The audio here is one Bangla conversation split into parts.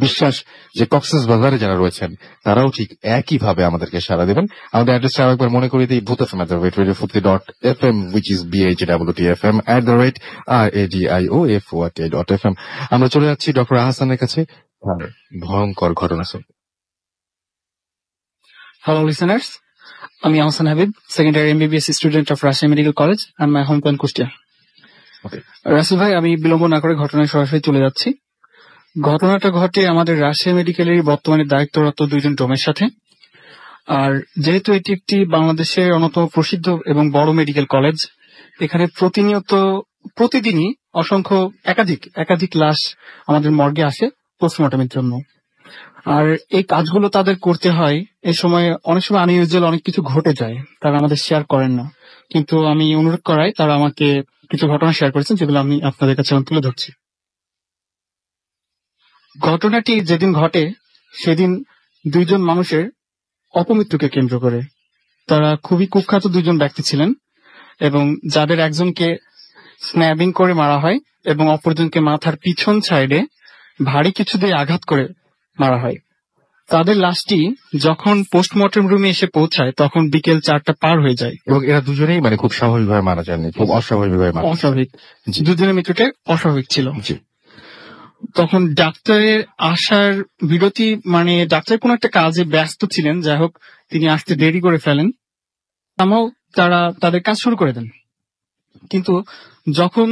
বিশ্বাস যে কক্সবাজারে যারা রয়েছেন তারাও ঠিক একইভাবে আমাদেরকে সাড়া দেবেন। আমাদের অ্যাড্রেসটা একবার মনে করে দিই, ভূত FM @radio40.fm, which is BHWTFM @RADIOFORT.FM। আমরা চলে যাচ্ছি ডক্টর আহসানের কাছে ভয়ঙ্কর ঘটনা শুনতে। Hello listeners, আমি Ahsan Habib, second year MBBS student of Rajshahi Medical College and my hometown Kushtia. Rasel ভাই, আমি বিলম্ব না করে ঘটনায় সরাসরি চলে যাচ্ছি। ঘটনাটা ঘটে আমাদের রাজশাহী মেডিকেলের বর্তমানে দায়িত্বরত দুইজন ডোমের সাথে। আর যেহেতু এটি একটি বাংলাদেশের অন্যতম প্রসিদ্ধ এবং বড় মেডিকেল কলেজ, এখানে প্রতিদিনই অসংখ্য একাধিক লাশ আমাদের মর্গে আসে পোস্টমর্টমের জন্য। আর এই কাজগুলো তাদের করতে হয়, এই সময় অনেক সময় আনইউজুয়াল অনেক কিছু ঘটে যায়, তারা আমাদের শেয়ার করেন না, কিন্তু আমি অনুরোধ করাই তারা আমাকে কিছু ঘটনা শেয়ার করেছেন, যেগুলো আমি আপনাদের কাছে তুলে ধরছি। ঘটনাটি যেদিন ঘটে সেদিন দুইজন মানুষের অপমৃত্যুকে কেন্দ্র করে। তারা খুবই কুখ্যাত দুইজন ব্যক্তি ছিলেন এবং যাদের একজনকে স্ন্যাবিং করে মারা হয় এবং অপরজনকে মাথার পিছন সাইডে ভারী কিছু দিয়ে আঘাত করে মারা হয়। তাদের লাশটি যখন পোস্টমর্টম রুমে এসে পৌঁছায় তখন বিকেল 4টা পার হয়ে যায়। এবং এরা দুজনেই খুব স্বাভাবিকভাবে মারা যায়নি, খুব অস্বাভাবিকভাবে মারা। অস্বাভাবিক, দুজনের মৃত্যুটা অস্বাভাবিক ছিল। তখন ডাক্তারের আসার বিরতি, ডাক্তার কোন একটা কাজে ব্যস্ত ছিলেন, যাই হোক তিনি আসতে দেরি করে ফেলেন। তাও তারা তাদের কাজ শুরু করে দেন। কিন্তু যখন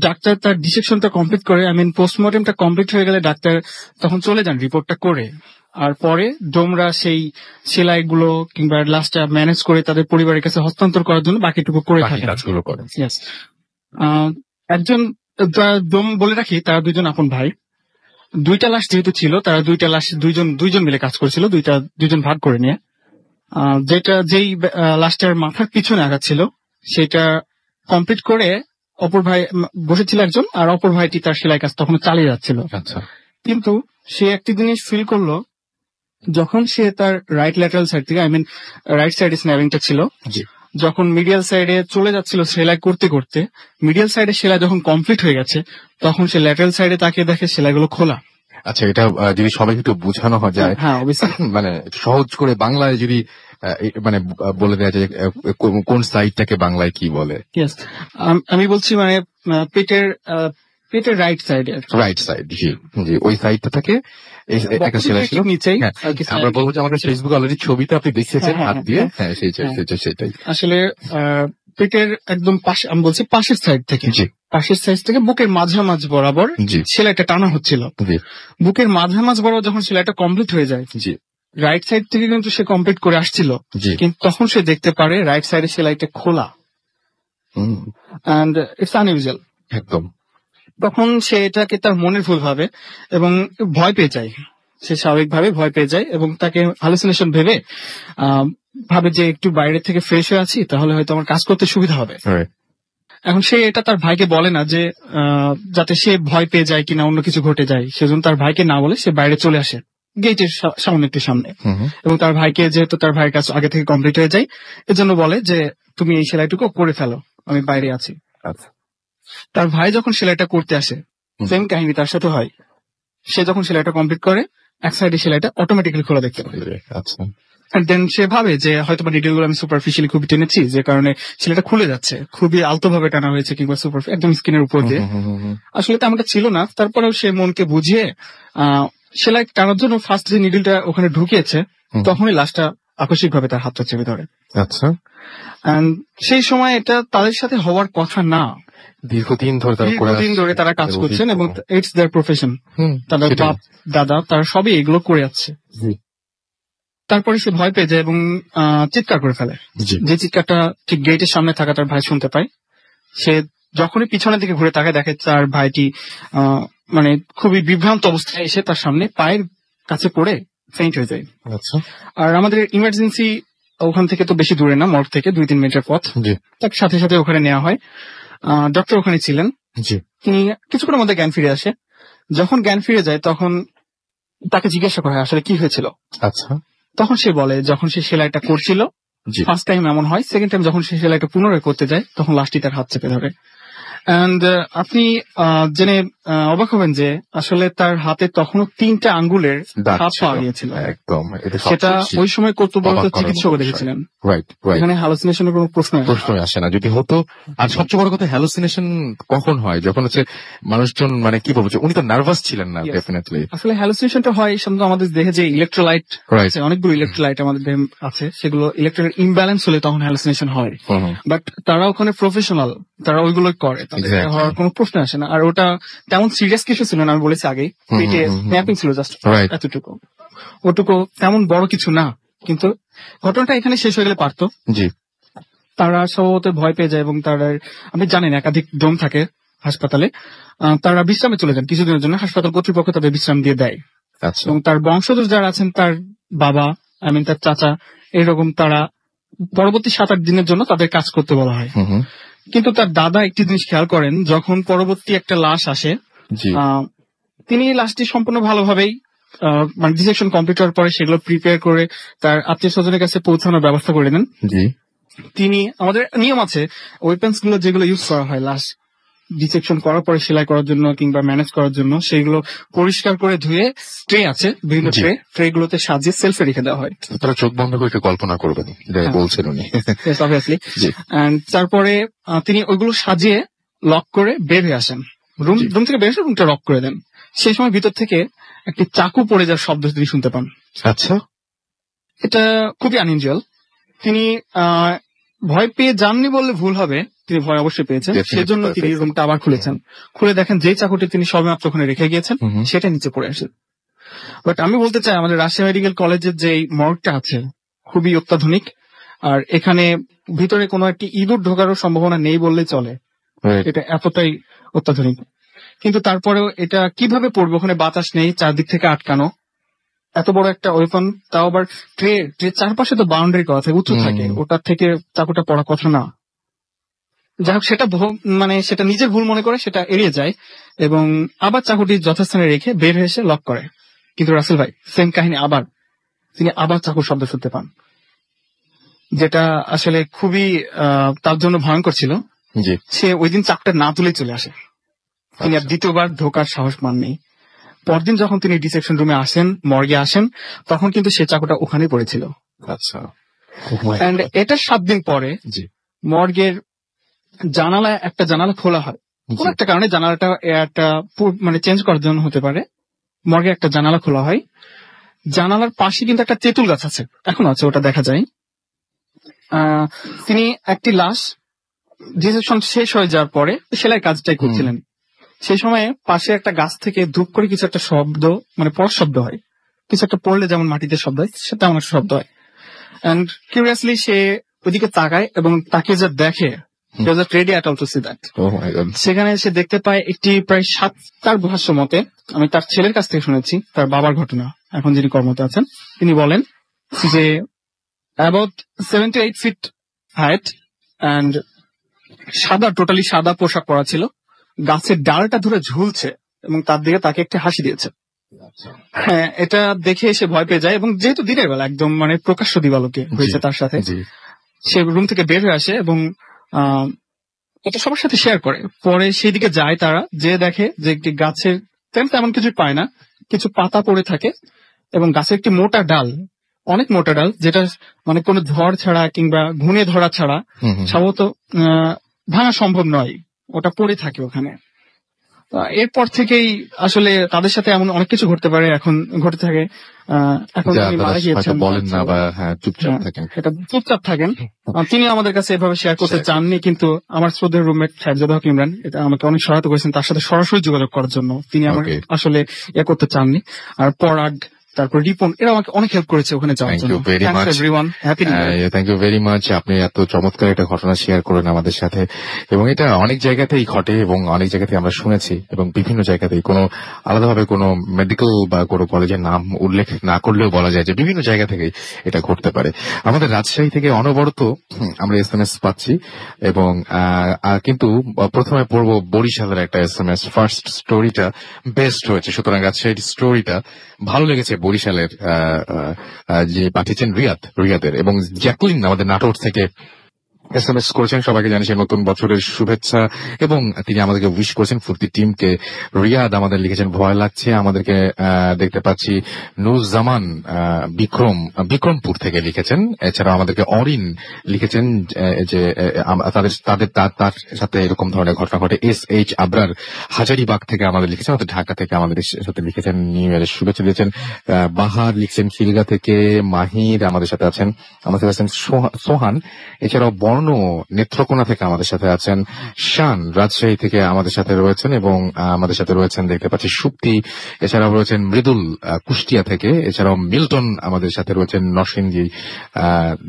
ডাক্তার তার ডিসেকশনটা কমপ্লিট করে, পোস্টমর্টমটা কমপ্লিট হয়ে গেলে ডাক্তার তখন চলে যান রিপোর্টটা করে। আর পরে ডোমরা সেই সেলাইগুলো কিংবা লাশটা ম্যানেজ করে তাদের পরিবারের কাছে হস্তান্তর করার জন্য বাকিটুকু করে থাকে। একজন ডোম বলে রাখি, তারা দুইজন আপন ভাই। দুইটা লাশ যেহেতু ছিল, তারা দুইটা লাশ দুইজন মিলে কাজ করেছিল, দুইজন ভাগ করে নিয়ে। যেই লাশটার মাথার পিছনে আঘাত ছিল সেটা কমপ্লিট করে অপর ভাই বসেছিল একজন, আর অপর ভাইটি তার সেলাই কাজ তখন চালিয়ে যাচ্ছিল। কিন্তু সে একটি জিনিস ফিল করলো, যখন সে তার রাইট ল্যাটারাল সাইড থেকে রাইট সাইডে স্ন্যাবিংটা ছিল, যখন মিডিয়াল সাইডে চলে যাচ্ছিল সেলাই করতে করতে, মিডিয়াল সাইডে সেলাই যখন কমপ্লিট হয়ে গেছে তখন সে ল্যাটারাল সাইডে তাকিয়ে দেখে সেলাইগুলো খোলা। আচ্ছা, এটা যদি সবাইকে একটু বোঝানো হয় যায়, হ্যাঁ অবশ্যই, সহজ করে বাংলায় যদি বলে দেওয়া যায় কোন সাইডটাকে বাংলায় কি বলে। আমি বলছি পেটের রাইট সাইডে, রাইট সাইড, জি, ওই সাইডটা থাকে একটা সেলাই ছিল নিচেই। আমরা বলবো যে আমাদের ফেসবুকে অলরেডি ছবিটা আপনি দেখেছেন হাত দিয়ে, হ্যাঁ সেটাই আসলে পেটের একদম পাশে, আমি বলছি পাশের সাইড থেকে, পাশের সাইড থেকে বুকের মাঝামাঝ বরাবর সেলাইটা টানা হচ্ছিল। বুকের মাঝামাঝ বরাবর যখন সেলাইটা কমপ্লিট হয়ে যায়, রাইট সাইড থেকে কিন্তু সে কমপ্লিট করে আসছিল, কিন্তু তখন সে দেখতে পারে রাইট সাইডে সেলাইটা খোলা, এন্ড ইটস আনইউজুয়াল একদম। তখন সে এটাকে তার মনের ভুল ভাবে এবং ভয় পেয়ে যায়। সে স্বাভাবিকভাবে ভয় পেয়ে যায় এবং তাকে হ্যালুসিনেশন ভেবে ভাবে যে একটু বাইরে থেকে ফ্রেশ হয়ে আছি, তাহলে হয়তো আমার কাজ করতে সুবিধা হবে। এখন সে এটা তার ভাইকে বলে না, যে যাতে সে ভয় পেয়ে যায় কিনা অন্য কিছু ঘটে যায়, সেজন্য তার ভাইকে না বলে সে বাইরে চলে আসে গেটের সামনে, এবং তার ভাইকে, যেহেতু তার ভাইয়ের কাজ আগে থেকে কমপ্লিট হয়ে যায়, এজন্য বলে যে তুমি এই সেলাইটুকু করে ফেলো, আমি বাইরে আছি। তার ভাই যখন সেলাইটা করতে আসে, সেম কাহিনী তার সাথে হয়। সে যখন সেলাইটা কমপ্লিট করে, এক সাইডে সেলাইটা অটোমেটিক্যালি খোলা দেখতে পায়। দেন সে ভাবে যে হয়তো নিডল গুলো আমি সুপারফিশিয়ালি খুবই টেনেছি, যে কারণে সেলাইটা খুলে যাচ্ছে, খুবই আলতো ভাবে টানা হয়েছে কিংবা একদম স্কিনের উপর দিয়ে। আসলে তেমনটা ছিল না। তারপরেও সে মনকে বুঝিয়ে সেলাই টানার জন্য ফার্স্ট যে নিডলটা ওখানে ঢুকিয়েছে, তখনই লাশটা আকস্মিক ভাবে তার হাতটা চেপে ধরে। আচ্ছা, সেই সময় এটা তাদের সাথে হওয়ার কথা না। দীর্ঘদিন ধরে তারা কাজ করছেন এবং ইটস দেয়ার প্রফেশন। তাদের বাপ দাদা তারা সবই এগুলো করে যাচ্ছে। তারপরে সে ভয় পেয়ে যায় এবং চিৎকার করে ফেলে। যে চিৎকারটা ঠিক গেটের সামনে থাকা তার ভাই শুনতে পায়। সে যখনই পিছনের দিকে ঘুরে তাকে দেখে তার ভাইটি খুবই বিভ্রান্ত অবস্থায় এসে তার সামনে পায়ের কাছে পড়ে ফেইন্ট হয়ে যায়। আর আমাদের ইমার্জেন্সি ওখান থেকে তো বেশি দূরে না, মর্গ থেকে 2-3 মিনিটের পথ। তাকে সাথে সাথে ওখানে নেওয়া হয়। ডক্টর ওখানে ছিলেন, তিনি কিছুক্ষণের মধ্যে জ্ঞান ফিরে আসে। যখন জ্ঞান ফিরে যায় তখন তাকে জিজ্ঞাসা করা হয় আসলে কি হয়েছিল। আচ্ছা, তখন সে বলে যখন সে সেলাইটা করছিল ফার্স্ট টাইম এমন হয়, সেকেন্ড টাইম যখন সে সেলাইটা পুনরায় করতে যায় তখন লাশটি তার হাত চেপে ধরে। অ্যান্ড আপনি জেনে অবাক হবেন যে আসলে তার হাতে তখনও 3টে আঙ্গুলের দাগ ছাপ ছিল। পাওয়া গিয়েছিল। একদম এটা সেটা সবচেয়ে ওই সময় কর্তব্যরত অবাক করার চিকিৎসকও মতো দেখেছিলেন। রাইট রাইট এখানে হ্যালুসিনেশনের কোনো প্রশ্ন আসে না। প্রশ্নই আসে না যদি হতো। আর সবচেয়ে বড় কথা হ্যালুসিনেশন কখন হয়, যখন হচ্ছে মানুষজন মানে কি বলবো যে উনি তো নার্ভাস ছিলেন না Yes. ডেফিনেটলি। আসলে হ্যালুসিনেশনটা হয় সাধারণত আমাদের দেহে যে ইলেকট্রোলাইট রাইট আছে, অনেকগুলো ইলেকট্রোলাইট আমাদের দেহে আছে, সেগুলো ইলেকট্রোলাইট ইমব্যালেন্স হলে তখন হ্যালুসিনেশন হয়। বাট তারা ওখানে প্রফেশনাল, তারা ওইগুলো করে, তাদের Exactly. হওয়ার কোনো প্রশ্ন আসে না। আর ওটা তেমন সিরিয়াস কিছু ছিল না, আমি বলেছি আগেই, পেটে স্ন্যাপিং ছিল জাস্ট Right. এতটুকু, ওটুকু তেমন বড় কিছু না। কিন্তু ঘটনাটা এখানে শেষ হয়ে গেলে পারতো। জি তারা স্বভাবত ভয় পেয়ে যায় এবং তারা, আপনি জানেন একাধিক ডোম থাকে হাসপাতালে, তারা বিশ্রামে চলে যান কিছুদিনের জন্য, হাসপাতাল কর্তৃপক্ষ তাদের বিশ্রাম দিয়ে দেয়। আচ্ছা এবং তার বংশধর যারা আছেন, তার বাবা, তার চাচা, এরকম তারা পরবর্তী 7-8 দিনের জন্য তাদের কাজ করতে বলা হয়। কিন্তু তার দাদা একটি জিনিস খেয়াল করেন, যখন পরবর্তী একটা লাশ আসে, জি তিনি লাশটি সম্পূর্ণ ভালোভাবেই মানে ডিসেকশন কমপ্লিট হওয়ার পরে সেগুলো প্রিপেয়ার করে তার আত্মীয় স্বজনের কাছে পৌঁছানোর ব্যবস্থা করে দেন। জি তিনি, আমাদের নিয়ম আছে ওয়েপন্স গুলো যেগুলো ইউজ করা হয় লাশ ডিসেকশন করার পরে সেলাই করার জন্য কিংবা ম্যানেজ করার জন্য, সেগুলো পরিষ্কার করে ধুয়ে ট্রে আছে, বিভিন্ন জি। ট্রে গুলোতে সাজিয়ে সেলফে রেখে দেওয়া হয়। তারা চোখ বন্ধ করে একটু কল্পনা করবেন যেটা হ্যাঁ। বলছেন উনি। Yes, obviously. জি And তারপরে তিনি ওইগুলো সাজিয়ে লক করে বের হয়ে আসেন, রুম জি। থেকে বের এসে রুমটা লক করে দেন। সেই সময় ভিতর থেকে একটি চাকু পড়ে যাওয়ার শব্দ তিনি শুনতে পান। আচ্ছা এটা খুবই আনইউজুয়াল। তিনি ভয় পেয়ে যাননি বললে ভুল হবে, তিনি ভয় অবশ্যই পেয়েছেন। Definitely সেজন্য ভয় তিনি পেয়েছেন। রুমটা আবার খুলেছেন, খুলে দেখেন যে চাকুটি তিনি সবেমাত্র ওখানে রেখে গিয়েছেন সেটা নিচে পড়ে আসে। বাট আমি বলতে চাই, আমাদের রাজশাহী মেডিকেল কলেজের যে মর্গটা আছে খুবই অত্যাধুনিক, আর এখানে ভিতরে কোনো একটি ইঁদুর ঢোকারও সম্ভাবনা নেই বললেই চলে, Right. এটা এতটাই অত্যাধুনিক। কিন্তু তারপরেও এটা কিভাবে পড়বে, ওখানে বাতাস নেই, চারদিক থেকে আটকানো, এত বড় একটা ওয়েপন, তাও আবার ট্রে চারপাশে তো বাউন্ডারি করা থাকে, উঁচু থাকে, ওটার থেকে চাকুটা পড়া কথা না। যাই হোক, সেটা মানে সেটা নিজের ভুল মনে করে সেটা এড়িয়ে যায় এবং আবার চাকুটি যথাস্থানে রেখে বের হয়ে এসে লক করে। কিন্তু রাসেল ভাই সেম কাহিনী, আবার তিনি আবার চাকুর শব্দ শুনতে পান, যেটা আসলে খুবই তার জন্য ভয়ঙ্কর ছিল। জি সে ওই দিন চাকুটা না তুলে চলে আসে, তিনি আর দ্বিতীয়বার ঢোকার সাহস পাননি। পরদিন যখন তিনি ডিসেকশন রুমে আসেন, মর্গে আসেন, তখন কিন্তু সে চাকুটা ওখানেই পড়েছিল। আচ্ছা এন্ড এটা 7 দিন পরে জি মর্গের একটা জানালা খোলা হয়, কোন একটা কারণে জানালাটা একটা মানে চেঞ্জ করার জন্য হতে পারে, মর্গে একটা জানালা খোলা হয়। জানালার পাশে কিন্তু একটা তেঁতুল গাছ আছে, এখন আছে, ওটা দেখা যায়। তিনি একটি লাশ ডিসেকশন শেষ হয়ে যাওয়ার পরে সেলাই কাজটাই করছিলেন, সেই সময়ে পাশে একটা গাছ থেকে ধূপ করে কিছু একটা শব্দ, মানে পড়ার শব্দ হয়, কিছু একটা পড়লে যেমন মাটিতে শব্দ হয় সেটা আমার শব্দ হয়। এন্ড কিউরিয়াসলি সে ওইদিকে তাকায় এবং তাকে যা দেখে, he was not ready at all to see that. Oh my God. সেখানে সে দেখতে পায় একটি প্রায় 7টার ভাষ্য মতে, আমি তার ছেলের কাছ থেকে শুনেছি, তার বাবার ঘটনা, এখন যিনি কর্মরত আছেন, তিনি বলেন যে about 7 to 8 feet height and totally সাদা পোশাক পরা ছিল, গাছের ডালটা ধরে ঝুলছে এবং তার দিকে তাকে একটি হাসি দিয়েছে। হ্যাঁ, এটা দেখে সে ভয় পেয়ে যায় এবং যেহেতু দিনের বেলা একদম মানে প্রকাশ্য দিবালোকে হয়েছে তার সাথে, জি সে রুম থেকে বের হয়ে আসে এবং এটা সবার সাথে শেয়ার করে। পরে সেই দিকে যায়, তারা যে দেখে যে একটি গাছের তেমন কিছু পায় না, কিছু পাতা পড়ে থাকে এবং গাছের একটি মোটা ডাল, অনেক মোটা ডাল, যেটা মানে কোনো ঝড় ছাড়া কিংবা ঘুণে ধরা ছাড়া সম্ভবত ভাঙা সম্ভব নয়, ওটা পড়ে থাকে ওখানে। এরপর থেকেই আসলে তাদের সাথে এমন অনেক কিছু ঘটতে পারে, এখন ঘটে থাকে। এখন যা তিনি তারা মারা গিয়েছেন, হয়তো বলেন না বা হ্যাঁ চুপচাপ থাকেন। এটা চুপচাপ থাকেন। তিনি আমাদের কাছে এভাবে শেয়ার করতে চাননি, কিন্তু আমার শ্রদ্ধেয় রুমমেট সাহেবজাদা হক ইমরান এটা আমাকে অনেক সহায়তা করেছেন তার সাথে সরাসরি যোগাযোগ করার জন্য। তিনি আমার Okay. আসলে করতে চাননি। আর পরাগ, তারপর রিপন, এরা আমাকে অনেক হেল্প করেছে ওখানে যাওয়ার Thank জন্য। you very much. Everyone, happy new year. Thank you very much, আপনি এত চমৎকার একটা ঘটনা শেয়ার করেন আমাদের সাথে, এবং এটা অনেক জায়গাতেই ঘটে এবং অনেক জায়গাতেই আমরা শুনেছি, এবং বিভিন্ন জায়গাতেই কোনো আলাদাভাবে কোনো মেডিকেল বা কোনো কলেজের নাম উল্লেখ না করলেও বলা যায় যে বিভিন্ন জায়গা থেকেই এটা ঘটতে পারে। আমাদের রাজশাহী থেকে অনবরত আমরা SMS পাচ্ছি, এবং কিন্তু প্রথমে পড়বো বরিশালের একটা SMS। ফার্স্ট স্টোরিটা বেস্ট হয়েছে, সুতরাং রাজশাহীর স্টোরিটা ভালো লেগেছে বরিশালের যে পাঠিয়েছেন রিয়াদের, এবং জ্যাকলিন আমাদের নাটোর থেকে SMS করেছেন, সবাইকে জানিয়েছেন নতুন বছরের শুভেচ্ছা এবং তিনি আমাদেরকে উইশ করেছেন ফুর্তি টিমকে। রিয়াদ আমাদের লিখেছেন ভয় লাগছে আমাদেরকে। দেখতে পাচ্ছি নুরজামান বিক্রমপুর থেকে লিখেছেন। এছাড়াও আমাদেরকে অরিন লিখেছেন যে তার সাথে এরকম ধরনের ঘটনা ঘটে। SH আবরার হাজারিবাগ থেকে আমাদের লিখেছেন, অর্থাৎ ঢাকা থেকে আমাদের সাথে লিখেছেন, নিউ ইয়ারের শুভেচ্ছা দিয়েছেন। বাহার লিখছেন খিলগা থেকে। মাহির আমাদের সাথে আছেন, আমাদের সাথে আছেন সোহান। এছাড়াও বর্ণ নেত্রকোনা থেকে আমাদের সাথে আছেন। শান রাজশাহী থেকে আমাদের সাথে রয়েছেন এবং আমাদের সাথে রয়েছেন দেখতে পাচ্ছি সুপ্তি। এছাড়াও রয়েছেন মৃদুল কুষ্টিয়া থেকে। এছাড়াও মিল্টন আমাদের সাথে রয়েছেন নরসিংদী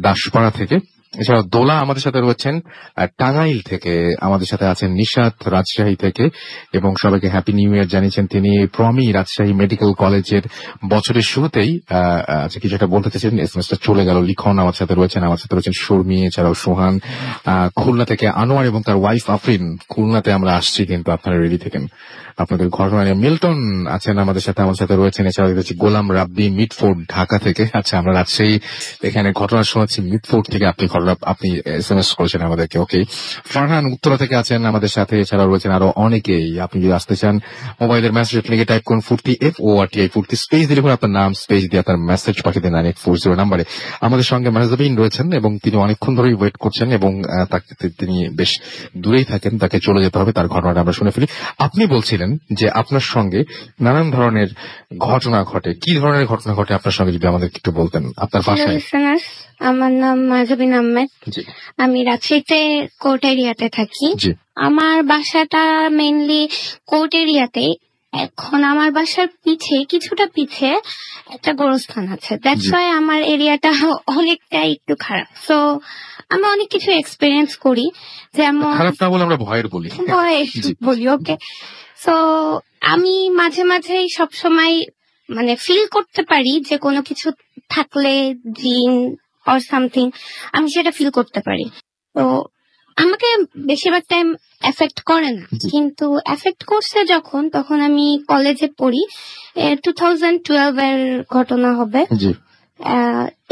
দাসপাড়া থেকে। এছাড়াও দোলা আমাদের সাথে রয়েছেন টাঙ্গাইল থেকে। আমাদের সাথে আছেন নিশাত রাজশাহী থেকে এবং সবাইকে হ্যাপি নিউ ইয়ার জানিয়েছেন তিনি। প্রমি রাজশাহী মেডিকেল কলেজের বছরের শুরুতেই কিছু একটা বলতে চেয়েছেন, এসএমএসটা চলে গেল। লিখন আমার সাথে রয়েছেন শর্মী। এছাড়াও সোহান খুলনা থেকে। আনোয়ার এবং তার ওয়াইফ আফরিন। খুলনাতে আমরা আসছি, কিন্তু আপনারা রেডি থাকেন আপনাদের ঘটনা নিয়ে। মিল্টন আছেন আমাদের সাথে রয়েছেন। এছাড়াও দেখছি গোলাম রাব্বি মিটফোর্ড ঢাকা থেকে। আচ্ছা, আমরা রাজশাহী এখানে ঘটনা শোনাচ্ছি, মিটফোর্ড থেকে আপনি SMS করেছেন আমাদেরকে। ওকে, ফারহান উত্তরা থেকে আছেন আমাদের সাথে। এছাড়াও রয়েছেন আরো অনেকেই। আপনি যদি আসতে চান মোবাইলের মেসেজ লিখে টাইপ করুন ফুর্তি FORTI ফুর্তি, স্পেস দিয়ে লিখুন আপনার নাম, স্পেস দিয়ে আপনার মেসেজ পাঠিয়ে দেন 9840 নাম্বারে। আমাদের সঙ্গে মেহজাবিন রয়েছেন এবং তিনি অনেকক্ষণ ধরেই ওয়েট করছেন এবং তিনি বেশ দূরেই থাকেন, তাকে চলে যেতে হবে। তার ঘটনাটা আমরা শুনে ফেলি। আপনি বলছিলেন যে আপনার সঙ্গে নানান ধরনের ঘটনা ঘটে। কি ধরনের ঘটনা ঘটে আপনার সঙ্গে, যদি আমাদের একটু বলতেন আপনার ভাষায়। আমার নাম মাহজাবিন আহমেদ। আমি রাজশাহীতে কোর্ট এরিয়াতে থাকি। আমার বাসাটা মেইনলি কোর্ট এরিয়াতে। এখন আমার বাসার কিছুটা পিছে একটা গোরস্থান আছে। দ্যাটস ওয়াই আমার এরিয়াটা অনেকটা একটু খারাপ। সো আমি অনেক কিছু এক্সপিরিয়েন্স করি, যেমন খারাপ না বলে আমরা ভয়ের বলি। ওকে, সো আমি মাঝে মাঝেই সবসময় ফিল করতে পারি যে কোনো কিছু থাকলে জিন অর সামথিং, আমি সেটা ফিল করতে পারি। তো আমাকে বেশিরভাগ টাইম এফেক্ট করে না, কিন্তু এফেক্ট করছে তখন আমি কলেজে পড়ি। 2012 এর ঘটনা হবে।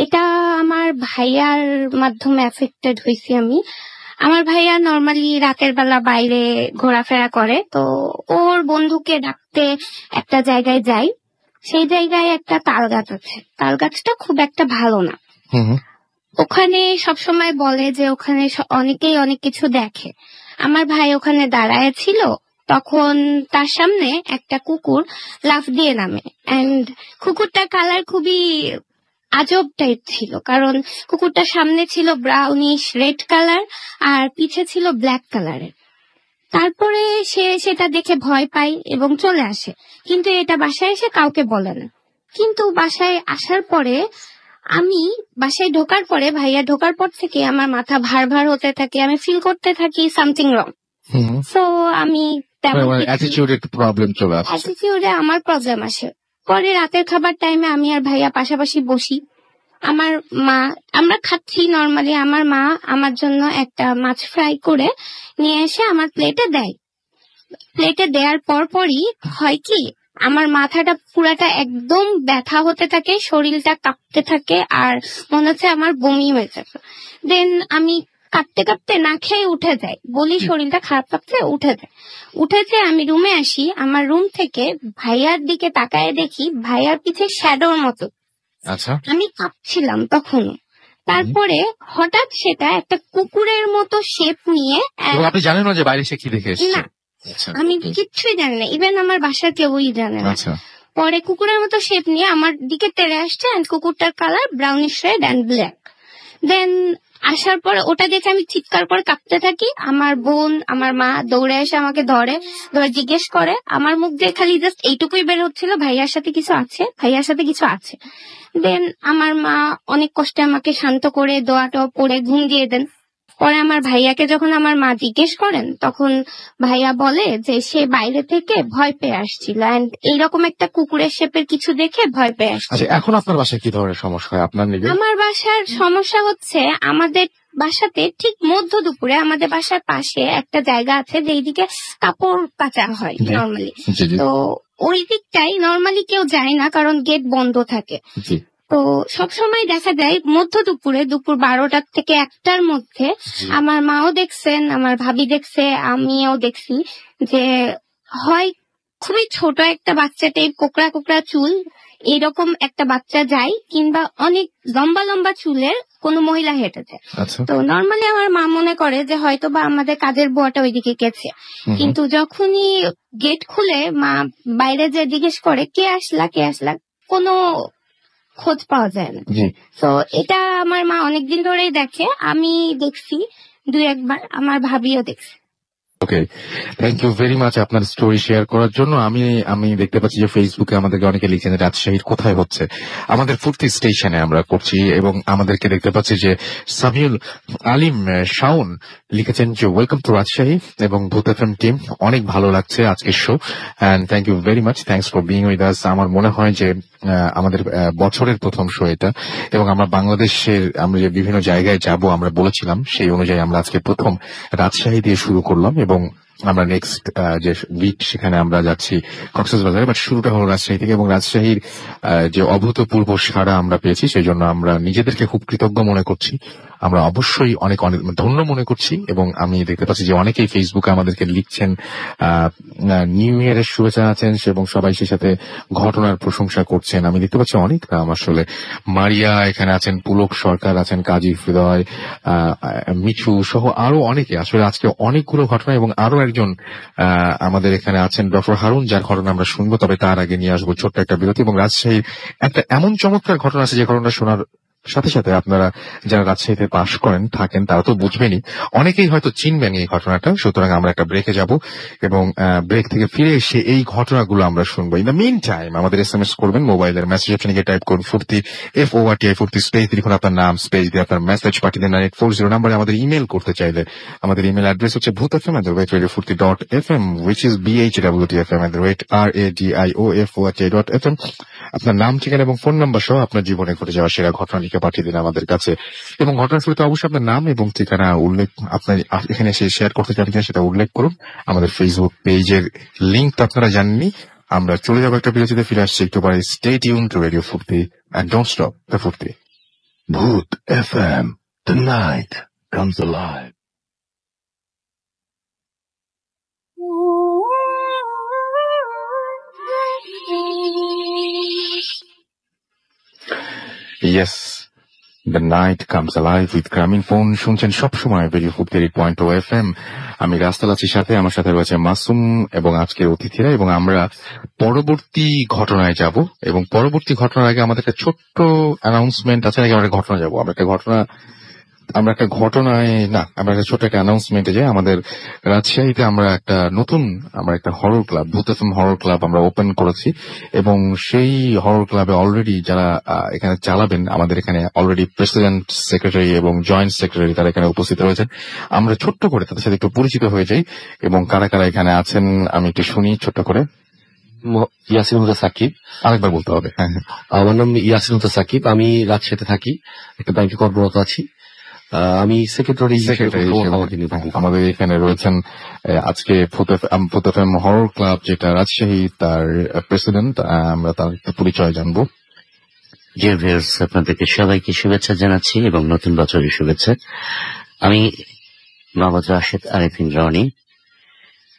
এটা আমার ভাইয়ার মাধ্যমে এফেক্টেড হয়েছি আমি। আমার ভাইয়া নর্মালি রাতের বেলা বাইরে ঘোরাফেরা করে, তো ওর বন্ধুকে ডাকতে একটা জায়গায় যাই। সেই জায়গায় একটা তাল গাছ আছে। তাল গাছটা খুব একটা ভালো না। ওখানে সবসময় বলে যে ওখানে অনেকেই অনেক কিছু দেখে। আমার ভাই ওখানে দাঁড়ায় ছিল, তখন তার সামনে একটা কুকুর লাফ দিয়ে নামে। এন্ড কুকুরটার কালার খুবই আজব টাইপ ছিল, কারণ কুকুরটার সামনে ছিল ব্রাউনিশ রেড কালার আর পিছে ছিল ব্ল্যাক কালারের। তারপরে সে সেটা দেখে ভয় পায় এবং চলে আসে, কিন্তু এটা বাসায় এসে কাউকে বলে না। কিন্তু বাসায় আসার পরে, আমি বাসায় ঢোকার পরে, ভাইয়া ঢোকার পর থেকে আমার মাথা ভার ভার হতে থাকে। আমি ফিল করতে থাকি সামথিং রং। সো আমি অ্যাটিটিউডে আমার প্রবলেম আসে। পরে রাতের খাবার টাইমে আমি আর ভাইয়া পাশাপাশি বসি। আমার মা, আমরা খাচ্ছি নর্মালি, আমার মা আমার জন্য একটা মাছ ফ্রাই করে নিয়ে এসে আমার প্লেটে দেয়। প্লেটে দেওয়ার পরই হয় কি, আমার মাথাটা পুরাটা একদম ব্যথা হতে থাকে, শরীরটা কাঁপতে থাকে, আর মনে হচ্ছে আমার বমি হয়ে যাবে। দেন আমি কাঁপতে কাঁপতে না খেয়ে উঠে যাই, বলি শরীরটা খারাপ লাগছে, উঠেছে আমি রুমে আসি। আমার রুম থেকে ভাইয়ার দিকে তাকায় দেখি ভাইয়ার পিছে শ্যাডোর মতো। আচ্ছা, আমি কাঁপছিলাম তখনও। তারপরে হঠাৎ সেটা একটা কুকুরের মতো শেপ নিয়ে। আপনি জানেন না যে বাইরে সে কি দেখে এসেছে? না, আমি কিচ্ছুই জানি না, ইভেন আমার বাসার কেউই জানে না। পরে কুকুরের মতো শেপ নিয়ে আমার দিকে তেড়ে আসছে, এন্ড কুকুরটার colour brownish red and black. Then আসার পরে ওটা দেখে আমি চিৎকার করে কাঁপতে থাকি। আমার বোন, আমার মা দৌড়ে এসে আমাকে ধরে জিজ্ঞেস করে। আমার মুখ দিয়ে খালি জাস্ট এইটুকুই বের হচ্ছিল, ভাইয়ার সাথে কিছু আছে। দেন আমার মা অনেক কষ্টে আমাকে শান্ত করে দোয়াটা পড়ে ঘুম দিয়ে দেন। পরে আমার ভাইয়াকে যখন আমার মা জিজ্ঞেস করেন, তখন ভাইয়া বলে যে সে বাইরে থেকে ভয় পেয়ে আসছিল, এন্ড এইরকম একটা কুকুরের শেপের কিছু দেখে ভয় পেয়ে আসছিল। এখন আপনার বাসায় কি ধরনের সমস্যা হয় আপনার নিজে? আমার বাসার সমস্যা হচ্ছে, আমাদের বাসাতে ঠিক মধ্য দুপুরে আমাদের বাসার পাশে একটা জায়গা আছে যেদিকে কাপড় কাচা হয় নর্মালি। তো ওই দিকটাই নর্মালি কেউ যায় না, কারণ গেট বন্ধ থাকে। তো সবসময় দেখা যায় মধ্য দুপুরে, দুপুর 12টা থেকে 1টার মধ্যে আমার মাও দেখছেন, আমার ভাবি দেখছে, আমিও দেখছি যে হয় খুবই ছোট একটা বাচ্চা টাইপ কোকড়া কোকড়া চুল এইরকম একটা বাচ্চা যায়, কিংবা অনেক লম্বা লম্বা চুলের কোনো মহিলা হেঁটে যায়। আচ্ছা। তো নর্মালি আমার মা মনে করে যে হয়তো বা আমাদের কাজের বুয়াটা ওইদিকে গেছে, কিন্তু যখনই গেট খুলে মা বাইরে যে জিজ্ঞেস করে কে আসলা কে আসলা, কোনো খোঁজ পাওয়া যায় না। জি। তো এটা আমার মা অনেকদিন ধরেই দেখে, আমি দেখছি 2-1বার, আমার ভাবিও দেখছে। ওকে, থ্যাংক ইউ ভেরি মাচ আপনার স্টোরি শেয়ার করার জন্য। আমি দেখতে পাচ্ছি যে ফেসবুকে আমাদেরকে অনেকে লিখেছেন রাজশাহীর কোথায় হচ্ছে, আমাদের ফুর্তি স্টেশনে আমরা করছি, এবং আমাদেরকে দেখতে পাচ্ছি যে সামিউল আলিম শাওন লিখেছেন যে ওয়েলকাম টু রাজশাহী এবং ভূত এফএম টিম, অনেক ভালো লাগছে আজকের show and thank you very much, thanks for being with us. আমার মনে হয় যে আমাদের বছরের প্রথম শো এটা, এবং আমরা বাংলাদেশের আমরা যে বিভিন্ন জায়গায় যাব আমরা বলেছিলাম সেই অনুযায়ী আমরা আজকে প্রথম রাজশাহী দিয়ে শুরু করলাম, এবং আমরা নেক্সট যে উইক সেখানে আমরা যাচ্ছি কক্সবাজারে, বাট শুরুটা হলো রাজশাহী থেকে, এবং রাজশাহীর যে অভূতপূর্ব সাড়া আমরা পেয়েছি সেই জন্য আমরা নিজেদেরকে খুব কৃতজ্ঞ মনে করছি, আমরা অবশ্যই অনেক অনেক ধন্য মনে করছি। এবং আমি দেখতে পাচ্ছি যে অনেকেই ফেসবুকে আমাদেরকে লিখছেন নিউ ইয়ারের শুভেচ্ছা আছেন, এবং সবাই সেই সাথে ঘটনার প্রশংসা করছেন। আমি দেখতে পাচ্ছি অনেক নাম আসলে, মারিয়া এখানে আছেন, পুলক সরকার আছেন, কাজী হৃদয়, মিঠু সহ আরো অনেকে। আসলে আজকে অনেকগুলো ঘটনা, এবং আরো একজন আমাদের এখানে আছেন ডক্টর হারুন, যার ঘটনা আমরা শুনবো, তবে তার আগে নিয়ে আসবো ছোট্ট একটা বিরতি। এবং রাজশাহীর একটা এমন চমৎকার ঘটনা আছে যে ঘটনা শোনার সাথে সাথে আপনারা যারা রাজশাহীতে বাস করেন থাকেন তারা তো বুঝবেনই, অনেকেই হয়তো চিনবেন এই ঘটনাটা। সুতরাং আমরা একটা ব্রেকে যাব, এবং ব্রেক থেকে ফিরে এসে এই ঘটনাগুলো আমরা শুনবো। ইন দ্য মিন টাইম আমাদের SMS করবেন, মোবাইলের মেসেজ অপশনে গিয়ে টাইপ করুন ফুর্তি FORTI ফুর্তি স্পেস লিখুন আপনার নাম, স্পেস দিয়ে আপনার মেসেজ পাঠিয়ে দেন 9840 নাম্বারে। আমাদের ইমেল করতে চাইলে আমাদের ইমেল অ্যাড্রেস হচ্ছে bhutfm@radiofurti.fm, which is BHWTFM@RADIOFORTI.FM। আপনার নাম, ঠিকানা এবং ফোন নাম্বার সহ আপনার জীবনে ঘটে যাওয়া সেরা ঘটনা লিখে পাঠিয়ে দিন আমাদের কাছে, এবং ঘটনার শুরুতে অবশ্যই আপনার নাম এবং ঠিকানা উল্লেখ, আপনার এখানে এসে শেয়ার করতে চান কিনা সেটা উল্লেখ করুন। আমাদের ফেসবুক পেজের লিঙ্ক তো আপনারা জানেননি। আমরা চলে যাবো একটা বিরতিতে, ফিরে আসছি একটু পরে। স্টে টিউন টু রেডিও ফুর্তি এন্ড ডোন্ট স্টপ দ্য ফুর্তি। Bhoot FM, the night comes alive. Yes, the night comes alive with গ্রামীণ ফোন। শুনছেন সবসময় রেডিও ফুর্তি 8.0 FM। আমি রাস্তাল আছি সাথে, আমার সাথে রয়েছে মাসুম এবং আজকের অতিথিরা, এবং আমরা পরবর্তী ঘটনায় যাব। এবং পরবর্তী ঘটনার আগে আমাদের একটা ছোট্ট অ্যানাউন্সমেন্ট আছে। আগে আমরা একটা ঘটনা যাবো, আমরা একটা ছোট একটা অ্যানাউন্সমেন্টে যাই। আমাদের রাজশাহীতে আমরা একটা হরর ক্লাব, ভূত এফএম হরর ক্লাব আমরা ওপেন করেছি, এবং সেই হরর ক্লাবে অলরেডি যারা এখানে চালাবেন, আমাদের এখানে অলরেডি প্রেসিডেন্ট, সেক্রেটারি এবং জয়েন্ট সেক্রেটারি তারা এখানে উপস্থিত রয়েছেন। আমরা ছোট্ট করে তাদের সাথে একটু পরিচিত হয়ে যাই, এবং কারা কারা এখানে আছেন আমি একটু শুনি ছোট্ট করে। ইয়াসিন হুদা সাকিব। আরেকবার বলতে হবে। হ্যাঁ, আমার নাম ইয়াসিন হুদা সাকিব, আমি রাজশাহীতে থাকি, একটা ব্যাংকে কর্মরত আছি। আমি সেক্রেটারি। আমাদের এখানে রয়েছেন আজকে ভূত এফএম হরর ক্লাব যেটা রাজশাহী, তার প্রেসিডেন্ট। আমরা তার পরিচয় জানবো। আপনাদেরকে সবাইকে শুভেচ্ছা জানাচ্ছি এবং নতুন বছরের শুভেচ্ছা। আমি মোহাম্মদ রাশেদ আরেফিন রনি,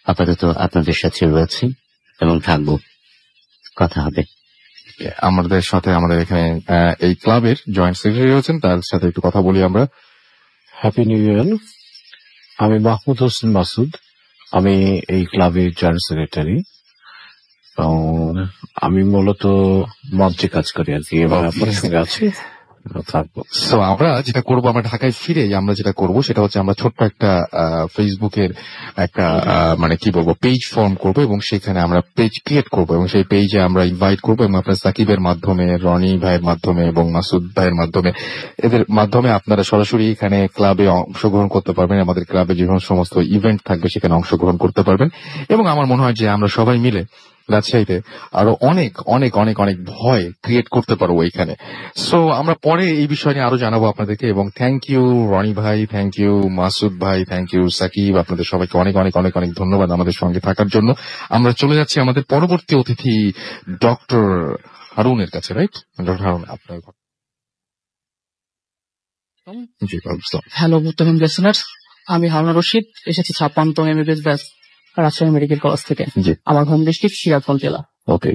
আপাতত আপনাদের সাথে রয়েছি এবং থাকবো, কথা হবে। আমাদের সাথে আমাদের এখানে এই ক্লাবের জয়েন্ট সেক্রেটারি রয়েছেন, তার সাথে একটু কথা বলি আমরা। হ্যাপি নিউ ইয়ার। আমি মাহমুদ হোসেন মাসুদ, আমি এই ক্লাবের জয়েন্ট সেক্রেটারি। আমি মূলত মঞ্চে কাজ করি আর কি, এবার আপনার সঙ্গে আছি, থাকবো। সো আমরা যেটা করবো, আমরা ঢাকায় ফিরে আমরা যেটা করবো সেটা হচ্ছে আমরা ছোট্ট একটা ফেসবুকের একটা পেজ ফর্ম করবো, এবং সেখানে আমরা পেজ ক্রিয়েট করবো, এবং সেই পেজে আমরা ইনভাইট করবো, এবং আপনার সাকিবের মাধ্যমে, রনি ভাইয়ের মাধ্যমে এবং মাসুদ ভাইয়ের মাধ্যমে, এদের মাধ্যমে আপনারা সরাসরি এখানে ক্লাবে অংশগ্রহণ করতে পারবেন। আমাদের ক্লাবে যে সমস্ত ইভেন্ট থাকবে সেখানে অংশগ্রহণ করতে পারবেন, এবং আমার মনে হয় যে আমরা সবাই মিলে রাজশাহীতে আরো অনেক অনেক অনেক অনেক ভয় ক্রিয়েট করতে পারবো এইখানে। সো আমরা পরে এই বিষয় নিয়ে আরো জানাবো আপনাদেরকে, এবং থ্যাংক ইউ রনি ভাই, থ্যাংক ইউ মাসুদ ভাই, থ্যাংক ইউ সাকিব, আপনাদের সবাইকে অনেক অনেক অনেক অনেক ধন্যবাদ আমাদের সঙ্গে থাকার জন্য। আমরা চলে যাচ্ছি আমাদের পরবর্তী অতিথি ডক্টর হারুনের কাছে। রাইট, ডক্টর হারুন, আপনার জি ওয়ালাইকুম আসসালাম। হ্যালো মুত্তাহিম লিসেনার্স, আমি হারুন রশিদ, এসেছি 56তম MBBS batch Rajshahi medical college থেকে। জি আমার হোম ডিস্ট্রিক্ট সিরাজগঞ্জ জেলা। ওকে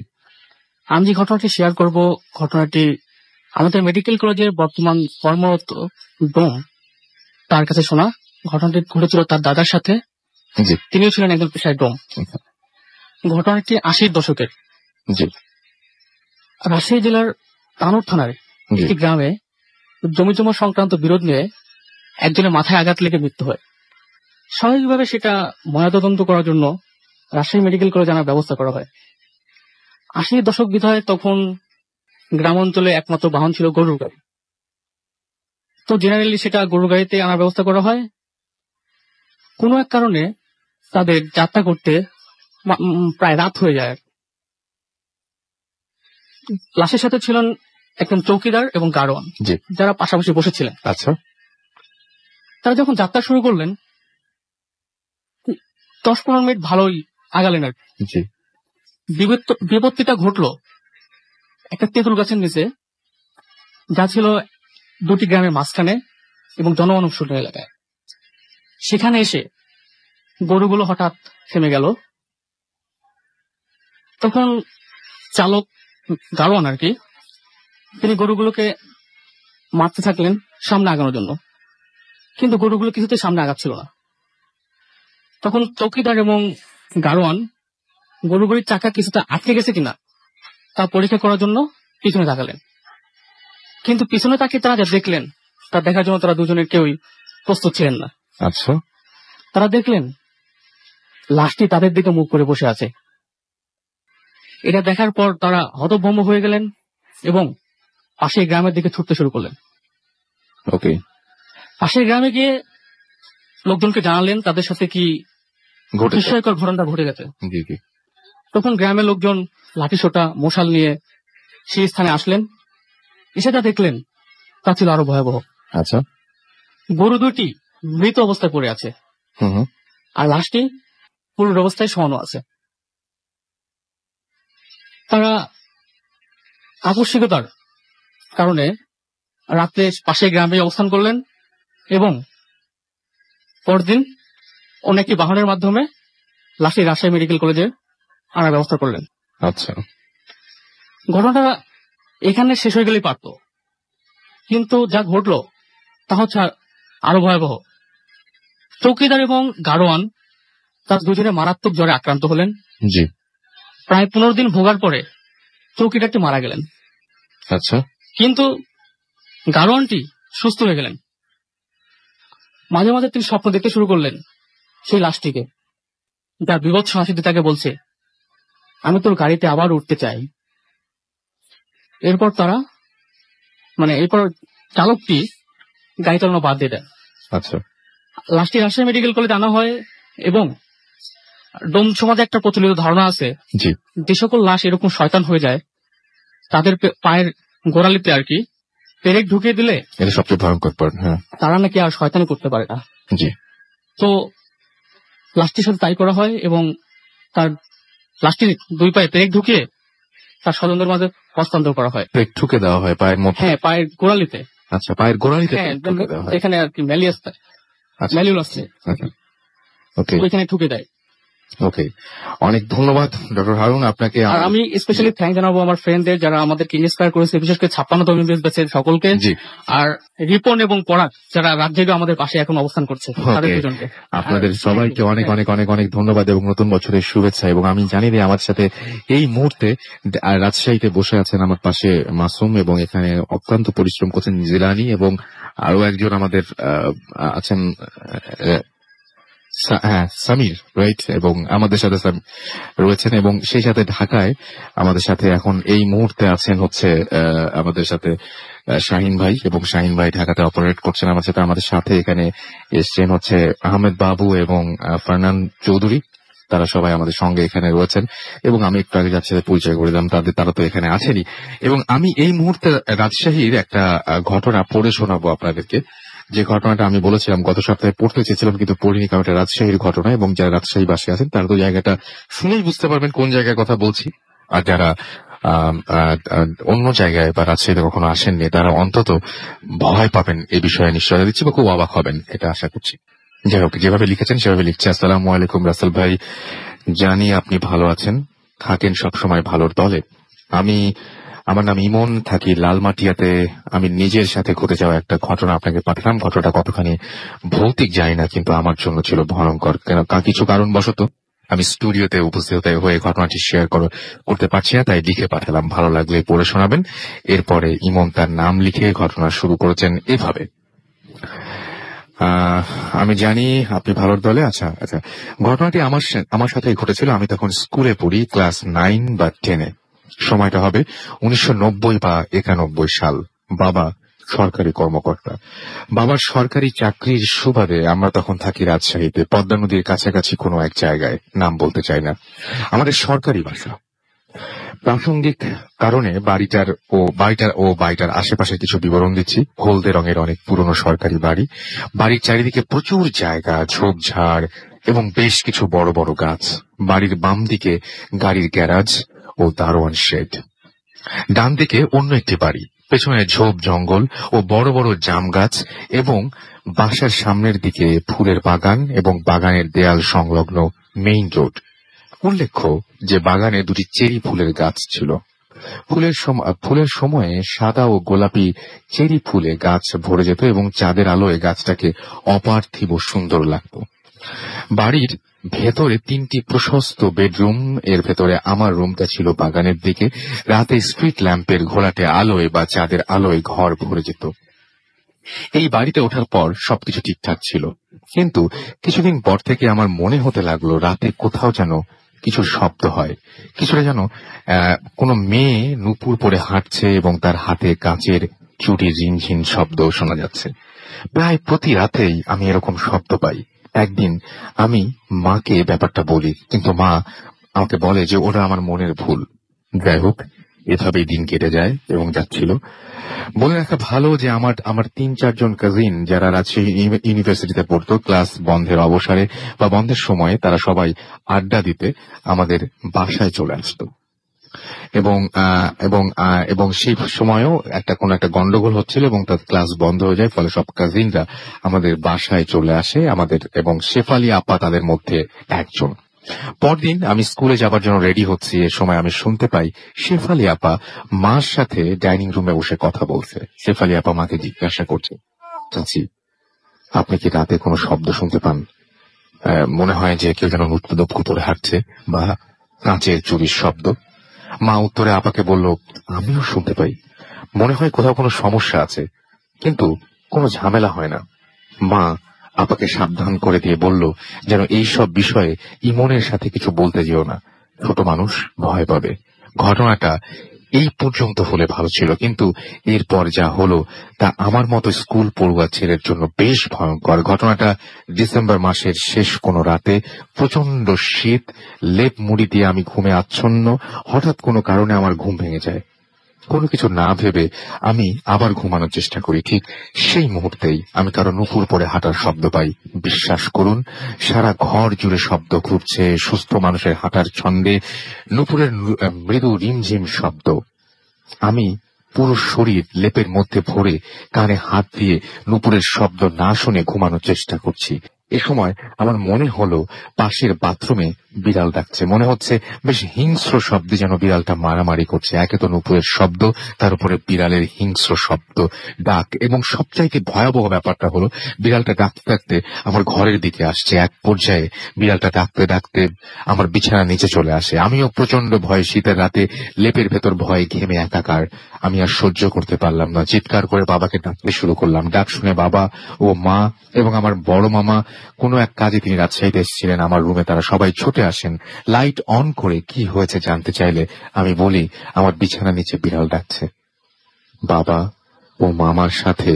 আমি যে ঘটনাটি শেয়ার করব, ঘটনাটি আমাদের মেডিকেল কলেজের বর্তমান কর্মরত ডোম তার কাছে শোনা। ঘটনাটি ঘটেছিল তার দাদার সাথে। জি তিনিও ছিলেন একজন পেশায় ডোম। ঘটনাটি 80-র দশকের। জি রাজশাহী জেলার তানোর থানার জি একটি গ্রামে জমি জমা সংক্রান্ত বিরোধ নিয়ে একজনের মাথায় আঘাত লেগে মৃত্যু হয়। স্বাভাবিকভাবে সেটা ময়নাতদন্ত করার জন্য রাজশাহী মেডিকেল কলেজে আনার ব্যবস্থা করা হয়। 80-র দশক বিধায় তখন গ্রাম অঞ্চলে একমাত্র বাহন ছিল গরুর গাড়ি। তো জেনারেলি সেটা গরুর গাড়িতে আনার ব্যবস্থা করা হয়। কোনো এক কারণে তাদের যাত্রা করতে প্রায় রাত হয়ে যায়। লাশের সাথে ছিলেন একজন চৌকিদার এবং গারোয়ান, জি যারা পাশাপাশি বসেছিলেন। আচ্ছা তারা যখন যাত্রা শুরু করলেন 10-15 মিনিট ভালোই আগালেন আর কি। জি বিপত্তিটা ঘটলো একটা তেঁতুল গাছের নিচে, যা ছিল দুটি গ্রামের মাঝখানে এবং জনমানবশূন্য এলাকায়। সেখানে এসে গরুগুলো হঠাৎ থেমে গেল। তখন চালক গাড়োয়ান আর কি, তিনি গরুগুলোকে মারতে থাকলেন সামনে আগানোর জন্য, কিন্তু গরুগুলো কিছুতে সামনে আগাচ্ছিল না। তখন চৌকিদার এবং গাড়োয়ান গরুগুলির চাকা কিছুটা আটকে গেছে কিনা তা পরীক্ষা করার জন্য পিছনে তাকালেন। কিন্তু পিছনে তাকিয়ে তারা যা দেখলেন তা দেখার জন্য তারা দুজনের কেউই প্রস্তুত ছিলেন না। আচ্ছা তারা দেখলেন লাশটি তাদের দিকে মুখ করে বসে আছে। এটা দেখার পর তারা হতভম্ব হয়ে গেলেন এবং পাশের গ্রামের দিকে ছুটতে শুরু করলেন। ওকে পাশের গ্রামে গিয়ে লোকজনকে জানালেন তাদের সাথে কি ঘটেছে বিস্ময়কর ঘটনা ঘটে গেছে। জি জি তখন গ্রামের লোকজন লাঠিসোঁটা মশাল নিয়ে সেই স্থানে আসলেন। এসে যা দেখলেন তা ছিল আরো ভয়াবহ। আচ্ছা গরু দুটি মৃত অবস্থায় পড়ে আছে হুম হুম আর লাশটি পুরো অবস্থায় শোয়ানো আছে। তারা আকস্মিকতার কারণে রাত্রে পাশের গ্রামে অবস্থান করলেন এবং পরদিন অন্য একটি বাহনের মাধ্যমে লাশটি রাজশাহী মেডিকেল কলেজে আনার ব্যবস্থা করলেন। আচ্ছা ঘটনাটা এখানে শেষ হয়ে গেলেই পারত, কিন্তু যা ঘটলো তা হচ্ছে আরো ভয়াবহ। চৌকিদার এবং গাড়োয়ান তার দুজনে মারাত্মক জ্বরে আক্রান্ত হলেন। জি প্রায় 15 দিন ভোগার পরে চৌকিদারটি মারা গেলেন, আচ্ছা কিন্তু গাড়োয়ানটি সুস্থ হয়ে গেলেন। মাঝে মাঝে তিনি স্বপ্ন দেখতে শুরু করলেন সেই লাশটিকে, যার বিভৎস হাসিতে তাকে বলছে, আমি তোর গাড়িতে আবার উঠতে চাই। এরপর এরপর চালকটি গাড়ি চালানো বাদ দিয়ে দেন। আচ্ছা লাশটি রাজশাহী মেডিকেল কলেজে আনা হয় এবং ডোম সমাজে একটা প্রচলিত ধারণা আছে, জি যে সকল লাশ এরকম শয়তান হয়ে যায় তাদের পায়ের গোড়ালিতে আর কি পেরেক ঢুকিয়ে দিলে এটা সবচেয়ে ভয়ঙ্কর পার্ট। হ্যাঁ তারা নাকি আর শয়তানি করতে পারে না। জি তো লাশটির সাথে তাই করা হয় এবং তার লাশটির দুই পায়ে পেরেক ঢুকিয়ে তার স্বজনদের মাঝে হস্তান্তর করা হয়। ব্রেক ঠুকে দেওয়া হয় পায়ের মধ্যে। হ্যাঁ, পায়ের গোড়ালিতে। আচ্ছা পায়ের গোড়ালিতে হ্যাঁ, ঠুকে দেওয়া হয়। এখানে আর কি ম্যালিউস আচ্ছা আছে, আচ্ছা ওকে ওইখানে ঠুকে দেয়। ওকে অনেক ধন্যবাদ ডক্টর হারুন আপনাকে। আর আমি স্পেশালি থ্যাংক জানাবো আমার ফ্রেন্ডদের যারা আমাদেরকে ইন্সপায়ার করেছে, বিশেষ করে 56তম এমবিবিএস ব্যাচের সকলকে। জি আর রিপন এবং পরাগ যারা রাত জেগে আমাদের পাশে এখন অবস্থান করছে, তাদের Okay. দুজনকে আপনাদের সবাইকে অনেক অনেক অনেক অনেক ধন্যবাদ এবং নতুন বছরের শুভেচ্ছা। এবং আমি জানি যে আমার সাথে এই মুহূর্তে রাজশাহীতে বসে আছেন আমার পাশে মাসুম, এবং এখানে অত্যন্ত পরিশ্রম করছেন জিলানি, এবং আরো একজন আমাদের আছেন হ্যাঁ সামির, রাইট, এবং আমাদের সাথে রয়েছেন, এবং সেই সাথে ঢাকায় আমাদের সাথে এখন এই মুহূর্তে আছেন হচ্ছে আমাদের সাথে শাহিন ভাই, এবং শাহিন ভাই ঢাকাতে অপারেট করছেন আমার সাথে। আমাদের সাথে এখানে এসছেন হচ্ছে আহমেদ বাবু এবং ফারনান চৌধুরী, তারা সবাই আমাদের সঙ্গে এখানে রয়েছেন। এবং আমি একটু আগে যার সাথে পরিচয় করে দিলাম, তারা তো এখানে আছেনই। এবং আমি এই মুহূর্তে রাজশাহীর একটা ঘটনা পড়ে শোনাবো আপনাদেরকে, যে ঘটনাটা আমি বলেছিলাম গত সপ্তাহে পড়তে চেয়েছিলাম কিন্তু পড়িনি, কারণ এটা রাজশাহীর ঘটনা, এবং যারা রাজশাহীবাসী আছেন তারা তো জায়গাটা শুনেই বুঝতে পারবেন কোন জায়গার কথা বলছি। আর যারা অন্য জায়গায় বা রাজশাহীতে কখনো আসেননি, তারা অন্তত ভয় পাবেন এই বিষয়ে নিশ্চয়তা দিচ্ছি, বা খুব অবাক হবেন এটা আশা করছি। যাই হোক, যেভাবে লিখেছেন সেভাবে লিখছে। আসসালামু আলাইকুম রাসেল ভাই, জানি আপনি ভালো আছেন, থাকেন সবসময় ভালোর দলে। আমার নাম ইমন, থাকি লালমাটিয়াতে। আমি নিজের সাথে ঘটে যাওয়া একটা ঘটনা আপনাকে পাঠালাম। ঘটনাটা কতখানি ভৌতিক জানি না, কিন্তু আমার জন্য ছিল ভয়ঙ্কর। কিছু কারণবশত আমি স্টুডিওতে উপস্থিত হয়ে ঘটনাটি শেয়ার করতে পারছি না, তাই লিখে পাঠালাম। ভালো লাগলে পড়ে শোনাবেন। এরপরে ইমন তার নাম লিখে ঘটনা শুরু করেছেন এভাবে। আমি জানি আপনি ভালোর দলে। আচ্ছা, ঘটনাটি আমার সাথে ঘটেছিল। আমি তখন স্কুলে পড়ি, ক্লাস 9 বা 10-এ। সময়টা হবে 1990 বা 91 সাল। বাবা সরকারি কর্মকর্তা। বাবার সরকারি চাকরির সুবাদে আমরা তখন থাকি রাজশাহীতে, পদ্মা নদীর কাছাকাছি কোনো এক জায়গায়, নাম বলতে চাই না। আমাদের সরকারি বাসা। প্রাসঙ্গিক কারণে বাড়িটার আশেপাশে কিছু বিবরণ দিচ্ছি। হলদে রঙের অনেক পুরনো সরকারি বাড়ি। বাড়ির চারিদিকে প্রচুর জায়গা, ঝোপঝাড় এবং বেশ কিছু বড় বড় গাছ। বাড়ির বাম দিকে গাড়ির গ্যারাজ ও দারোয়ান শেড। ডান দিকে অন্য একটি বাড়ি, পেছনে ঝোপ জঙ্গল ও বড় বড় জাম গাছ, এবং বাসার সামনের দিকে ফুলের বাগান এবং বাগানের দেয়াল সংলগ্ন মেইন রোড। উল্লেখ্য যে বাগানে দুটি চেরি ফুলের গাছ ছিল। ফুলের সময়ে সাদা ও গোলাপি চেরি ফুলে গাছ ভরে যেত এবং চাঁদের আলোয় গাছটাকে অপার্থিব সুন্দর লাগত। বাড়ির ভেতরে 3টি প্রশস্ত বেডরুম। এর ভেতরে আমার রুমটা ছিল বাগানের দিকে। রাতে স্ট্রিট ল্যাম্পের ঘোলাটে আলোয় বা চাঁদের আলোয় ঘর ভরে যেত। এই বাড়িতে ওঠার পর সবকিছু ঠিকঠাক ছিল, কিন্তু কিছুদিন পর থেকে আমার মনে হতে লাগলো রাতে কোথাও যেন কিছু শব্দ হয়। কিছুটা যেন কোনো মেয়ে নুপুর পরে হাঁটছে এবং তার হাতে কাঁচের চুড়ি ঝিনঝিন শব্দ শোনা যাচ্ছে। প্রায় প্রতি রাতেই আমি এরকম শব্দ পাই। একদিন আমি মাকে ব্যাপারটা বলি, কিন্তু মা আমাকে বলে যে ওটা আমার মনের ভুল। যাই হোক, এভাবেই দিন কেটে যায় এবং যাচ্ছিল। বলে রাখা ভালো যে আমার 3-4 জন কাজিন যারা রাজশাহী ইউনিভার্সিটিতে পড়তো, ক্লাস বন্ধের অবসরে বা বন্ধের সময়ে তারা সবাই আড্ডা দিতে আমাদের বাসায় চলে আসতো। এবং সেই সময়ও কোনো একটা গন্ডগোল হচ্ছিল এবং তার ক্লাস বন্ধ হয়ে যায়। ফলে সব কাজিনরা আমাদের বাসায় চলে আসে এবং শেফালি আপা তাদের মধ্যে একজন। পরদিন আমি স্কুলে যাবার জন্য রেডি হচ্ছি। এ সময় আমি শুনতে পাই শেফালি আপা মার সাথে ডাইনিং রুমে বসে কথা বলছে। শেফালি আপা মাকে জিজ্ঞাসা করছে, চাচি আপনি কি রাতে কোনো শব্দ শুনতে পান? মনে হয় যে কেউ যেন নুটপুদপ্কু পরে হাঁটছে বা কাঁচের চুরির শব্দ। মা উত্তরে আপাকে বলল, আমিও শুনতে পাই। মনে হয় কোথাও কোনো সমস্যা আছে, কিন্তু কোনো ঝামেলা হয় না। মা আপাকে সাবধান করে দিয়ে বলল যেন এই সব বিষয়ে ইমনের সাথে কিছু বলতে যেও না, ছোট মানুষ ভয় পাবে। ঘটনাটা এই পর্যন্ত হলে ভালো ছিল, কিন্তু এরপর যা হলো তা আমার মতো স্কুল পড়ুয়া ছেলের জন্য বেশ ভয়ঙ্কর। ঘটনাটা ডিসেম্বর মাসের শেষ কোনো রাতে। প্রচন্ড শীত, লেপ মুড়ি দিয়ে আমি ঘুমে আচ্ছন্ন। হঠাৎ কোনো কারণে আমার ঘুম ভেঙে যায়। কোনো কিছু না ভেবে আমি আবার ঘুমানোর চেষ্টা করি। ঠিক সেই মুহূর্তেই আমি কারো নুপুর পরে হাঁটার শব্দ পাই। বিশ্বাস করুন, সারা ঘর জুড়ে শব্দ ঘুরছে, সুস্থ মানুষের হাঁটার ছন্দে নুপুরের মৃদু রিমঝিম শব্দ। আমি পুরো শরীর লেপের মধ্যে ভরে কানে হাত দিয়ে নুপুরের শব্দ না শুনে ঘুমানোর চেষ্টা করছি। এ সময় আমার মনে হলো পাশের বাথরুমে বিড়াল ডাকছে। মনে হচ্ছে বেশ হিংস্র শব্দে যেন বিড়ালটা মারামারি করছে। একে তো নুপুরের শব্দ, তার উপরে বিড়ালের হিংস্র শব্দ, ডাক, এবং সবচাইতে ভয়াবহ ব্যাপারটা হলো বিড়ালটা ডাকতে ডাকতে আমার ঘরের দিকে আসছে। এক পর্যায়ে বিড়ালটা ডাকতে ডাকতে আমার বিছানার নিচে চলে আসে। আমিও প্রচন্ড ভয়ে, শীতের রাতে লেপের ভেতর ভয়ে ঘেমে একাকার। আমি আর সহ্য করতে পারলাম না, চিৎকার করে বাবাকে ডাকতে শুরু করলাম। ডাক শুনে বাবা ও মা এবং আমার বড় মামা কোনো এক কাজে তিনি রাজশাহীতে এসেছিলেন, আমার রুমে তারা সবাই ছুটে আসেন। লাইট অন করে কি হয়েছে জানতে চাইলে আমি বলি আমার বিছানা নিচে বিড়াল ডাকছে। বাবা ও মামার সাথে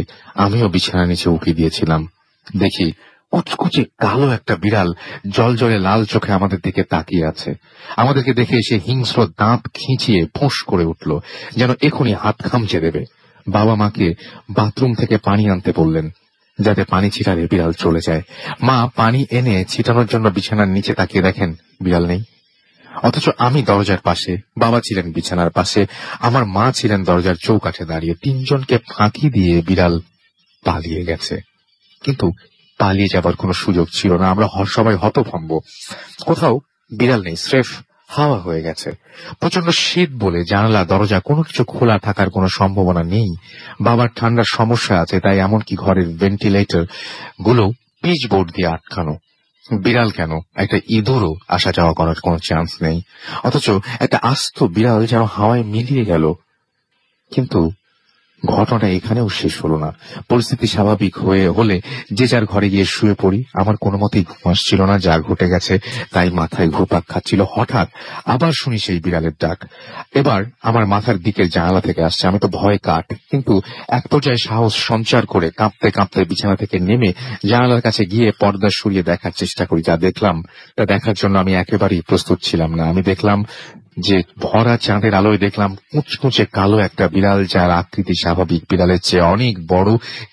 আমিও বিছানা নিচে উকি দিয়েছিলাম। দেখি কুচকুচে কালো একটা বিড়াল জলজলে লাল চোখে আমাদের দিকে তাকিয়ে আছে। আমাদেরকে দেখে এসে হিংস্র দাঁত খিঁচিয়ে ফোঁস করে উঠল, যেন এখনই হাত খামচে দেবে। বাবা মাকে বাথরুম থেকে পানি আনতে বললেন, যাতে পানি ছিটালে বিড়াল চলে যায়। মা পানি এনে ছিটানোর জন্য বিছানার নিচে তাকিয়ে দেখেন বিড়াল নেই। অথচ আমি দরজার পাশে, বাবা ছিলেন বিছানার পাশে, আমার মা ছিলেন দরজার চৌকাঠে দাঁড়িয়ে। তিনজনকে ফাঁকি দিয়ে বিড়াল পালিয়ে গেছে, কিন্তু পালিয়ে যাবার কোনো সুযোগ ছিল না। আমরা সবাই হতভম্ব। কোথাও বিড়াল নেই, স্রেফ হাওয়া হয়ে গেছে। প্রচন্ড শীত বলে জানালা দরজা কোনো কিছু খোলা থাকার কোনো সম্ভাবনা নেই। বাবার ঠান্ডার সমস্যা আছে, তাই এমনকি ঘরের ভেন্টিলেটর গুলো পিচবোর্ড দিয়ে আটকানো। বিড়াল কেন, একটা ইঁদুরও আসা যাওয়া করার কোনো চান্স নেই। অথচ একটা আস্ত বিড়াল যেন হাওয়ায় মিলিয়ে গেল। কিন্তু ঘটনাটা এখানেও শেষ হলো না। পরিস্থিতি স্বাভাবিক হলে যে যার ঘরে গিয়ে শুয়ে পড়ি। আমার কোনো মতেই ঘুম আসছিল না, যা ঘটে গেছে তাই মাথায় ঘুরপাক খাচ্ছিল। হঠাৎ আবার শুনি সেই বিড়ালের ডাক। এবার আমার মাথার দিকের জানালা থেকে আসছে। আমি তো ভয় কাট, কিন্তু এক পর্যায়ে সাহস সঞ্চার করে কাঁপতে কাঁপতে বিছানা থেকে নেমে জানালার কাছে গিয়ে পর্দা সরিয়ে দেখার চেষ্টা করি। যা দেখলাম তা দেখার জন্য আমি একেবারেই প্রস্তুত ছিলাম না। আমি দেখলাম যে ভরা চাঁদের আলোয় দেখলাম কুচকুচে কালো একটা বিড়াল, যার আকৃতি স্বাভাবিক বিড়ালের চেয়ে অনেক বড়,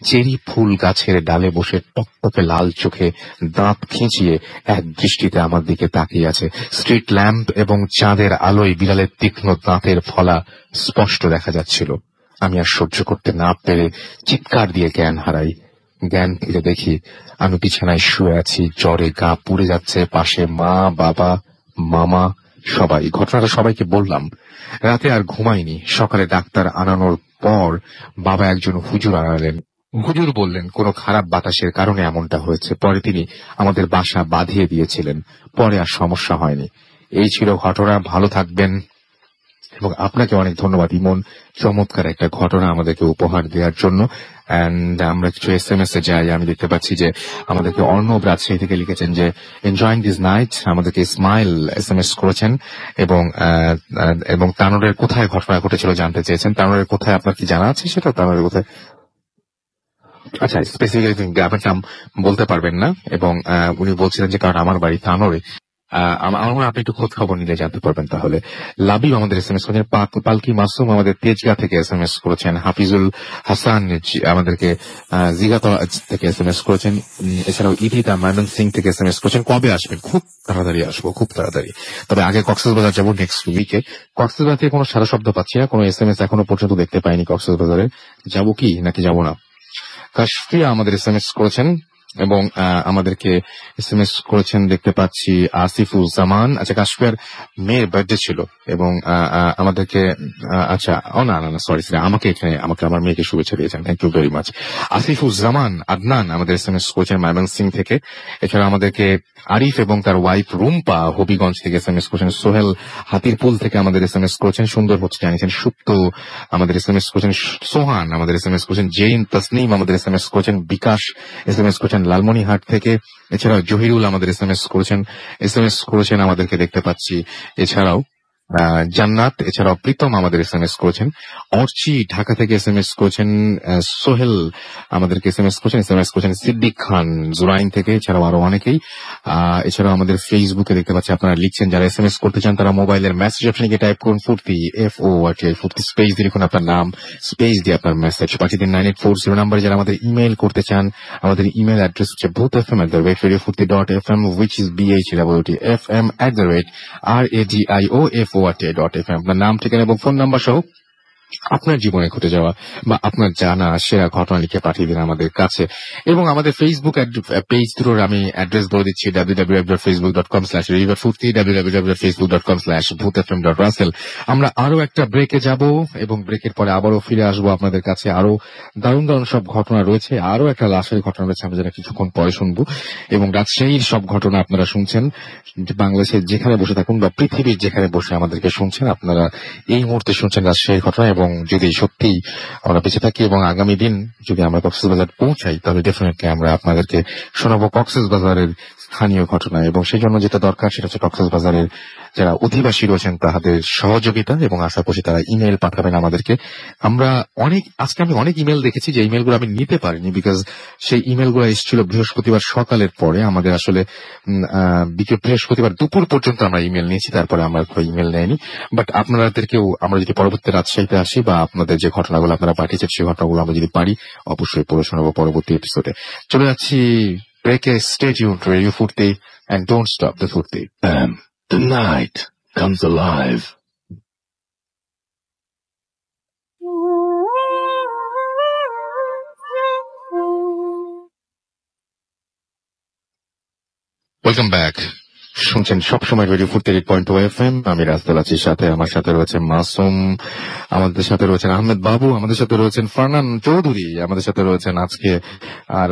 চেরি ফুল গাছের ডালে বসে টকটকে লাল চোখে দাঁত খিঁচিয়ে এক দৃষ্টিতে আমার দিকে তাকিয়ে আছে। স্ট্রিট ল্যাম্প এবং চাঁদের আলোয় বিড়ালের তীক্ষ্ণ দাঁতের ফলা স্পষ্ট দেখা যাচ্ছিল। আমি আর সহ্য করতে না পেরে চিৎকার দিয়ে জ্ঞান হারাই। জ্ঞান ফিরে দেখি আমি বিছানায় শুয়ে আছি, জ্বরে গা পুড়ে যাচ্ছে। পাশে মা, বাবা, মামা, সবাই। ঘটনাটা সবাইকে বললাম। রাতে আর ঘুমাইনি। সকালে ডাক্তার আনানোর পর বাবা একজন হুজুর আনালেন। হুজুর বললেন কোনো খারাপ বাতাসের কারণে এমনটা হয়েছে। পরে তিনি আমাদের বাসা বাঁধিয়ে দিয়েছিলেন। পরে আর সমস্যা হয়নি। এই ছিল ঘটনা। ভালো থাকবেন। এবং আপনাকে অনেক ধন্যবাদ ইমন, চমৎকার একটা ঘটনা আমাদেরকে উপহার দেওয়ার জন্য। এন্ড আমরা কিছু SMS এ যাই। আমি দেখতে পাচ্ছি যে আমাদেরকে অর্ণব রাজশাহী থেকে লিখেছেন যে এনজয়িং দিস নাইট। আমাদেরকে স্মাইল SMS করেছেন এবং তানোরের কোথায় ঘটনা ঘটেছিল জানতে চেয়েছেন। তানোরের কোথায় আপনার কি জানা আছে সেটা? তানোরের কোথায়? আচ্ছা, স্পেসিফিক্যালি তুমি গ্রামের নাম বলতে পারবেন না। এবং উনি বলছিলেন যে কারণ আমার বাড়ি তানোরে। আমার মনে হয় আপনি একটু খোঁজ খবর নিলে জানতে পারবেন। তাহলে লাবিব আমাদের SMS করেছেন, পালকি মাসুম আমাদের তেজগাঁ থেকে SMS করেছেন, হাফিজুল হাসান আমাদেরকে জিগাতলা থেকে SMS করেছেন। এছাড়াও ইদিতা ময়মনসিং থেকে SMS করেছেন। কবে আসবেন? খুব তাড়াতাড়ি আসবো, খুব তাড়াতাড়ি। তবে আগে কক্সবাজার যাবো নেক্সট উইকে। কক্সবাজার থেকে কোনো সারা শব্দ পাচ্ছি না, কোনো SMS এখনো পর্যন্ত দেখতে পাইনি কক্সবাজারে। যাবো কি নাকি যাবো না? কাশফিয়া আমাদের SMS করেছেন এবং আমাদেরকে SMS করেছেন দেখতে পাচ্ছি আসিফুল জামান। আচ্ছা, কাশফিয়ার মেয়ের বার্থডে ছিল এবং আমাদেরকে আচ্ছা না সরি, আমাকে আমার মেয়েকে শুভেচ্ছা দিয়েছেন। Thank you very much. Asiful Zaman Adnan আমাদের SMS করেছেন ময়মনসিং থেকে। এছাড়া আমাদেরকে আরিফ এবং তার ওয়াইফ রুম্পা হবিগঞ্জ থেকে SMS করেছেন। সোহেল হাতিরপুল থেকে আমাদের SMS করেছেন, সুন্দর হচ্ছে জানিয়েছেন। সুপ্ত আমাদের SMS করেছেন। সোহান আমাদের SMS করেছেন। জেরিন তসনিম আমাদের SMS করেছেন। বিকাশ SMS করেছেন লালমনিহাট থেকে। এছাড়াও জহিরুল আমাদের SMS করেছেন আমাদেরকে দেখতে পাচ্ছি। এছাড়াও জান্নাত, এছাড়াও প্রীতম আমাদের SMS করেছেন। অর্চি ঢাকা থেকে SMS করেছেন। সোহেল আমাদেরকে SMS করেছেন। সিদ্দিক খান জুরাইন থেকে। এছাড়াও আরো অনেকেই। এছাড়াও আমাদের ফেসবুকে দেখতে পাচ্ছি আপনারা লিখছেন। যারা SMS করতে চান তারা মোবাইলের মেসেজ অপশনে গিয়ে টাইপ করুন ফুর্তি, FORTI ফুর্তি, স্পেস দিয়ে লিখুন আপনার নাম, স্পেস দিয়ে আপনার মেসেজ পাঠিয়ে দিন 9840 নাম্বারে। যারা আমাদের ইমেল করতে চান, আমাদের ইমেল অ্যাড্রেস হচ্ছে bhfm@radiofurti.fm, which is BHFM@radioforti.fm। আপনার নাম, ঠিকানা এবং ফোন নাম্বার সহ আপনার জীবনে ঘটে যাওয়া বা আপনার জানা সেরা ঘটনা লিখে পাঠিয়ে দিন আমাদের কাছে। এবং আমাদের ফেসবুক পেজ দুটোর আমি অ্যাড্রেস বলে দিচ্ছি, www.facebook.com/radiofurti, www.facebook.com/bhfm.russell। আমরা আরো একটা ব্রেকে যাব এবং ব্রেকের পরে আবারও ফিরে আসবো আপনাদের কাছে। আরো দারুণ দারুণ সব ঘটনা রয়েছে। আরো একটা লাশের ঘটনা রয়েছে, আমরা যেটা কিছুক্ষণ পরে শুনবো। এবং রাজশাহীর সব ঘটনা আপনারা শুনছেন। বাংলাদেশের যেখানে বসে থাকুন বা পৃথিবীর যেখানে বসে আমাদেরকে শুনছেন, আপনারা এই মুহূর্তে শুনছেন রাজশাহীর ঘটনা। এবং যদি সত্যি আমরা বেঁচে থাকি এবং আগামী দিন যদি আমরা কক্সবাজার পৌঁছাই, তাহলে ডেফিনেটলি আমরা আপনাদেরকে শোনাবো কক্সবাজারের স্থানীয় ঘটনা। এবং সেই জন্য যেটা দরকার সেটা হচ্ছে কক্সবাজারের যারা অধিবাসী রয়েছেন তাদের সহযোগিতা। এবং আশা করছি তারা ইমেল পাঠাবেন আমাদেরকে। আজকে আমি অনেক ইমেল দেখেছি যে ইমেলগুলো আমি নিতে পারিনি, বিকজ সেই ইমেলগুলো এসেছিল বৃহস্পতিবার সকালের পরে। আমাদের আসলে বৃহস্পতিবার দুপুর পর্যন্ত আমরা ইমেল নিয়েছি, তারপরে আমরা ইমেল নেয়নি। বাট আপনাদেরকেও আমরা যদি পরবর্তী রাজশাহীতে আসি বা আপনাদের যে ঘটনাগুলো আপনারা পাঠিয়েছেন সেই ঘটনাগুলো আমরা যদি পারি অবশ্যই পড়ে শোনাবো পরবর্তী এপিসোডে। চলে যাচ্ছি ব্রেকে। স্টে টিউনড টু রেডিও ফুর্তি and don't stop the Furti. The night comes alive. Welcome back. শুনছেন সবসময় রেডিও 48.2 FM। আমি রাজদুল আছির সাথে, আমার সাথে রয়েছে মাসুম, আমাদের সাথে রয়েছেন আহমেদ বাবু, আমাদের সাথে রয়েছেন ফারনান চৌধুরী, আমাদের সাথে রয়েছেন আজকে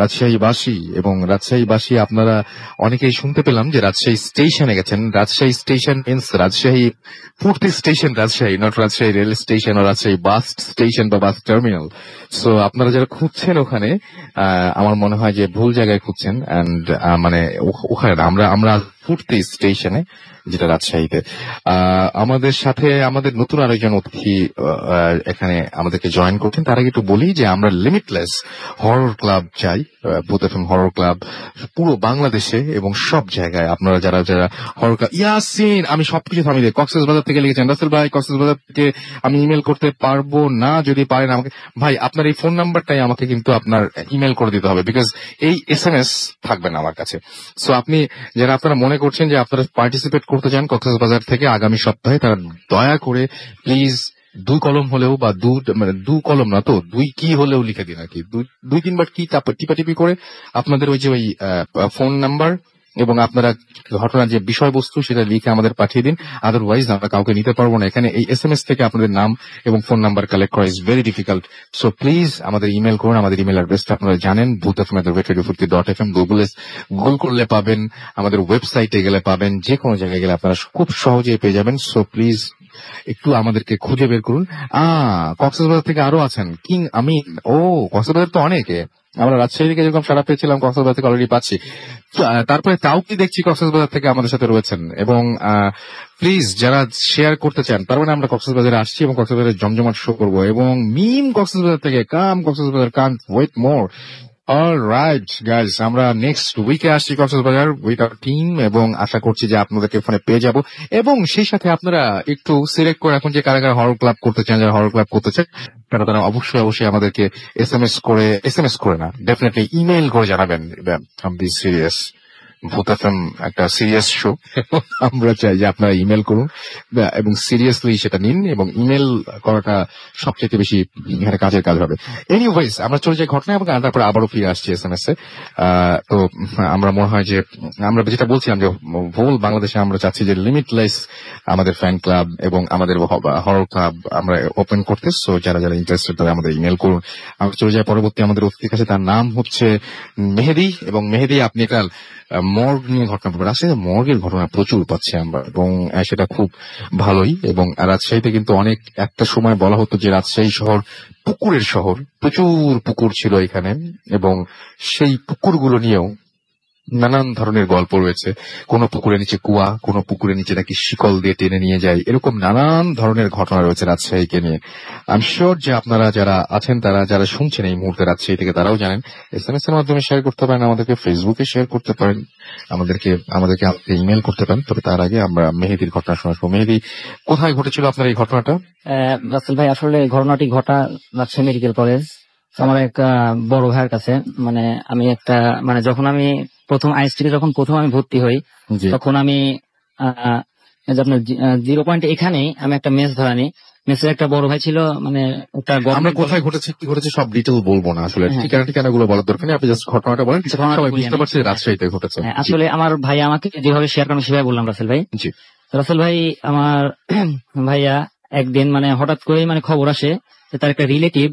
রাজশাহীবাসী। এবং রাজশাহীবাসী আপনারা অনেকেই শুনতে পেলাম যে রাজশাহী স্টেশনে গেছেন। রাজশাহী স্টেশন মিনস রাজশাহী পূর্তি station, Rajshahi, not Rajshahi rail station ও রাজশাহী বাস স্টেশন বা বাস টার্মিনাল। সো আপনারা যারা খুঁজছেন ওখানে, আমার মনে হয় যে ভুল জায়গায় খুঁজছেন। অ্যান্ড মানে ওখানে আমরা পূর্তি স্টেশনে, যেটা রাজশাহীতে। আমাদের সাথে আমাদের নতুন আরেকজন অতিথি এখানে আমাদেরকে জয়েন করছেন। তার আগে একটু বলি যে আমরা লিমিটলেস হরর ক্লাব চাই, ভূত এফএম হরর ক্লাব পুরো বাংলাদেশে এবং সব জায়গায়। আপনারা যারা যারা হরর ক্লাব, ইয়াসিন আমি সবকিছু থামিয়ে দিই, কক্সবাজার থেকে লিখেছেন রাসেল ভাই, কক্সবাজার থেকে আমি ইমেল করতে পারবো না, যদি পারেন আমাকে ভাই আপনার এই ফোন নাম্বারটাই আমাকে কিন্তু আপনার ইমেল করে দিতে হবে, বিকজ এই SMS থাকবে না আমার কাছে। সো আপনি যারা আপনারা মনে করছেন যে আপনারা পার্টিসিপেট করতে চান কক্সবাজার থেকে আগামী সপ্তাহে, তারা দয়া করে প্লিজ 2 কলম হলেও বা 2 কলম না তো 2 কি হলেও লিখে দিন আর কি, 2-3 বার কি টিপাটিপি করে আপনাদের ওই যে ওই ফোন নাম্বার এবং আপনারা ঘটনার যে বিষয়বস্তু সেটা লিখে আমাদের পাঠিয়ে দিন। আদারওয়াইজ আমরা কাউকে নিতে পারবো না এখানে। এই SMS থেকে আপনাদের নাম এবং ফোন নাম্বার কালেক্ট করা is very difficult. So please আমাদের ইমেল করুন। আমাদের ইমেল অ্যাড্রেসটা আপনারা জানেন, boothfm@radio40.fm। গুগল করলে পাবেন, আমাদের ওয়েবসাইটে গেলে পাবেন, যে কোনো জায়গায় গেলে আপনারা খুব সহজেই পেয়ে যাবেন। সো প্লিজ একটু আমাদেরকে খুঁজে বের করুন। কক্সবাজার থেকে আরো আছেন কিং আমিন। ও কক্সবাজার তো অনেকে, আমরা রাজশাহী থেকে যেরকম সারা পেয়েছিলাম কক্সবাজার থেকে অলরেডি পাচ্ছি। তারপরে তাও কি দেখছি কক্সবাজার থেকে আমাদের সাথে রয়েছেন। এবং প্লিজ যারা শেয়ার করতে চান, তার মানে আমরা কক্সবাজারে আসছি এবং কক্সবাজারে জমজমাট শো করবো। এবং মিম কক্সবাজার থেকে come Cox's Bazar, can't wait more. Alright guys, আমরা নেক্সট উইকে আসছি কক্সবাজার উইথ আওয়ার টিম এবং আশা করছি যে আপনাদেরকে ফোনে পেয়ে যাব। এবং সেই সাথে আপনারা একটু সিলেক্ট করে এখন যে কারা কারা হরর ক্লাব করতে চান, যারা হরর ক্লাব করতে চান তারা অবশ্যই আমাদেরকে SMS করে না, ডেফিনেটলি ইমেল করে জানাবেন। বি সিরিয়াস, ভূত এফএম একটা সিরিয়াস শো, আমরা চাই যে আপনারা ইমেল করুন এবং সিরিয়াসলি সেটা নিন, এবং ইমেল করাটা সবচেয়ে বেশি এখানে কাজের কাজ হবে। এনিওয়েজ আমরা চলে যাই ঘটনা এবং তারপরে আবারও ফিরে আসছি SMS এ। তো আমরা মনে হয় যে আমরা যেটা বলছিলাম যে হোল বাংলাদেশে আমরা চাচ্ছি যে লিমিটলেস আমাদের ফ্যান ক্লাব এবং আমাদের হরর ক্লাব আমরা ওপেন করতে। সো যারা যারা ইন্টারেস্টেড তারা আমাদের ইমেল করুন। আমরা চলে যাই পরবর্তী আমাদের অতিথির কাছে। তার নাম হচ্ছে মেহেদি। এবং মেহেদি, আপনি একটা মর্গ নিয়ে ঘটনা পাবেন। আসলে মর্গের ঘটনা প্রচুর পাচ্ছি আমরা এবং সেটা খুব ভালোই। এবং রাজশাহীতে কিন্তু অনেক একটা সময় বলা হতো যে রাজশাহী শহর পুকুরের শহর, প্রচুর পুকুর ছিল এখানে এবং সেই পুকুরগুলো নিয়েও নানান ধরনের গল্প রয়েছে। কোন পুকুরের নিচে কুয়া, কোন পুকুরের নিচে নাকি শিকল দিয়ে টেনে নিয়ে যায়, এরকম নানান ধরনের ঘটনা রয়েছে রাজশাহীকে নিয়ে। আই এম শিওর যে আপনারা যারা আছেন, তারা যারা শুনছেন এই মুহূর্তে রাজশাহী থেকে, তারাও জানেন। SMS এর মাধ্যমে শেয়ার করতে পারেন, আমাদেরকে ফেসবুকে শেয়ার করতে পারেন, আমাদেরকে ইমেল করতে পারেন। তবে তার আগে আমরা মেহেদির ঘটনা শোনাবো। মেহেদি, কোথায় ঘটেছিল আপনার এই ঘটনাটা? রাসেল ভাই, আসলে ঘটনাটি ঘটা রাজশাহী মেডিকেল কলেজ, আমার এক বড় ভাইয়ের কাছে। মানে আমি একটা যখন আমি প্রথম আইএসটিতে প্রথম আমি ভর্তি হই, তখন আমি আপনার 0 পয়েন্ট এখানেই আমি একটা মেস ধরা নিই। মেসের একটা বড় ভাই ছিল, মানে আমরা কোথায় ঘটেছে কি ঘটেছে সব ডিটেল বলবো না, আসলে ঠিকানাগুলো বলার দরকার নেই, আপনি জাস্ট ঘটনাটা বলেন। বুঝতে পারছি রাজশাহীতে ঘটেছে। আসলে আমার ভাই আমাকে যেভাবে শেয়ার করেন সেভাবে বললাম রাসেল ভাই। জি রাসেল ভাই, আমার ভাইয়া একদিন হঠাৎ করে খবর আসে যে তার একটা রিলেটিভ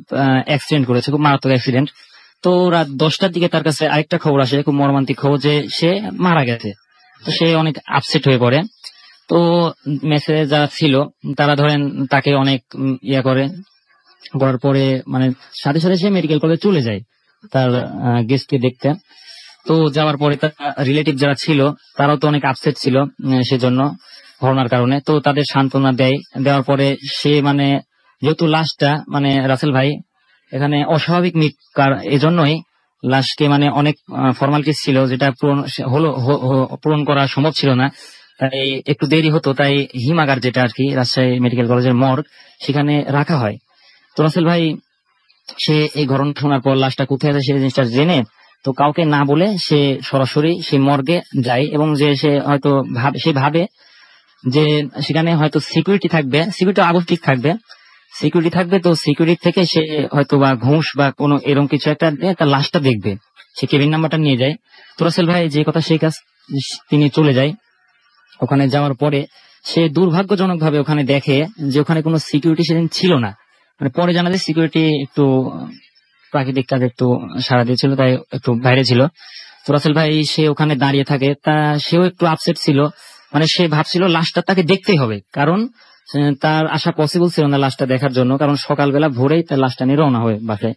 অ্যাক্সিডেন্ট করেছে, খুব মারাত্মক অ্যাক্সিডেন্ট। তো রাত 10টার দিকে তার কাছে আরেকটা খবর আসে, খুব মর্মান্তিক খবর, যে সে মারা গেছে। তো সে অনেক আপসেট হয়ে পড়ে। তো মেসে যারা ছিল তারা ধরেন তাকে অনেক করার পরে সাথে সাথে সে মেডিকেল কলেজে চলে যায় তার গেস্টকে দেখতে। তো যাওয়ার পরে তার রিলেটিভ যারা ছিল তারাও তো অনেক আপসেট ছিল সেজন্য ঘটনার কারণে। তো তাদের সান্ত্বনা দেওয়ার পরে সে যেহেতু লাশটা রাসেল ভাই এখানে অস্বাভাবিক মৃত্যু, এজন্যই লাশকে অনেক ফর্মালিটিস ছিল যেটা পূরণ করা সম্ভব ছিল না, তাই একটু দেরি হতো। তাই হিমাগার, যেটা আর কি রাজশাহী মেডিকেল কলেজের মর্গ, সেখানে রাখা হয়। তো রাসেল ভাই সে এই ঘটনা শোনার পর লাশটা কোথায় আছে সেই জিনিসটা জেনে, তো কাউকে না বলে সে সরাসরি সেই মর্গে যায় এবং যে সে হয়তো ভাবে যে সেখানে হয়তো সিকিউরিটি থাকবে, সিকিউরিটি অবশ্যই থাকবে, সিকিউরিটি থাকবে, তো সিকিউরিটি থেকে সে হয়তো বা ঘুষ বা কোনো এরকম কিছু একটা তার লাশটা দেখবে, সে কেবিন নাম্বারটা নিয়ে যায়। তো রাসেল ভাই যে কথা সেই কাজ, তিনি চলে যায়। ওখানে যাওয়ার পরে সে দুর্ভাগ্যজনক ভাবে ওখানে দেখে যে ওখানে কোনো সিকিউরিটি সেদিন ছিল না। মানে পরে জানা যায় সিকিউরিটি একটু প্রাকৃতিক কাজে একটু সাড়া দিয়েছিল, তাই একটু বাইরে ছিল। তো রাসেল ভাই সে ওখানে দাঁড়িয়ে থাকে, তা সেও একটু আপসেট ছিল, মানে সে ভাবছিল লাশটা তাকে দেখতেই হবে, কারণ তার আশা পসিবল ছিল না লাশটা দেখার জন্য, কারণ সকালবেলা ভোরেই তার লাশটা নিয়ে রওনা হয় বাসায়।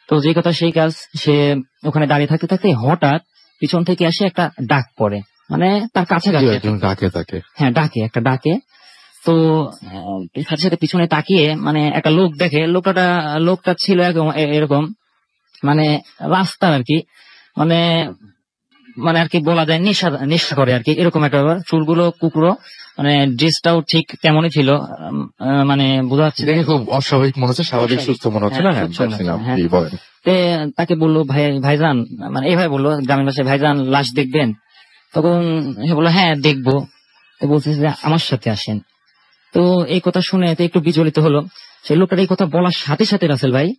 তো যে কথা সেই কাজ, সে ওখানে দাঁড়িয়ে থাকতে থাকতে হঠাৎ পিছন থেকে আসে একটা ডাক পড়ে, মানে তার কাছাকাছি ডাকে তাকে, হ্যাঁ ডাকে, একটা ডাকে। তো সাথে সাথে পিছনে তাকিয়ে মানে একটা লোক দেখে, লোকটা ছিল এরকম মানে রাস্তার আর কি, মানে মানে আর কি বলা যায় নেশা করে আর কি, এরকম একটা ব্যাপার। চুলগুলো কুকড়ো, মানে ড্রেসটাও ঠিক তেমনই ছিল, মানে বোঝা যাচ্ছে দেখে খুব অস্বাভাবিক মনে হচ্ছে, স্বাভাবিক সুস্থ মনে হচ্ছে না? হ্যাঁ, হ্যাঁ। জি, বলেন। তাকে বললো ভাইজান, মানে এইভাবে বললো গ্রামীণ ভাষায়, ভাইজান লাশ দেখবেন? তখন সে বললো হ্যাঁ দেখবো। তো বলছে যে আমার সাথে আসেন। তো এই কথা শুনে তো একটু বিচলিত হলো। সেই লোকটার এই কথা বলার সাথে সাথে রাসেল ভাই,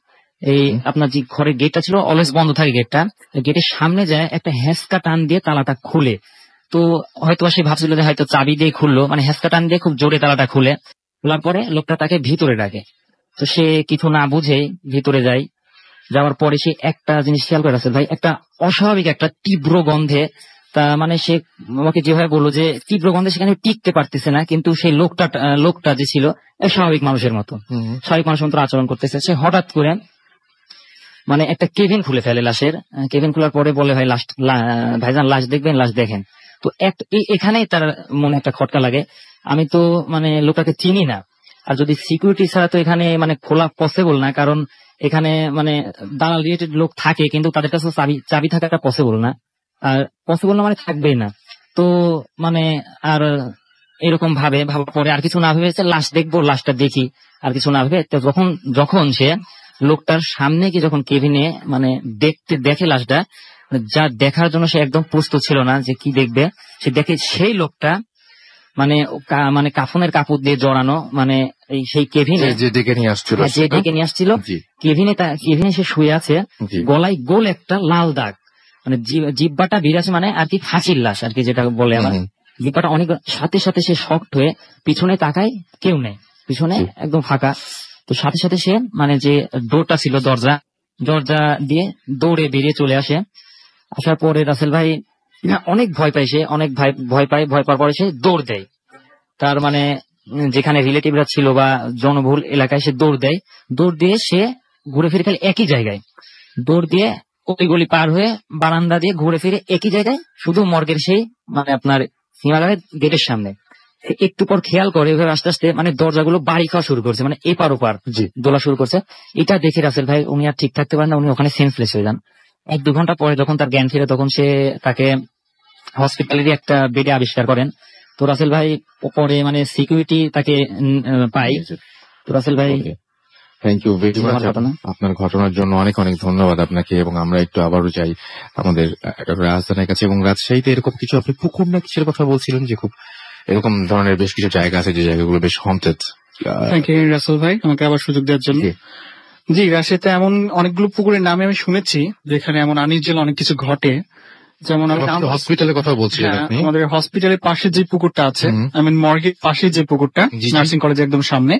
এই আপনার যে ঘরের গেটটা ছিল অলওয়েজ বন্ধ থাকে, গেটের সামনে যায় একটা হ্যাঁচকা টান দিয়ে তালাটা খুলে। তো হয়তো সে ভাবছিল যে হয়তো চাবি দিয়ে খুললো, মানে হ্যাঁচকা টান দিয়ে খুব জোরে তালাটা খোলার পরে লোকটা তাকে ভিতরে ডাকে। তো সে কিছু না বুঝেই ভিতরে যায়। যাওয়ার পরে সে একটা জিনিস খেয়াল করে রাসেল ভাই, একটা অস্বাভাবিক একটা তীব্র গন্ধে, তা মানে সে আমাকে যেভাবে বললো যে তীব্র গন্ধে সেখানে টিকতে পারতেছে না, কিন্তু সেই লোকটা যে ছিল স্বাভাবিক মানুষের মতো, স্বাভাবিক মানুষের মতো আচরণ করতেছে। সে হঠাৎ করে মানে একটা কেবিন খুলে ফেলে লাশের, কেবিন খোলার পরে বলে ভাই ভাইজান লাশ দেখবেন? লাশ দেখেন। তো এখানেই তার মনে একটা খটকা লাগে, আমি তো মানে লোকটাকে চিনি না, আর যদি সিকিউরিটি ছাড়া তো এখানে মানে খোলা পসিবল না, কারণ এখানে মানে দালাল রিলেটেড লোক থাকে, কিন্তু তাদের কাছে চাবি থাকাটা পসিবল না, আর পসিবল না মানে থাকবেই না। তো মানে আর এরকম ভাবার পরে আর কিছু না ভেবে লাশ দেখবো, লাশটা দেখি, আর কিছু না ভেবে যখন সে লোকটার সামনে গিয়ে যখন কেবিনে মানে দেখে লাশটা, যা দেখার জন্য সে একদম প্রস্তুত ছিল না যে কি দেখবে, সে দেখে সেই লোকটা মানে কাফনের কাপড় দিয়ে জড়ানো, মানে সেই কেবিনে যে ডেকে নিয়ে আসছিল, কেবিনে সে শুয়ে আছে, গলায় গোল একটা লাল দাগ, মানে জিব্বাটা বিরাজ, মানে আর কি ফাঁসির লাশ আর কি যেটা বলে আমার, জিব্বাটা অনেক। সাথে সাথে সে শক্ট হয়ে পিছনে তাকায়, কেউ নেই পিছনে, একদম ফাঁকা। তো সাথে সাথে সে মানে যে ডোরটা ছিল, দরজা দিয়ে দৌড়ে বেরিয়ে চলে আসে। আসার পরে রাসেল ভাই অনেক ভয় পায়, সে অনেক ভয় পাওয়ার পরে সে দৌড় দেয়, তার মানে যেখানে রিলেটিভরা ছিল বা জনবহুল এলাকায় সে দৌড় দিয়ে সে ঘুরে ফিরে খালি একই জায়গায় দৌড় দিয়ে ওই গলি পার হয়ে বারান্দা দিয়ে ঘুরে ফিরে একই জায়গায়, শুধু মর্গের সেই মানে আপনার হিমালয়ের গেটের সামনে। একটু পর খেয়াল করে এভাবে আস্তে আস্তে মানে দরজাগুলো বাড়ি খাওয়া শুরু করছে, মানে এপার ওপার দোলা শুরু করছে। এটা দেখে রাসেল ভাই উনি আর ঠিক থাকতে পারেন না, উনি ওখানে সেন্সলেস হয়ে যান। 1-2 ঘন্টা পরে যখন তার জ্ঞান ফিরে, তখন তাকে হসপিটালেরই একটা বেডে আবিষ্কার করেন। তো রাসেল ভাই পরে মানে সিকিউরিটি তাকে পাই। তো রাসেল ভাই থ্যাংক ইউ ভেরি মাচ আপনার ঘটনার জন্য, অনেক অনেক ধন্যবাদ আপনাকে। এবং আমরা একটু আবারও যাই আমাদের রাজধানীর কাছে, এবং রাজশাহীতে এরকম কিছু আপনি পুকুর না কিছুর কথা বলছিলেন, যে খুব এরকম ধরনের বেশ কিছু জায়গা আছে যে জায়গাগুলো বেশ হন্টেড। থ্যাংক ইউ রাসেল ভাই আমাকে আবার সুযোগ দেওয়ার জন্য। জি, রাজশাহীতে এমন অনেকগুলো পুকুরের নামে আমি শুনেছি যেখানে এমন আনইউজুয়াল অনেক কিছু ঘটে, যেমন হসপিটালের কথা বলছিলেন আপনি। আমাদের হসপিটালের পাশে যে পুকুরটা আছে, মর্গের পাশে যে পুকুরটা, নার্সিং কলেজের একদম সামনে,